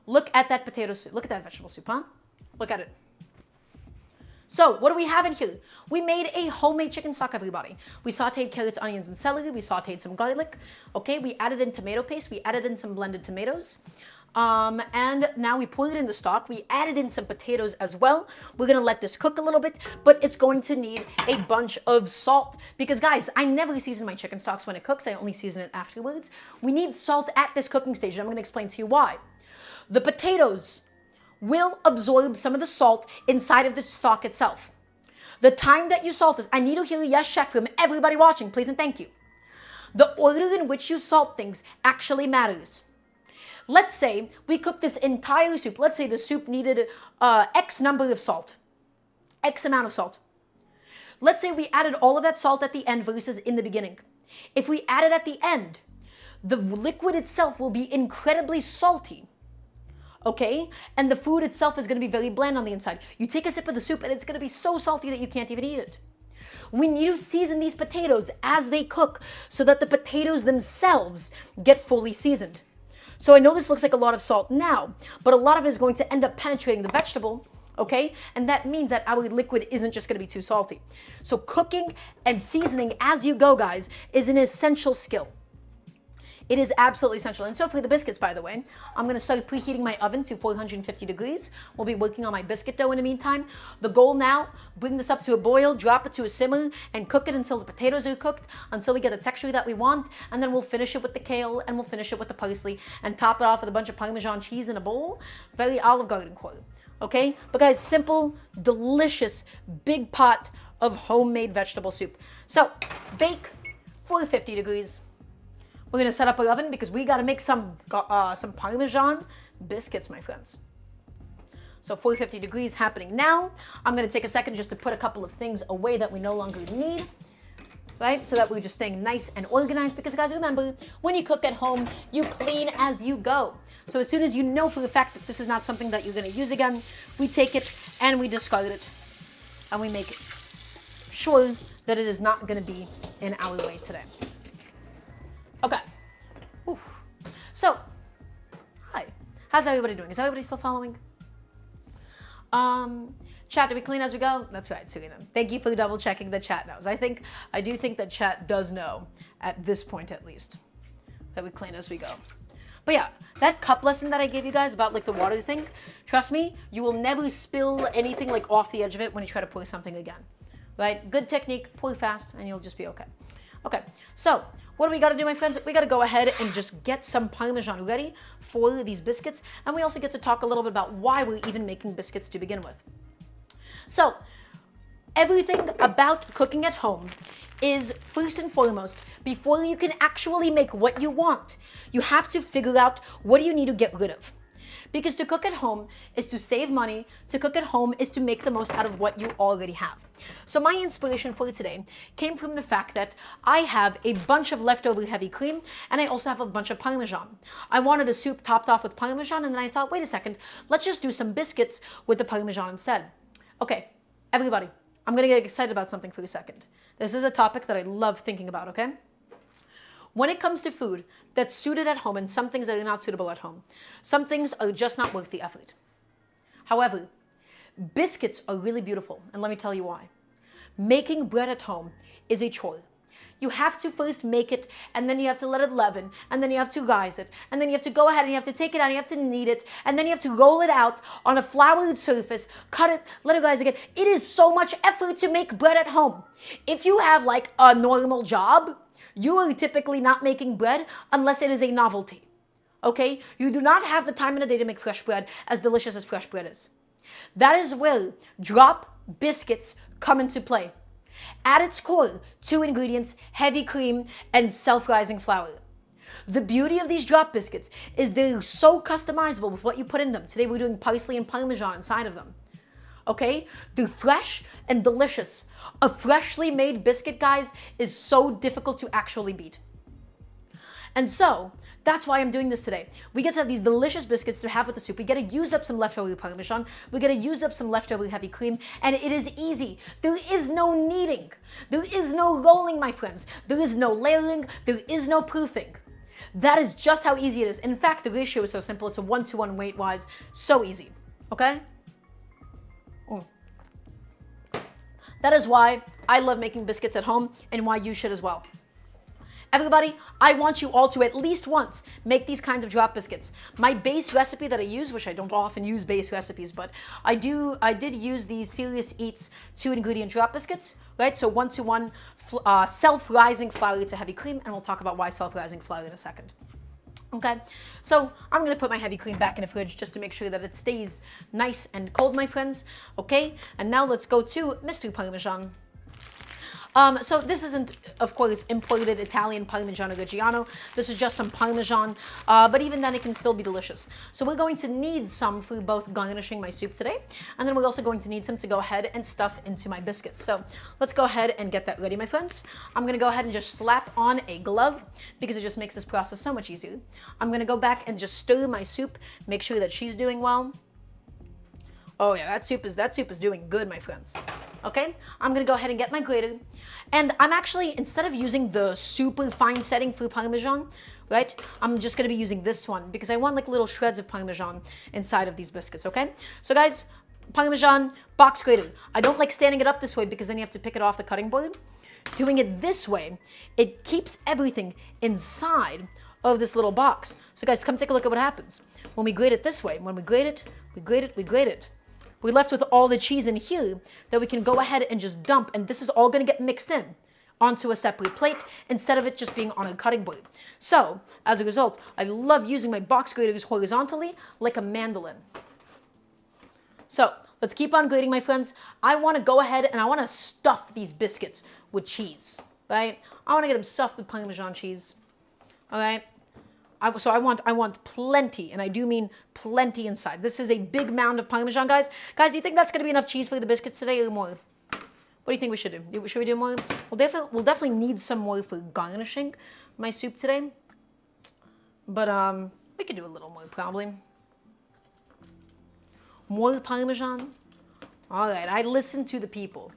Look at that potato soup. Look at that vegetable soup, huh? Look at it. So what do we have in here? We made a homemade chicken stock, everybody. We sauteed carrots, onions, and celery. We sauteed some garlic. Okay, we added in tomato paste. We added in some blended tomatoes. And now we put it in the stock. We added in some potatoes as well. We're gonna let this cook a little bit, but it's going to need a bunch of salt because guys, I never season my chicken stocks when it cooks. I only season it afterwards. We need salt at this cooking stage, and I'm gonna explain to you why. The potatoes will absorb some of the salt inside of the stock itself. The time that you salt this, I need to hear a yes, chef, from everybody watching, please and thank you. The order in which you salt things actually matters. Let's say we cook this entire soup. Let's say the soup needed X number of salt, X amount of salt. Let's say we added all of that salt at the end versus in the beginning. If we add it at the end, the liquid itself will be incredibly salty. Okay? And the food itself is going to be very bland on the inside. You take a sip of the soup and it's going to be so salty that you can't even eat it. We need to season these potatoes as they cook so that the potatoes themselves get fully seasoned. So I know this looks like a lot of salt now, but a lot of it is going to end up penetrating the vegetable, okay? And that means that our liquid isn't just going to be too salty. So cooking and seasoning as you go, guys, is an essential skill. It is absolutely essential. And so for the biscuits, by the way, I'm going to start preheating my oven to 450 degrees. We'll be working on my biscuit dough in the meantime. The goal now, bring this up to a boil, drop it to a simmer, and cook it until the potatoes are cooked, until we get the texture that we want. And then we'll finish it with the kale, and we'll finish it with the parsley, and top it off with a bunch of Parmesan cheese in a bowl. Very Olive Garden quality. Okay? But guys, simple, delicious, big pot of homemade vegetable soup. So, bake 450 degrees. We're gonna set up our oven because we gotta make some Parmesan biscuits, my friends. So 450 degrees happening now. I'm gonna take a second just to put a couple of things away that we no longer need, right? So that we're just staying nice and organized because guys, remember, when you cook at home, you clean as you go. So as soon as you know for the fact that this is not something that you're gonna use again, we take it and we discard it and we make sure that it is not gonna be in our way today. Okay. Oof. So, hi. How's everybody doing? Is everybody still following? Chat, do we clean as we go? That's right, Serena. Thank you for double checking the chat knows. I do think that chat does know, at this point at least, that we clean as we go. But yeah, that cup lesson that I gave you guys about like the water thing, trust me, you will never spill anything like off the edge of it when you try to pour something again. Right? Good technique, pour fast, and you'll just be okay. Okay, so what do we got to do, my friends? We got to go ahead and just get some Parmesan ready for these biscuits. And we also get to talk a little bit about why we're even making biscuits to begin with. So everything about cooking at home is first and foremost, before you can actually make what you want, you have to figure out what do you need to get rid of. Because to cook at home is to save money. To cook at home is to make the most out of what you already have. So my inspiration for today came from the fact that I have a bunch of leftover heavy cream and I also have a bunch of Parmesan. I wanted a soup topped off with Parmesan and then I thought, wait a second, let's just do some biscuits with the Parmesan instead. Okay, everybody, I'm gonna get excited about something for a second. This is a topic that I love thinking about, okay? When it comes to food that's suited at home and some things that are not suitable at home, some things are just not worth the effort. However, biscuits are really beautiful, and let me tell you why. Making bread at home is a chore. You have to first make it, and then you have to let it leaven, and then you have to rise it, and then you have to go ahead and you have to take it out, and you have to knead it, and then you have to roll it out on a floured surface, cut it, let it rise again. It is so much effort to make bread at home. If you have like a normal job, you are typically not making bread unless it is a novelty, okay? You do not have the time in a day to make fresh bread as delicious as fresh bread is. That is where drop biscuits come into play. At its core, 2 ingredients, heavy cream and self-rising flour. The beauty of these drop biscuits is they're so customizable with what you put in them. Today we're doing parsley and Parmesan inside of them. Okay? They're fresh and delicious. A freshly made biscuit, guys, is so difficult to actually beat. And so, That's why I'm doing this today. We get to have these delicious biscuits to have with the soup. We get to use up some leftover Parmesan. We get to use up some leftover heavy cream. And it is easy. There is no kneading. There is no rolling, my friends. There is no layering. There is no proofing. That is just how easy it is. In fact, the ratio is so simple. It's a 1-to-1 weight-wise. So easy. Okay? That is why I love making biscuits at home and why you should as well. Everybody, I want you all to at least once make these kinds of drop biscuits. My base recipe that I use, which I don't often use base recipes, but I did use these Serious Eats 2-ingredient drop biscuits, right? So 1-to-1 self-rising flour to heavy cream, and we'll talk about why self-rising flour in a second. Okay, so I'm gonna put my heavy cream back in the fridge just to make sure that it stays nice and cold, my friends. Okay, and now let's go to Mr. Parmesan. So this isn't, of course, imported Italian Parmigiano Reggiano. This is just some Parmesan, but even then it can still be delicious. So we're going to need some for both garnishing my soup today, and then we're also going to need some to go ahead and stuff into my biscuits. So let's go ahead and get that ready, my friends. I'm gonna go ahead and just slap on a glove because it just makes this process so much easier. I'm gonna go back and just stir my soup, make sure that she's doing well. Oh yeah, that soup is doing good, my friends. Okay, I'm gonna go ahead and get my grater. And I'm actually, instead of using the super fine setting for Parmesan, right, I'm just gonna be using this one because I want like little shreds of Parmesan inside of these biscuits, okay? So guys, Parmesan box grater. I don't like standing it up this way because then you have to pick it off the cutting board. Doing it this way, it keeps everything inside of this little box. So guys, come take a look at what happens. When we grate it this way, when we grate it, we grate it, we grate it. We're left with all the cheese in here that we can go ahead and just dump, and this is all gonna get mixed in onto a separate plate instead of it just being on a cutting board. So, as a result, I love using my box graters horizontally like a mandolin. So, let's keep on grating, my friends. I wanna go ahead and I wanna stuff these biscuits with cheese, right? I wanna get them stuffed with Parmesan cheese, all right? So I want plenty, and I do mean plenty inside. This is a big mound of Parmesan, guys. Guys, do you think that's going to be enough cheese for the biscuits today or more? What do you think we should do? Should we do more? We'll definitely need some more for garnishing my soup today. But we could do a little more probably. More Parmesan? All right, I listen to the people.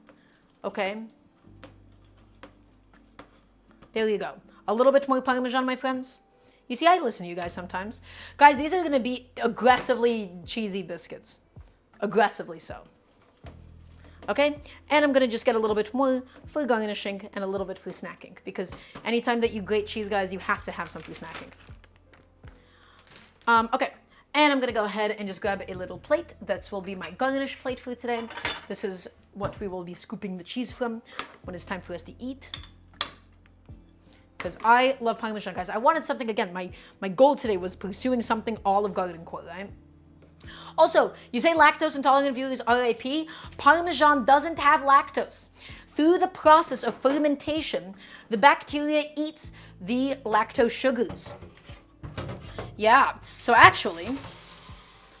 Okay. There you go. A little bit more Parmesan, my friends. You see, I listen to you guys sometimes. Guys, these are going to be aggressively cheesy biscuits. Aggressively so. Okay? And I'm going to just get a little bit more for garnishing and a little bit for snacking. Because anytime that you grate cheese, guys, you have to have some for snacking. Okay. And I'm going to go ahead and just grab a little plate. This will be my garnish plate for today. This is what we will be scooping the cheese from when it's time for us to eat. Because I love Parmesan, guys. I wanted something, again, my goal today was pursuing something Olive Garden core, right? Also, you say lactose intolerant viewers RIP. Parmesan doesn't have lactose. Through the process of fermentation, the bacteria eats the lactose sugars. Yeah, so actually,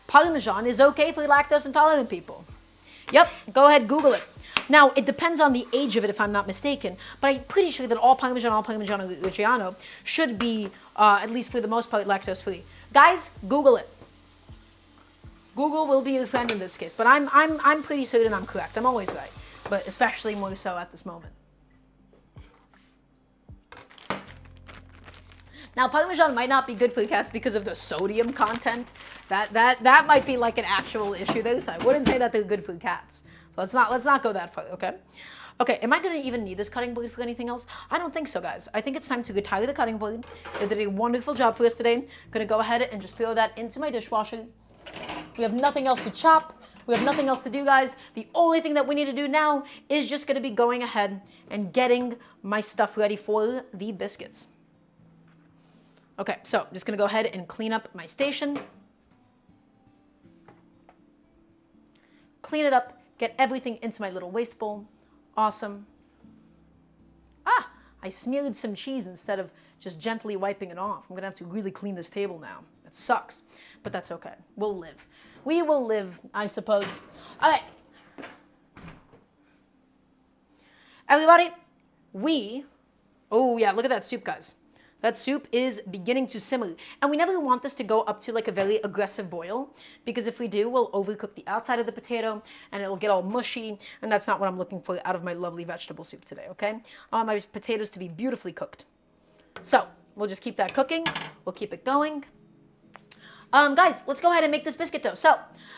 Parmesan is okay for lactose intolerant people. Yep, go ahead, Google it. Now, it depends on the age of it, if I'm not mistaken, but I'm pretty sure that all Parmigiano Reggiano should be, at least for the most part, lactose-free. Guys, Google it. Google will be your friend in this case, but I'm pretty certain I'm correct. I'm always right, but especially more so at this moment. Now, Parmesan might not be good for cats because of the sodium content. That might be like an actual issue there, so I wouldn't say that they're good for cats. Let's not go that far, okay? Okay, am I gonna even need this cutting board for anything else? I don't think so, guys. I think it's time to retire the cutting board. They did a wonderful job for us today. Gonna go ahead and just throw that into my dishwasher. We have nothing else to chop. We have nothing else to do, guys. The only thing that we need to do now is just gonna be going ahead and getting my stuff ready for the biscuits. Okay, so I'm just gonna go ahead and clean up my station. Clean it up. Get everything into my little waste bowl. Awesome. Ah, I smeared some cheese instead of just gently wiping it off. I'm gonna have to really clean this table now. That sucks, but that's okay. We'll live. We will live, I suppose. All right. Everybody, oh yeah, look at that soup, guys. That soup is beginning to simmer. And we never want this to go up to like a very aggressive boil, because if we do, we'll overcook the outside of the potato and it'll get all mushy, and that's not what I'm looking for out of my lovely vegetable soup today, okay? I want my potatoes to be beautifully cooked. So we'll just keep that cooking. We'll keep it going. Guys, let's go ahead and make this biscuit dough. So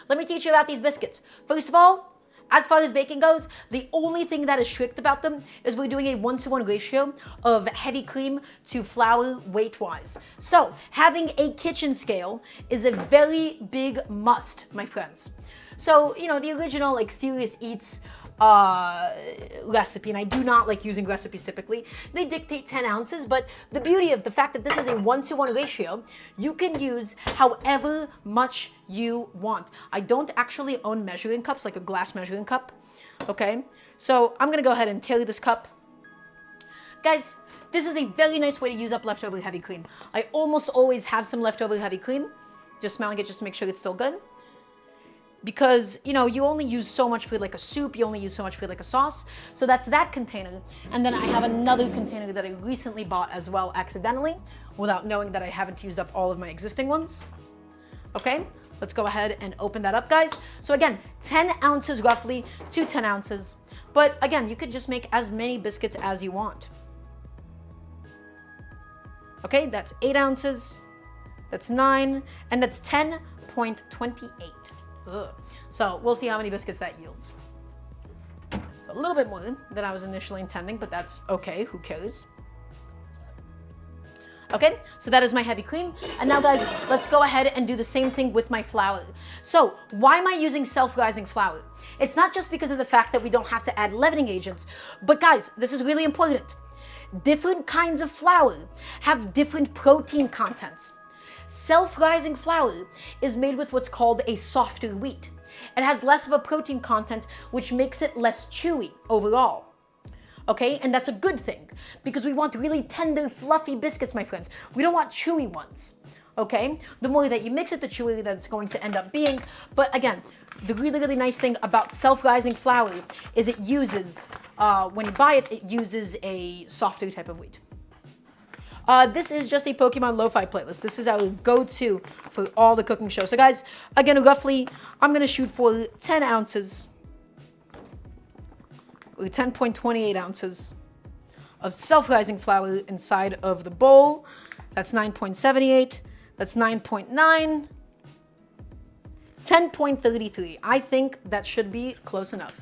let me teach you about these biscuits. First of all, as far as baking goes, the only thing that is strict about them is we're doing a 1-to-1 ratio of heavy cream to flour weight-wise. So having a kitchen scale is a very big must, my friends. So, you know, the original like Serious Eats recipe, and I do not like using recipes typically, they dictate 10 ounces, but the beauty of the fact that this is a 1-to-1 ratio, you can use however much you want. I don't actually own measuring cups, like a glass measuring cup, okay? So I'm gonna go ahead and tailor this cup. Guys, this is a very nice way to use up leftover heavy cream. I almost always have some leftover heavy cream, just smelling it just to make sure it's still good. Because, you know, you only use so much for like a soup, you only use so much for like a sauce. So that's that container. And then I have another container that I recently bought as well accidentally, without knowing that I haven't used up all of my existing ones. Okay, let's go ahead and open that up, guys. So again, 10 ounces roughly to 10 ounces. But again, you could just make as many biscuits as you want. Okay, that's 8 ounces, that's 9, and that's 10.28. Ugh. So we'll see how many biscuits that yields. So a little bit more than I was initially intending, but that's okay, who cares? Okay, so that is my heavy cream. And now guys, let's go ahead and do the same thing with my flour. So why am I using self-rising flour? It's not just because of the fact that we don't have to add leavening agents, but guys, this is really important. Different kinds of flour have different protein contents. Self-rising flour is made with what's called a softer wheat. It has less of a protein content, which makes it less chewy overall. Okay, and that's a good thing, because we want really tender, fluffy biscuits, my friends. We don't want chewy ones. Okay, the more that you mix it, the chewier that it's going to end up being. But again, the really, really nice thing about self-rising flour is it uses, when you buy it, it uses a softer type of wheat. This is just a Pokemon Lo-Fi playlist. This is our go-to for all the cooking shows. So guys, again, roughly, I'm going to shoot for 10 ounces, or 10.28 ounces of self-rising flour inside of the bowl. That's 9.78. That's 9.9. 10.33. I think that should be close enough.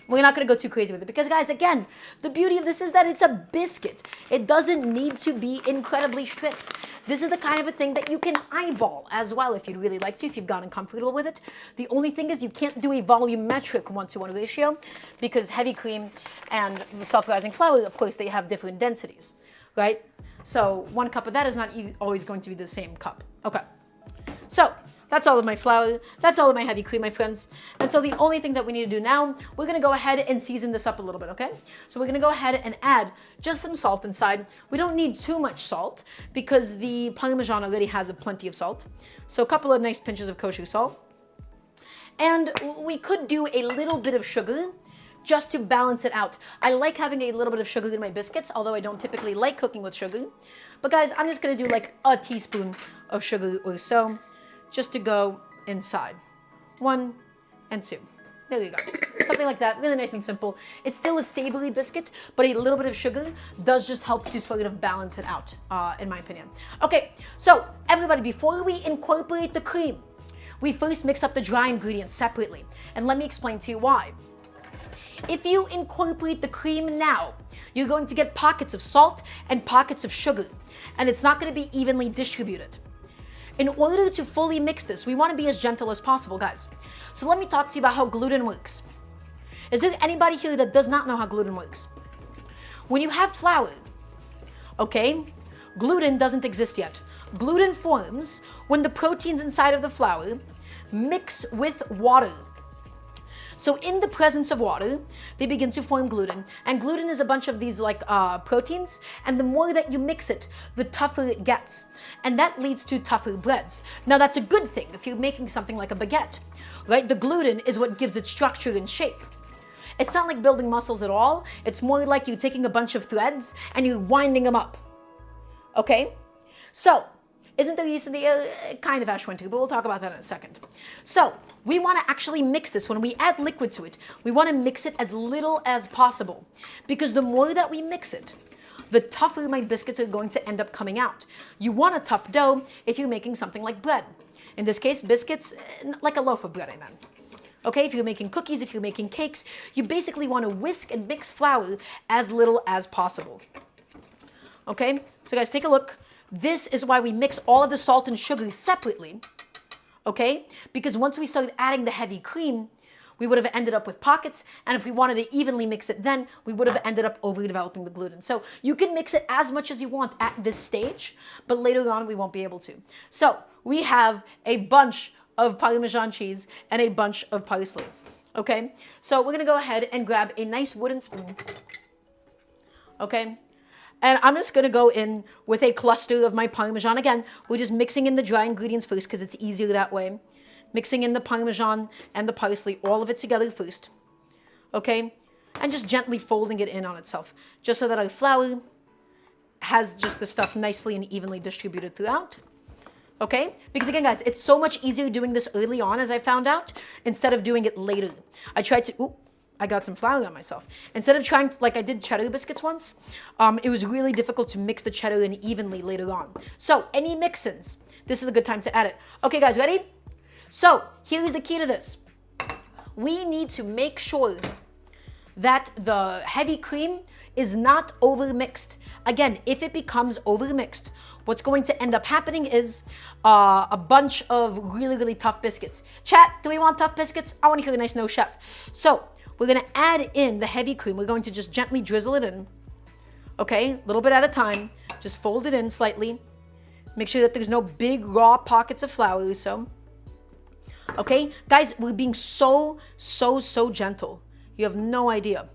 We're not going to go too crazy with it because, guys, again, the beauty of this is that it's a biscuit. It doesn't need to be incredibly strict. This is the kind of a thing that you can eyeball as well if you'd really like to, if you've gotten comfortable with it. The only thing is you can't do a volumetric 1-to-1 ratio because heavy cream and self-rising flour, of course, they have different densities, right? So 1 cup of that is not always going to be the same cup. Okay, so that's all of my flour. That's all of my heavy cream, my friends. And so the only thing that we need to do now, we're gonna go ahead and season this up a little bit, okay? So we're gonna go ahead and add just some salt inside. We don't need too much salt because the Parmesan already has plenty of salt. So a couple of nice pinches of kosher salt. And we could do a little bit of sugar just to balance it out. I like having a little bit of sugar in my biscuits, although I don't typically like cooking with sugar. But guys, I'm just gonna do like a teaspoon of sugar or so, just to go inside. 1 and 2. There you go. Something like that, really nice and simple. It's still a savory biscuit, but a little bit of sugar does just help to sort of balance it out, in my opinion. Okay, so everybody, before we incorporate the cream, we first mix up the dry ingredients separately. And let me explain to you why. If you incorporate the cream now, you're going to get pockets of salt and pockets of sugar, and it's not going to be evenly distributed. In order to fully mix this, we want to be as gentle as possible, guys. So let me talk to you about how gluten works. Is there anybody here that does not know how gluten works? When you have flour, okay, gluten doesn't exist yet. Gluten forms when the proteins inside of the flour mix with water. So in the presence of water, they begin to form gluten. And gluten is a bunch of these like proteins. And the more that you mix it, the tougher it gets. And that leads to tougher breads. Now that's a good thing if you're making something like a baguette, right? The gluten is what gives it structure and shape. It's not like building muscles at all. It's more like you taking a bunch of threads and you're winding them up, Okay? So, isn't there yeast in the air? Kind of ash winter, but we'll talk about that in a second. So, we want to actually mix this. When we add liquid to it, we want to mix it as little as possible. Because the more that we mix it, the tougher my biscuits are going to end up coming out. You want a tough dough if you're making something like bread. In this case, biscuits, like a loaf of bread, I meant. Okay, if you're making cookies, if you're making cakes, you basically want to whisk and mix flour as little as possible. Okay, so guys, take a look. This is why we mix all of the salt and sugar separately. Okay, because once we started adding the heavy cream, we would have ended up with pockets, and if we wanted to evenly mix it then, we would have ended up overdeveloping the gluten. So you can mix it as much as you want at this stage, but later on we won't be able to. So we have a bunch of Parmesan cheese and a bunch of parsley. Okay, so we're gonna go ahead and grab a nice wooden spoon. Okay, and I'm just gonna go in with a cluster of my Parmesan. Again, we're just mixing in the dry ingredients first because it's easier that way. Mixing in the Parmesan and the parsley, all of it together first. Okay, and just gently folding it in on itself, just so that our flour has just the stuff nicely and evenly distributed throughout. Okay, because again guys, it's so much easier doing this early on, as I found out, instead of doing it later. I tried to, I got some flour on myself. Instead of trying to, like I did cheddar biscuits once, it was really difficult to mix the cheddar in evenly later on. So any mix-ins, this is a good time to add it. Okay guys, ready? So here's the key to this. We need to make sure that the heavy cream is not over-mixed. Again, if it becomes over-mixed, what's going to end up happening is a bunch of really, really tough biscuits. Chat, do we want tough biscuits? I want to hear a nice no, chef. So we're going to add in the heavy cream. We're going to just gently drizzle it in. Okay, a little bit at a time. Just fold it in slightly. Make sure that there's no big raw pockets of flour. So, okay, guys, we're being so gentle. You have no idea.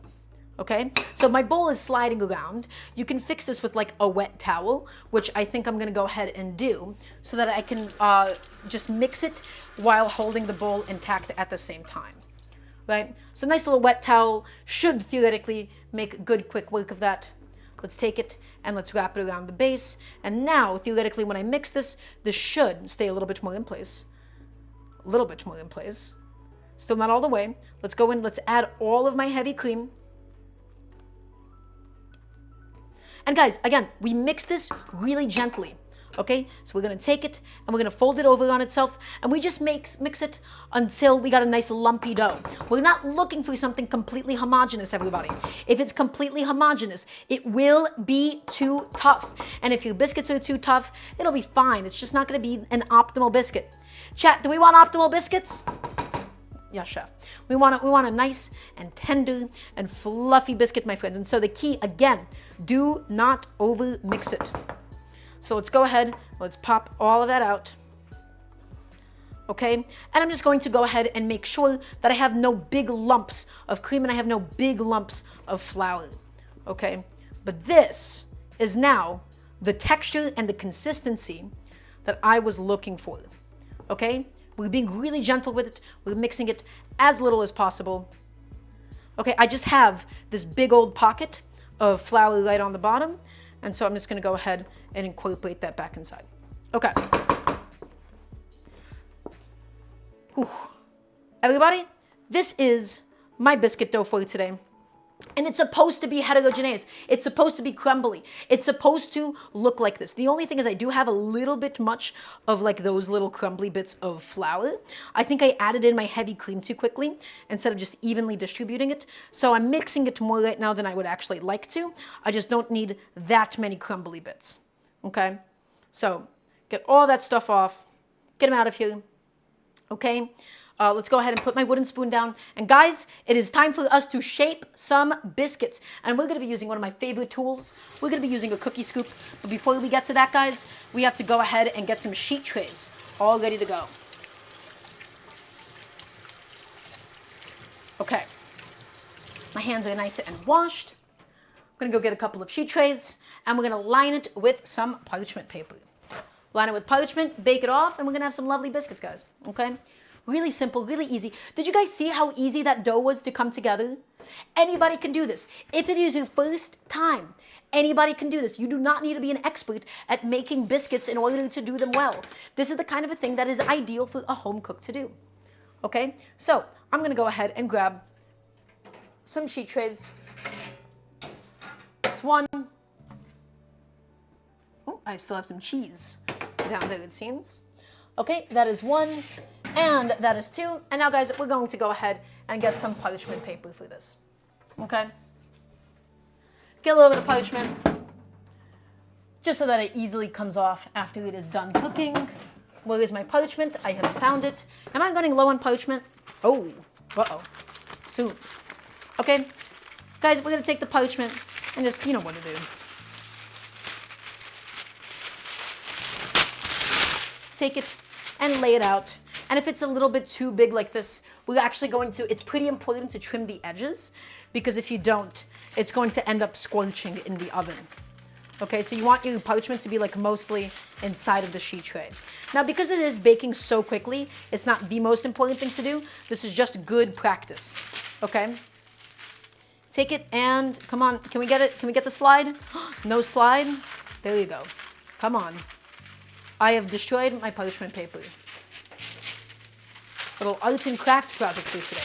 Okay, so my bowl is sliding around. You can fix this with like a wet towel, which I think I'm gonna go ahead and do so that I can just mix it while holding the bowl intact at the same time, right? So nice little wet towel should theoretically make good quick work of that. Let's take it and let's wrap it around the base. And now theoretically when I mix this, this should stay a little bit more in place. A little bit more in place. Still not all the way. Let's go in, let's add all of my heavy cream. And guys, again, we mix this really gently, okay? So we're gonna take it and we're gonna fold it over on itself and we just mix it until we got a nice lumpy dough. We're not looking for something completely homogeneous, everybody. If it's completely homogeneous, it will be too tough. And if your biscuits are too tough, it'll be fine. It's just not gonna be an optimal biscuit. Chat, do we want optimal biscuits? Yes, chef. We want a nice and tender and fluffy biscuit, my friends. And so the key, again, do not over mix it. So let's go ahead, let's pop all of that out. Okay, and I'm just going to go ahead and make sure that I have no big lumps of cream and I have no big lumps of flour. Okay, but this is now the texture and the consistency that I was looking for. Okay. We're being really gentle with it. We're mixing it as little as possible. Okay, I just have this big old pocket of flour right on the bottom. And so I'm just gonna go ahead and incorporate that back inside. Okay. Whew. Everybody, this is my biscuit dough for today. And it's supposed to be heterogeneous. It's supposed to be crumbly. It's supposed to look like this. The only thing is I do have a little bit much of like those little crumbly bits of flour. I think I added in my heavy cream too quickly instead of just evenly distributing it. So I'm mixing it more right now than I would actually like to. I just don't need that many crumbly bits. Okay? So get all that stuff off. Get them out of here. Okay? Let's go ahead and put my wooden spoon down. And guys, it is time for us to shape some biscuits. And we're going to be using one of my favorite tools. We're going to be using a cookie scoop. But before we get to that, guys, we have to go ahead and get some sheet trays all ready to go. Okay. My hands are nice and washed. I'm going to go get a couple of sheet trays. And we're going to line it with some parchment paper. Line it with parchment, bake it off, and we're going to have some lovely biscuits, guys. Okay? Really simple, really easy. Did you guys see how easy that dough was to come together? Anybody can do this. If it is your first time, anybody can do this. You do not need to be an expert at making biscuits in order to do them well. This is the kind of a thing that is ideal for a home cook to do. Okay, so I'm gonna go ahead and grab some sheet trays. That's one. Oh, I still have some cheese down there, it seems. Okay, that is one, and that is two. And now, guys, we're going to go ahead and get some parchment paper for this. Okay? Get a little bit of parchment, just so that it easily comes off after it is done cooking. Where is my parchment? I have found it. Am I running low on parchment? Oh, uh-oh. Soon. Okay, guys, we're gonna take the parchment and just, you know what to do. Take it and lay it out. And if it's a little bit too big like this, we're actually going to, it's pretty important to trim the edges, because if you don't, it's going to end up scorching in the oven. Okay, so you want your parchment to be like mostly inside of the sheet tray. Now, because it is baking so quickly, it's not the most important thing to do. This is just good practice, okay? Take it and, come on, can we get it? Can we get the slide? No slide? There you go. Come on. I have destroyed my parchment paper. Little arts and crafts project for today.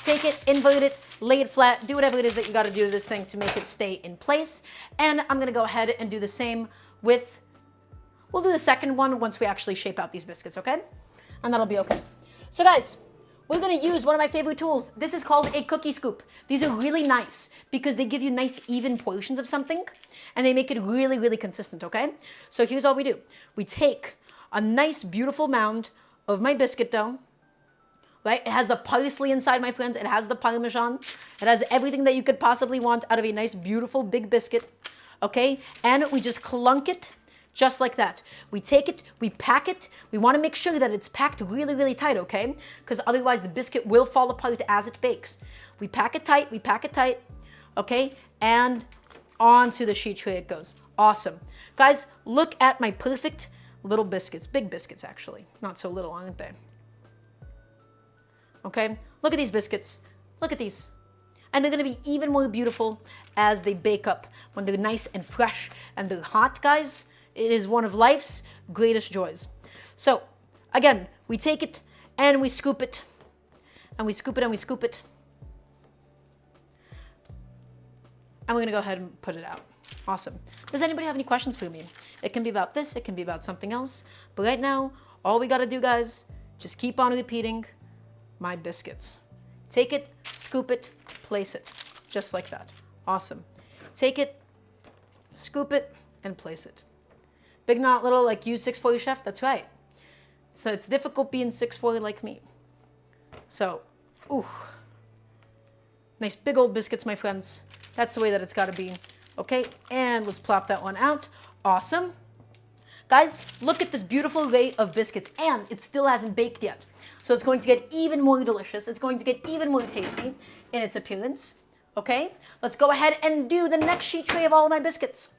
Take it, invert it, lay it flat, do whatever it is that you gotta do to this thing to make it stay in place. And I'm gonna go ahead and do the same with, we'll do the second one once we actually shape out these biscuits, okay? And that'll be okay. So guys, we're gonna use one of my favorite tools. This is called a cookie scoop. These are really nice because they give you nice even portions of something and they make it really, really consistent, okay? So here's all we do. We take a nice, beautiful mound of my biscuit dough, right? It has the parsley inside, my friends. It has the Parmesan. It has everything that you could possibly want out of a nice, beautiful, big biscuit, okay? And we just clunk it just like that. We take it, we pack it. We want to make sure that it's packed really, really tight, okay? Because otherwise the biscuit will fall apart as it bakes. We pack it tight, okay? And onto the sheet tray it goes. Awesome. Guys, look at my perfect little biscuits. Big biscuits, actually. Not so little, aren't they? Okay? Look at these biscuits. Look at these. And they're going to be even more beautiful as they bake up when they're nice and fresh and they're hot, guys. It is one of life's greatest joys. So, again, we take it and we scoop it. And we scoop it and we scoop it. And we're going to go ahead and put it out. Awesome. Does anybody have any questions for me? It can be about this. It can be about something else. But right now, all we got to do, guys, just keep on repeating my biscuits. Take it, scoop it, place it. Just like that. Awesome. Take it, scoop it, and place it. Big, not little, like you, 6'4" chef? That's right. So it's difficult being 6'4" like me. So, ooh. Nice big old biscuits, my friends. That's the way that it's got to be. Okay, and let's plop that one out. Awesome. Guys, look at this beautiful array of biscuits, and it still hasn't baked yet. So it's going to get even more delicious. It's going to get even more tasty in its appearance. Okay, let's go ahead and do the next sheet tray of all of my biscuits.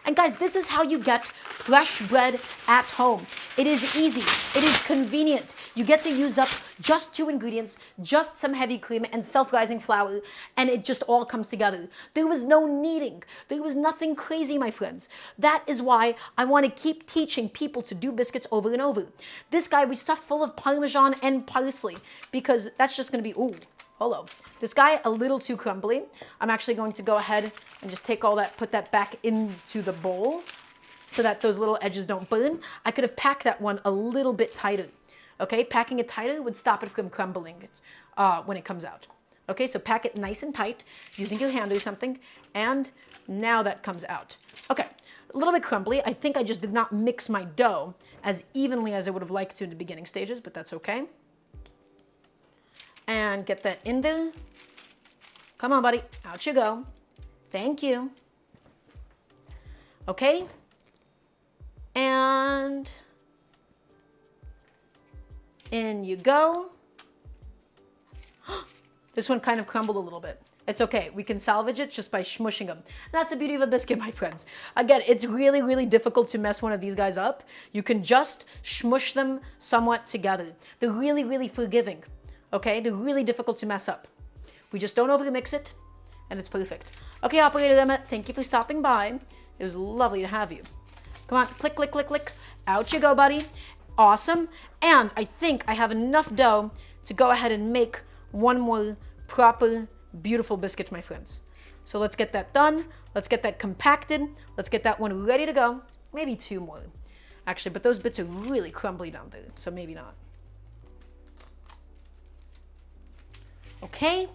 And guys, this is how you get fresh bread at home. It is easy. It is convenient. You get to use up just 2 ingredients, just some heavy cream and self-rising flour, and it just all comes together. There was no kneading. There was nothing crazy, my friends. That is why I want to keep teaching people to do biscuits over and over. This guy we stuffed full of Parmesan and parsley because that's just going to be, ooh, hello. This guy, a little too crumbly. I'm actually going to go ahead and just take all that, put that back into the bowl so that those little edges don't burn. I could have packed that one a little bit tighter. Okay, packing it tighter would stop it from crumbling when it comes out. Okay, so pack it nice and tight using your hand or something, and now that comes out. Okay, a little bit crumbly. I think I just did not mix my dough as evenly as I would have liked to in the beginning stages, but that's okay. And get that in there. Come on, buddy. Out you go. Thank you. Okay. And in you go. This one kind of crumbled a little bit. It's okay. We can salvage it just by smushing them. That's the beauty of a biscuit, my friends. Again, it's really, really difficult to mess one of these guys up. You can just smush them somewhat together. They're really, really forgiving. Okay? They're really difficult to mess up. We just don't overmix it, and it's perfect. Okay, Operator Emma, thank you for stopping by. It was lovely to have you. Come on, click, click, click, click. Out you go, buddy. Awesome. And I think I have enough dough to go ahead and make one more proper, beautiful biscuit, my friends. So let's get that done. Let's get that compacted. Let's get that one ready to go. Maybe two more, actually, but those bits are really crumbly down there, so maybe not. Okay.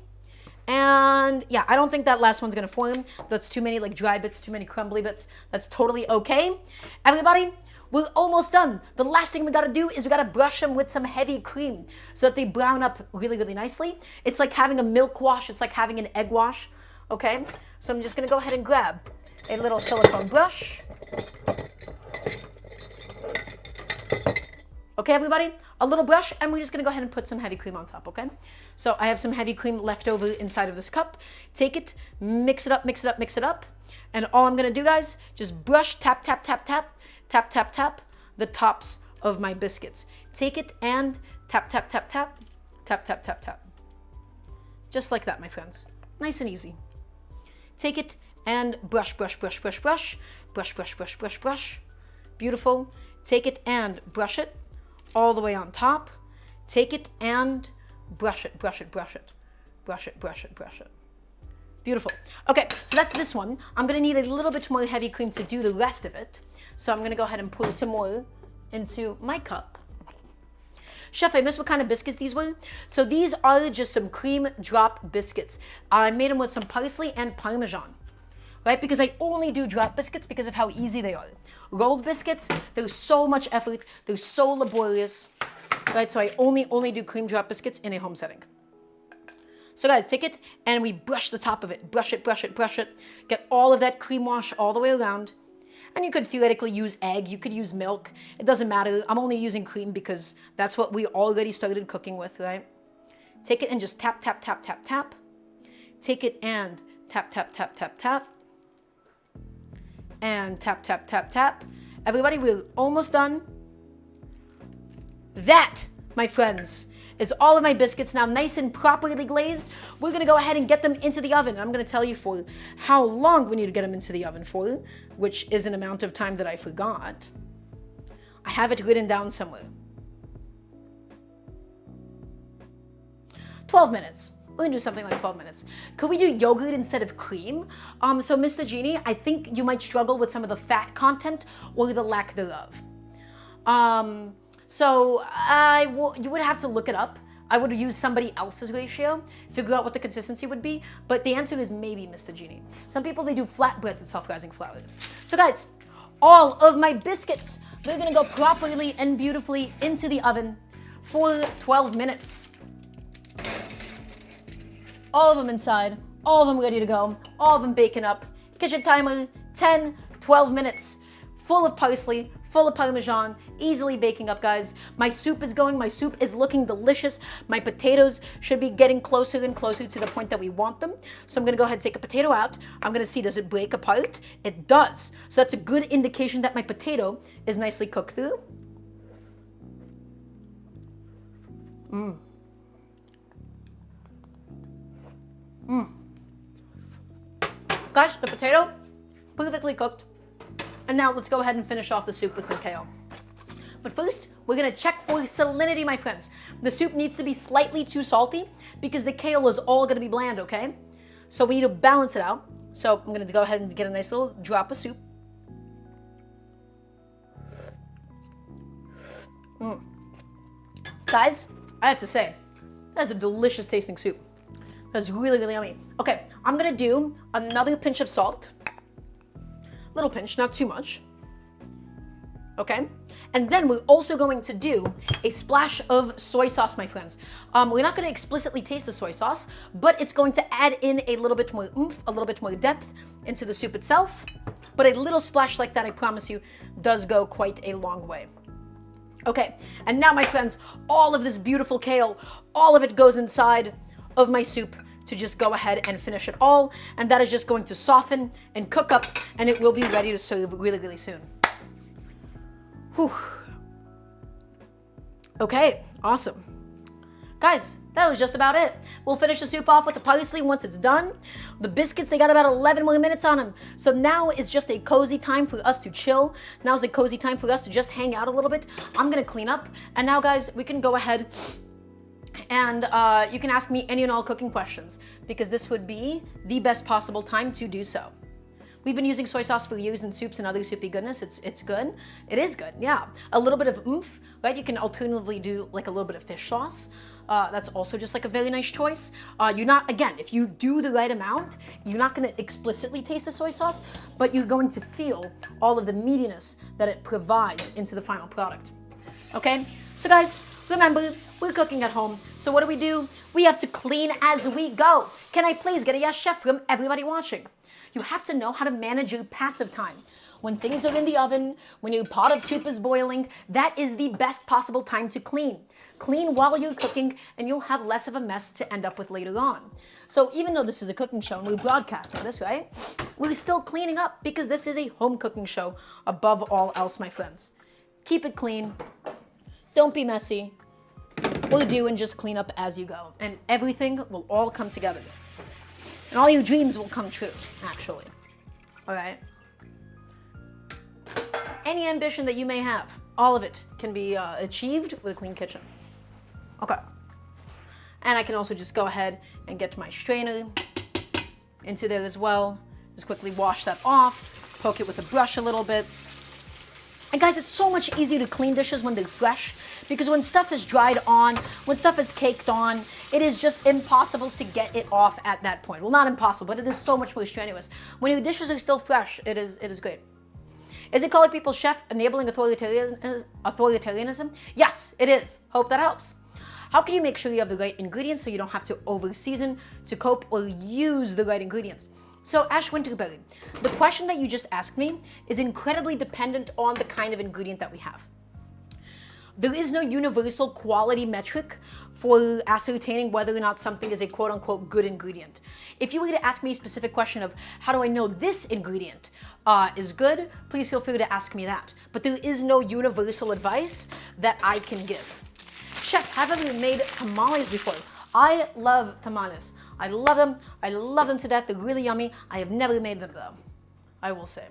And yeah, I don't think that last one's gonna form. That's too many like dry bits, too many crumbly bits. That's totally okay. Everybody, we're almost done. The last thing we gotta do is we gotta brush them with some heavy cream so that they brown up really, really nicely. It's like having a milk wash. It's like having an egg wash, okay? So I'm just gonna go ahead and grab a little silicone brush. Okay, everybody, a little brush, and we're just gonna go ahead and put some heavy cream on top, okay? So I have some heavy cream left over inside of this cup. Take it, mix it up, mix it up, mix it up. And all I'm gonna do, guys, just brush, tap, tap, tap, tap, tap, tap, tap, the tops of my biscuits. Take it and tap, tap, tap, tap, tap, tap, tap, tap. Just like that, my friends. Nice and easy. Take it and brush, brush, brush, brush, brush, brush, brush, brush, brush, brush. Beautiful. Take it and brush it all the way on top. Take it and brush it, brush it, brush it, brush it, brush it, brush it. Beautiful. Okay, so that's this one. I'm gonna need a little bit more heavy cream to do the rest of it. So I'm gonna go ahead and pour some more into my cup. Chef, I missed what kind of biscuits these were. So these are just some cream drop biscuits. I made them with some parsley and Parmesan, right? Because I only do drop biscuits because of how easy they are. Rolled biscuits, there's so much effort, they're so laborious, right? So I only do cream drop biscuits in a home setting. So guys, take it and we brush the top of it. Brush it, brush it, brush it. Get all of that cream wash all the way around. And you could theoretically use egg, you could use milk. It doesn't matter. I'm only using cream because that's what we already started cooking with, right? Take it and just tap, tap, tap, tap, tap. Take it and tap, tap, tap, tap, tap. And tap, tap, tap, tap. Everybody, we're almost done. That, my friends, is all of my biscuits now nice and properly glazed. We're gonna go ahead and get them into the oven. I'm gonna tell you for how long we need to get them into the oven for, which is an amount of time that I forgot. I have it written down somewhere. 12 minutes. We're gonna do something like 12 minutes. Could we do yogurt instead of cream? So Mr. Genie, I think you might struggle with some of the fat content or the lack thereof. So you would have to look it up. I would use somebody else's ratio, figure out what the consistency would be, but the answer is maybe, Mr. Genie. Some people, they do flatbreads with self-rising flour. So guys, all of my biscuits, they're gonna go properly and beautifully into the oven for 12 minutes. All of them inside, all of them ready to go, all of them baking up. Kitchen timer, 10, 12 minutes, full of parsley, full of Parmesan, easily baking up, guys. My soup is going, my soup is looking delicious. My potatoes should be getting closer and closer to the point that we want them. So I'm gonna go ahead and take a potato out. I'm gonna see, does it break apart? It does. So that's a good indication that my potato is nicely cooked through. Guys, the potato, perfectly cooked. And now let's go ahead and finish off the soup with some kale. But first, we're gonna check for salinity, my friends. The soup needs to be slightly too salty because the kale is all gonna be bland, okay? So we need to balance it out. So I'm gonna go ahead and get a nice little drop of soup. Guys, I have to say, that's a delicious tasting soup. That's really, really yummy. Okay, I'm gonna do another pinch of salt. Little pinch, not too much. Okay, and then we're also going to do a splash of soy sauce, my friends. We're not gonna explicitly taste the soy sauce, but it's going to add in a little bit more oomph, a little bit more depth into the soup itself. But a little splash like that, I promise you, does go quite a long way. Okay, and now, my friends, all of this beautiful kale, all of it goes inside of my soup to just go ahead and finish it all. And that is just going to soften and cook up, and it will be ready to serve really, really soon. Whew. Okay, awesome. Guys, that was just about it. We'll finish the soup off with the parsley once it's done. The biscuits, they got about 11 more minutes on them. So now is just a cozy time for us to chill. Now is a cozy time for us to just hang out a little bit. I'm gonna clean up. And now, guys, we can go ahead and you can ask me any and all cooking questions, because this would be the best possible time to do so. We've been using soy sauce for years in soups and other soupy goodness. It's good. It is good, yeah. A little bit of oomph, right? You can alternatively do like a little bit of fish sauce. That's also just like a very nice choice. You're not, again, if you do the right amount, you're not gonna explicitly taste the soy sauce, but you're going to feel all of the meatiness that it provides into the final product. Okay? So guys, remember, we're cooking at home. So what do? We have to clean as we go. Can I please get a yes, chef, from everybody watching? You have to know how to manage your passive time. When things are in the oven, when your pot of soup is boiling, that is the best possible time to clean. Clean while you're cooking, and you'll have less of a mess to end up with later on. So even though this is a cooking show and we're broadcasting this, right? We're still cleaning up, because this is a home cooking show above all else, my friends. Keep it clean. Don't be messy. We'll do and just clean up as you go, and everything will all come together. And all your dreams will come true, actually. All right? Any ambition that you may have, all of it can be achieved with a clean kitchen. Okay. And I can also just go ahead and get my strainer into there as well. Just quickly wash that off, poke it with a brush a little bit. And guys, it's so much easier to clean dishes when they're fresh, because when stuff is dried on, when stuff is caked on, it is just impossible to get it off at that point. Well, not impossible, but it is so much more strenuous. When your dishes are still fresh, it is great. Is it calling people chef enabling authoritarianism? Yes, it is. Hope that helps. How can you make sure you have the right ingredients so you don't have to over-season to cope or use the right ingredients? So Ash Winterberry, the question that you just asked me is incredibly dependent on the kind of ingredient that we have. There is no universal quality metric for ascertaining whether or not something is a quote-unquote good ingredient. If you were to ask me a specific question of how do I know this ingredient is good, please feel free to ask me that. But there is no universal advice that I can give. Chef, have you made tamales before? I love tamales. I love them. I love them to death. They're really yummy. I have never made them though, I will say.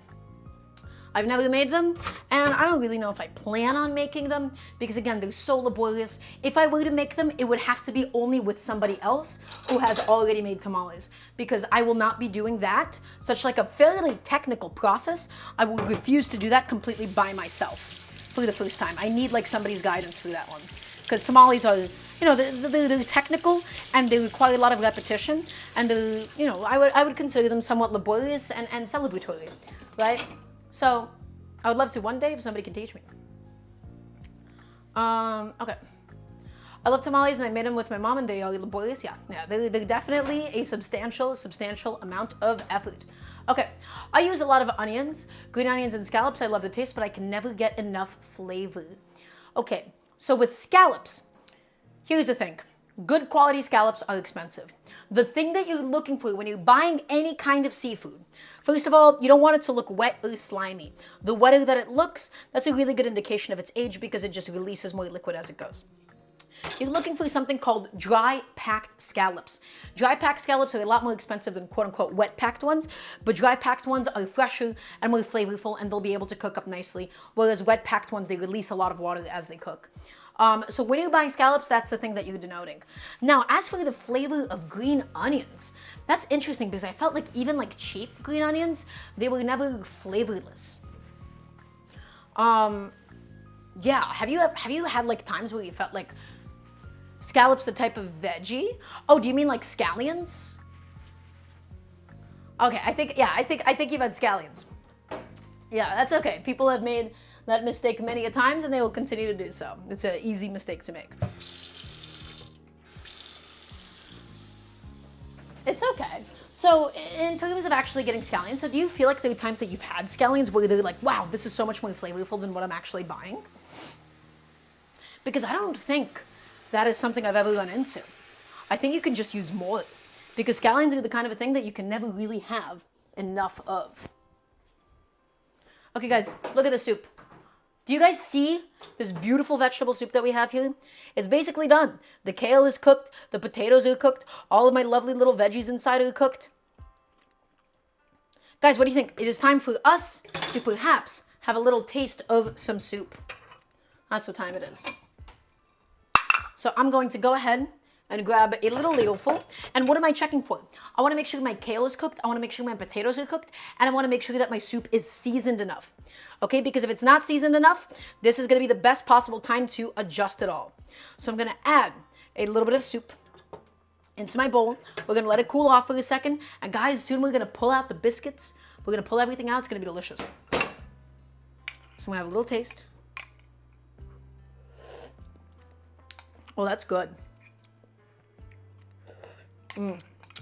I've never made them, and I don't really know if I plan on making them, because again, they're so laborious. If I were to make them, it would have to be only with somebody else who has already made tamales, because I will not be doing that. Such like a fairly technical process, I will refuse to do that completely by myself for the first time. I need like somebody's guidance for that one, because tamales are, you know, they're technical and they require a lot of repetition, and they're, you know, I would consider them somewhat laborious and celebratory, right? So, I would love to one day if somebody can teach me. Okay. I love tamales and I made them with my mom and they are laborious. Yeah, they're definitely a substantial amount of effort. Okay, I use a lot of onions, green onions and scallops. I love the taste, but I can never get enough flavor. Okay, so with scallops, here's the thing. Good quality scallops are expensive. The thing that you're looking for when you're buying any kind of seafood, first of all, you don't want it to look wet or slimy. The wetter that it looks, that's a really good indication of its age, because it just releases more liquid as it goes. You're looking for something called dry packed scallops. Dry packed scallops are a lot more expensive than quote unquote wet packed ones, but dry packed ones are fresher and more flavorful, and they'll be able to cook up nicely, whereas wet packed ones, they release a lot of water as they cook. So when you're buying scallops, that's the thing that you're denoting. Now, as for the flavor of green onions, that's interesting, because I felt like even like cheap green onions, they were never flavorless. Yeah, have you had like times where you felt like scallops the type of veggie? Oh, do you mean like scallions? Okay, I think you've had scallions. Yeah, that's okay. People have made that mistake many a times, and they will continue to do so. It's an easy mistake to make. It's okay. So in terms of actually getting scallions, so do you feel like there are times that you've had scallions where they're like, wow, this is so much more flavorful than what I'm actually buying? Because I don't think that is something I've ever run into. I think you can just use more. because scallions are the kind of a thing that you can never really have enough of. Okay, guys, look at the soup. Do you guys see this beautiful vegetable soup that we have here? It's basically done. The kale is cooked. The potatoes are cooked. All of my lovely little veggies inside are cooked. Guys, what do you think? It is time for us to perhaps have a little taste of some soup. That's what time it is. So I'm going to go ahead and grab a little ladleful. And what am I checking for? I want to make sure my kale is cooked. I want to make sure my potatoes are cooked. And I want to make sure that my soup is seasoned enough. Okay, because if it's not seasoned enough, this is going to be the best possible time to adjust it all. So I'm going to add a little bit of soup into my bowl. We're going to let it cool off for a second. And guys, soon we're going to pull out the biscuits. We're going to pull everything out. It's going to be delicious. So I'm going to have a little taste. Oh, that's good.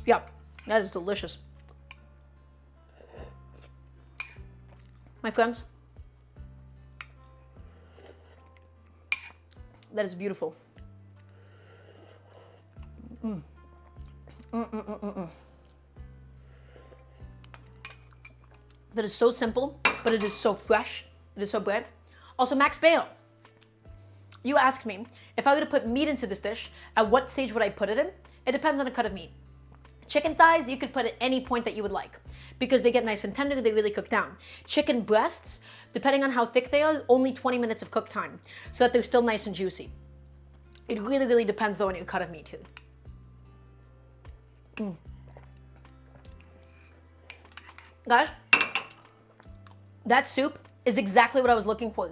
Yeah, that is delicious. My friends, that is beautiful. That is so simple, but it is so fresh. It is so bright. Also, Max Bale, you asked me if I were to put meat into this dish, at what stage would I put it in? It depends on the cut of meat. Chicken thighs, you could put at any point that you would like because they get nice and tender, they really cook down. Chicken breasts, depending on how thick they are, only 20 minutes of cook time so that they're still nice and juicy. It really, really depends though on your cut of meat too. Guys, that soup is exactly what I was looking for.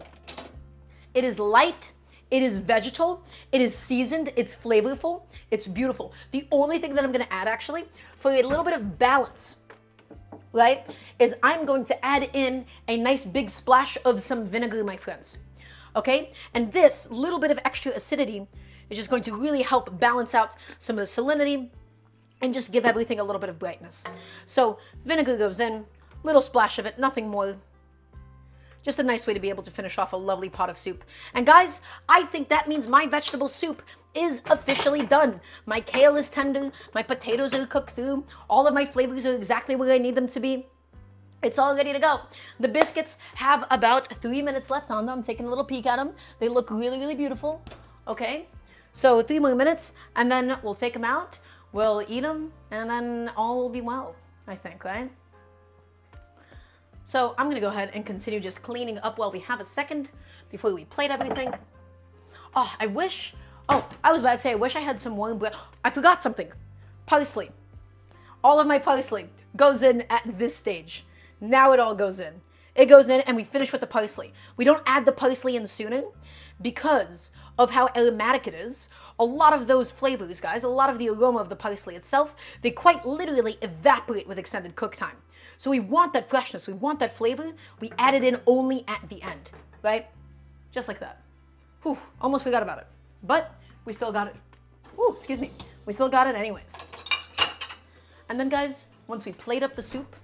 It is light. It is vegetal, it is seasoned, it's flavorful, it's beautiful. The only thing that I'm gonna add actually, for a little bit of balance, right, is I'm going to add in a nice big splash of some vinegar, my friends. Okay? And this little bit of extra acidity is just going to really help balance out some of the salinity and just give everything a little bit of brightness. So vinegar goes in, little splash of it, nothing more. Just a nice way to be able to finish off a lovely pot of soup. And guys, I think that means my vegetable soup is officially done. My kale is tender, my potatoes are cooked through, all of my flavors are exactly where I need them to be. It's all ready to go. The biscuits have about 3 minutes left on them. I'm taking a little peek at them. They look really, really beautiful. Okay, so 3 more minutes and then we'll take them out, we'll eat them, and then all will be well, I think, right? So I'm gonna go ahead and continue just cleaning up while we have a second before we plate everything. Oh, I was about to say, I wish I had some warm bread. I forgot something. Parsley. All of my parsley goes in at this stage. Now it all goes in. It goes in and we finish with the parsley. We don't add the parsley in sooner because of how aromatic it is. A lot of those flavors, guys, a lot of the aroma of the parsley itself, they quite literally evaporate with extended cook time. So we want that freshness, we want that flavor, we add it in only at the end, right? Just like that. Whew, almost forgot about it. But we still got it. Ooh, excuse me. We still got it anyways. And then guys, once we plate up the soup,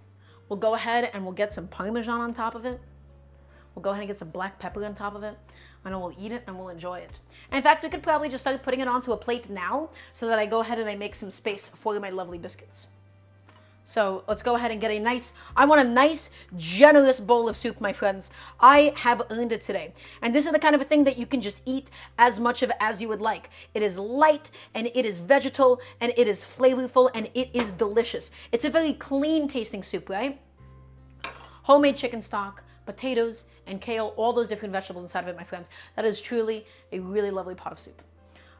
we'll go ahead and we'll get some Parmesan on top of it. We'll go ahead and get some black pepper on top of it. And then we'll eat it and we'll enjoy it. And in fact, we could probably just start putting it onto a plate now so that I go ahead and I make some space for my lovely biscuits. So let's go ahead and get I want a nice, generous bowl of soup, my friends. I have earned it today. And this is the kind of a thing that you can just eat as much of as you would like. It is light, and it is vegetal, and it is flavorful, and it is delicious. It's a very clean tasting soup, right? Homemade chicken stock, potatoes, and kale, all those different vegetables inside of it, my friends. That is truly a really lovely pot of soup.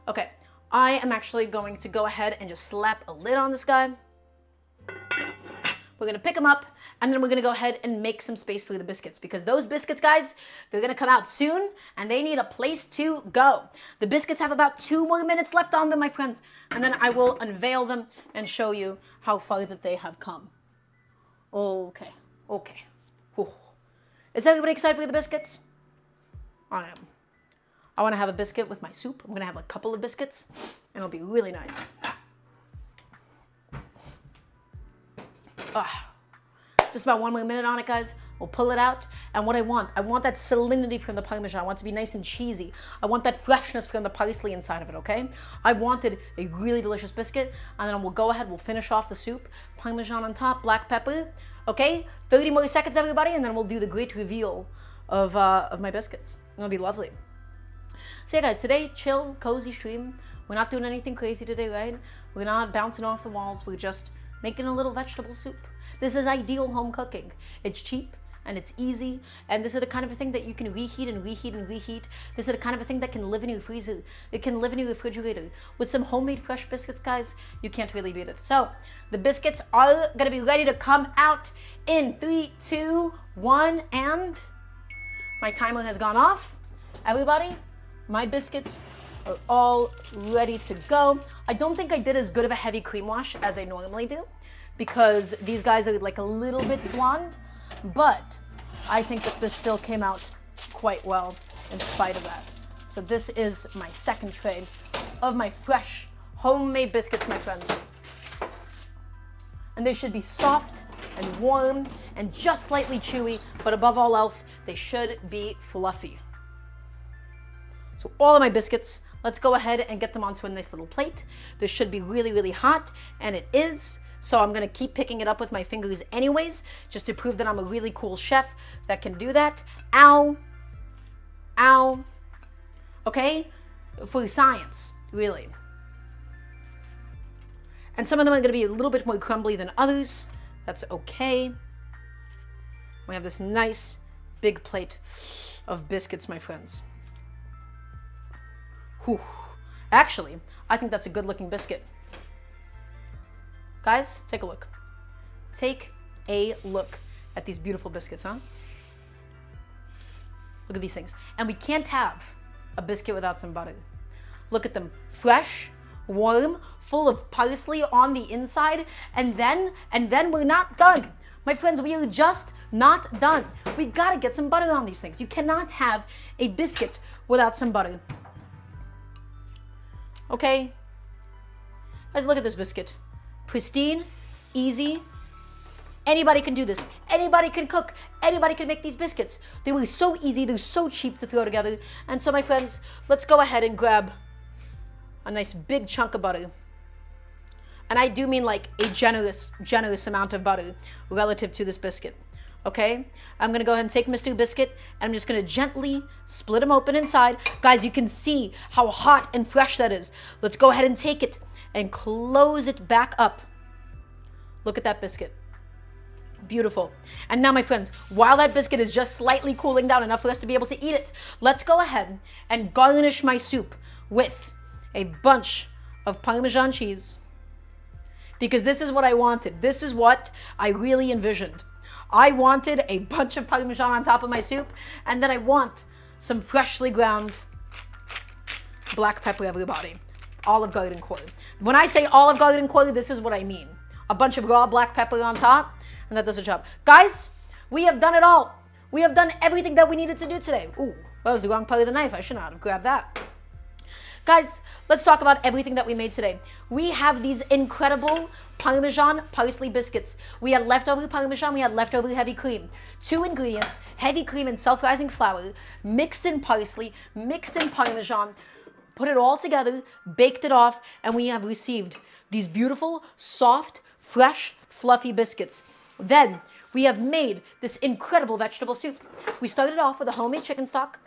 Okay, I am actually going to go ahead and just slap a lid on this guy. We're gonna pick them up, and then we're gonna go ahead and make some space for the biscuits, because those biscuits, guys, they're gonna come out soon, and they need a place to go. The biscuits have about 2 more minutes left on them, my friends, and then I will unveil them and show you how far that they have come. Okay. Whew. Is everybody excited for the biscuits? I am. I want to have a biscuit with my soup. I'm gonna have a couple of biscuits, and it'll be really nice. Just about 1 more minute on it, guys. We'll pull it out, and what I want that salinity from the Parmesan. I want it to be nice and cheesy. I want that freshness from the parsley inside of it, okay? I wanted a really delicious biscuit, and then we'll go ahead, we'll finish off the soup. Parmesan on top, black pepper, okay? 30 more seconds, everybody, and then we'll do the great reveal of my biscuits. It'll be lovely. So yeah, guys, today, chill, cozy stream. We're not doing anything crazy today, right? We're not bouncing off the walls. We're just making a little vegetable soup. This is ideal home cooking. It's cheap and it's easy, and this is the kind of a thing that you can reheat and reheat and reheat. This is the kind of a thing that can live in your freezer. It can live in your refrigerator. With some homemade fresh biscuits, guys, you can't really beat it. So the biscuits are gonna be ready to come out in 3, 2, 1, and my timer has gone off. Everybody, my biscuits are all ready to go. I don't think I did as good of a heavy cream wash as I normally do, because these guys are like a little bit blonde, but I think that this still came out quite well in spite of that. So this is my second tray of my fresh homemade biscuits, my friends. And they should be soft and warm and just slightly chewy, but above all else, they should be fluffy. So all of my biscuits, let's go ahead and get them onto a nice little plate. This should be really, really hot, and it is. So I'm gonna keep picking it up with my fingers anyways, just to prove that I'm a really cool chef that can do that. Ow, ow, okay? For science, really. And some of them are gonna be a little bit more crumbly than others. That's okay. We have this nice big plate of biscuits, my friends. Whew. Actually, I think that's a good looking biscuit. Guys, take a look. Take a look at these beautiful biscuits, huh? Look at these things. And we can't have a biscuit without some butter. Look at them, fresh, warm, full of parsley on the inside, and then we're not done. My friends, we are just not done. We gotta get some butter on these things. You cannot have a biscuit without some butter. Okay? Guys, look at this biscuit. Pristine, easy. Anybody can do this. Anybody can cook. Anybody can make these biscuits. They were so easy. They're so cheap to throw together. And so, my friends, let's go ahead and grab a nice big chunk of butter. And I do mean like a generous amount of butter relative to this biscuit. Okay? I'm gonna go ahead and take Mr. Biscuit, and I'm just gonna gently split him open inside. Guys, you can see how hot and fresh that is. Let's go ahead and take it and close it back up. Look at that biscuit. Beautiful. And now, my friends, while that biscuit is just slightly cooling down enough for us to be able to eat it, let's go ahead and garnish my soup with a bunch of Parmesan cheese, because this is what I wanted. This is what I really envisioned. I wanted a bunch of Parmesan on top of my soup, and then I want some freshly ground black pepper, everybody. Olive Garden quarter. When I say Olive Garden quarter, this is what I mean. A bunch of raw black pepper on top, and that does the job. Guys, we have done it all. We have done everything that we needed to do today. Ooh, that was the wrong part of the knife. I should not have grabbed that. Guys, let's talk about everything that we made today. We have these incredible Parmesan parsley biscuits. We had leftover Parmesan, we had leftover heavy cream. 2 ingredients, heavy cream and self-rising flour, mixed in parsley, mixed in Parmesan, put it all together, baked it off, and we have received these beautiful, soft, fresh, fluffy biscuits. Then we have made this incredible vegetable soup. We started off with a homemade chicken stock.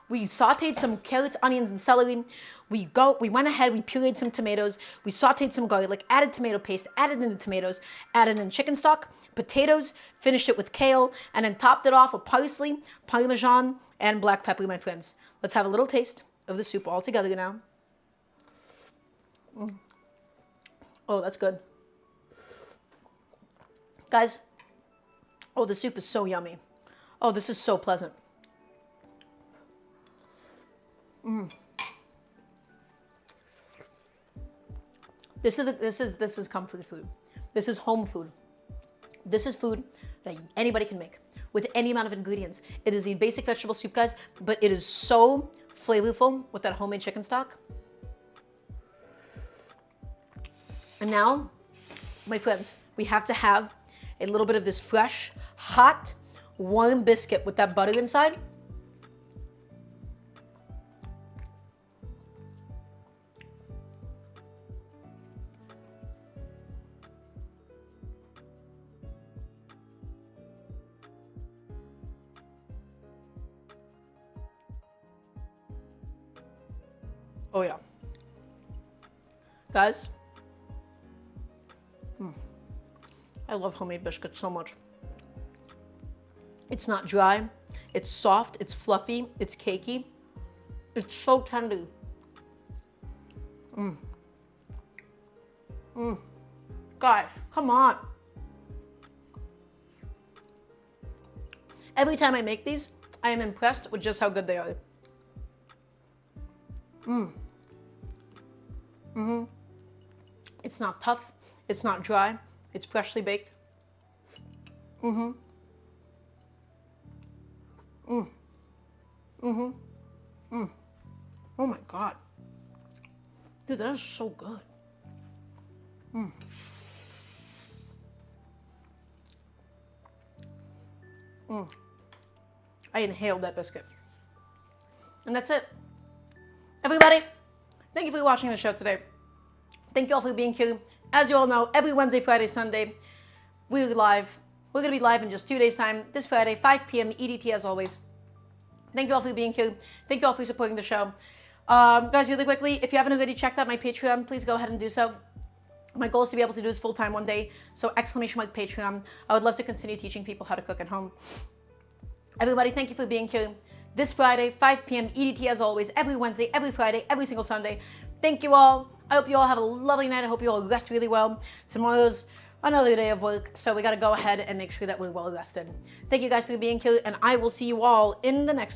We sauteed some carrots, onions, and celery. We went ahead, we pureed some tomatoes. We sauteed some garlic, added tomato paste, added in the tomatoes, added in chicken stock, potatoes, finished it with kale, and then topped it off with parsley, Parmesan, and black pepper, my friends. Let's have a little taste of the soup all together now. Oh, that's good. Guys, oh, the soup is so yummy. Oh, this is so pleasant. This is comfort food. This is home food. This is food that anybody can make with any amount of ingredients. It is a basic vegetable soup, guys, but it is so flavorful with that homemade chicken stock. And now, my friends, we have to have a little bit of this fresh hot, warm biscuit with that butter inside. Oh yeah. Guys, I love homemade biscuits so much. It's not dry, it's soft, it's fluffy, it's cakey. It's so tender. Guys, come on. Every time I make these, I am impressed with just how good they are. It's not tough, it's not dry, it's freshly baked. Oh my God. Dude, that is so good. I inhaled that biscuit. And that's it. Everybody, thank you for watching the show today. Thank you all for being here. As you all know, every Wednesday, Friday, Sunday, we're live. We're going to be live in just 2 days' time. This Friday, 5 p.m. EDT as always. Thank you all for being here. Thank you all for supporting the show. Guys, really quickly, if you haven't already checked out my Patreon, please go ahead and do so. My goal is to be able to do this full-time one day. So exclamation mark Patreon. I would love to continue teaching people how to cook at home. Everybody, thank you for being here. This Friday, 5 p.m. EDT as always, every Wednesday, every Friday, every single Sunday. Thank you all. I hope you all have a lovely night. I hope you all rest really well. Tomorrow's another day of work, so we got to go ahead and make sure that we're well rested. Thank you guys for being here, and I will see you all in the next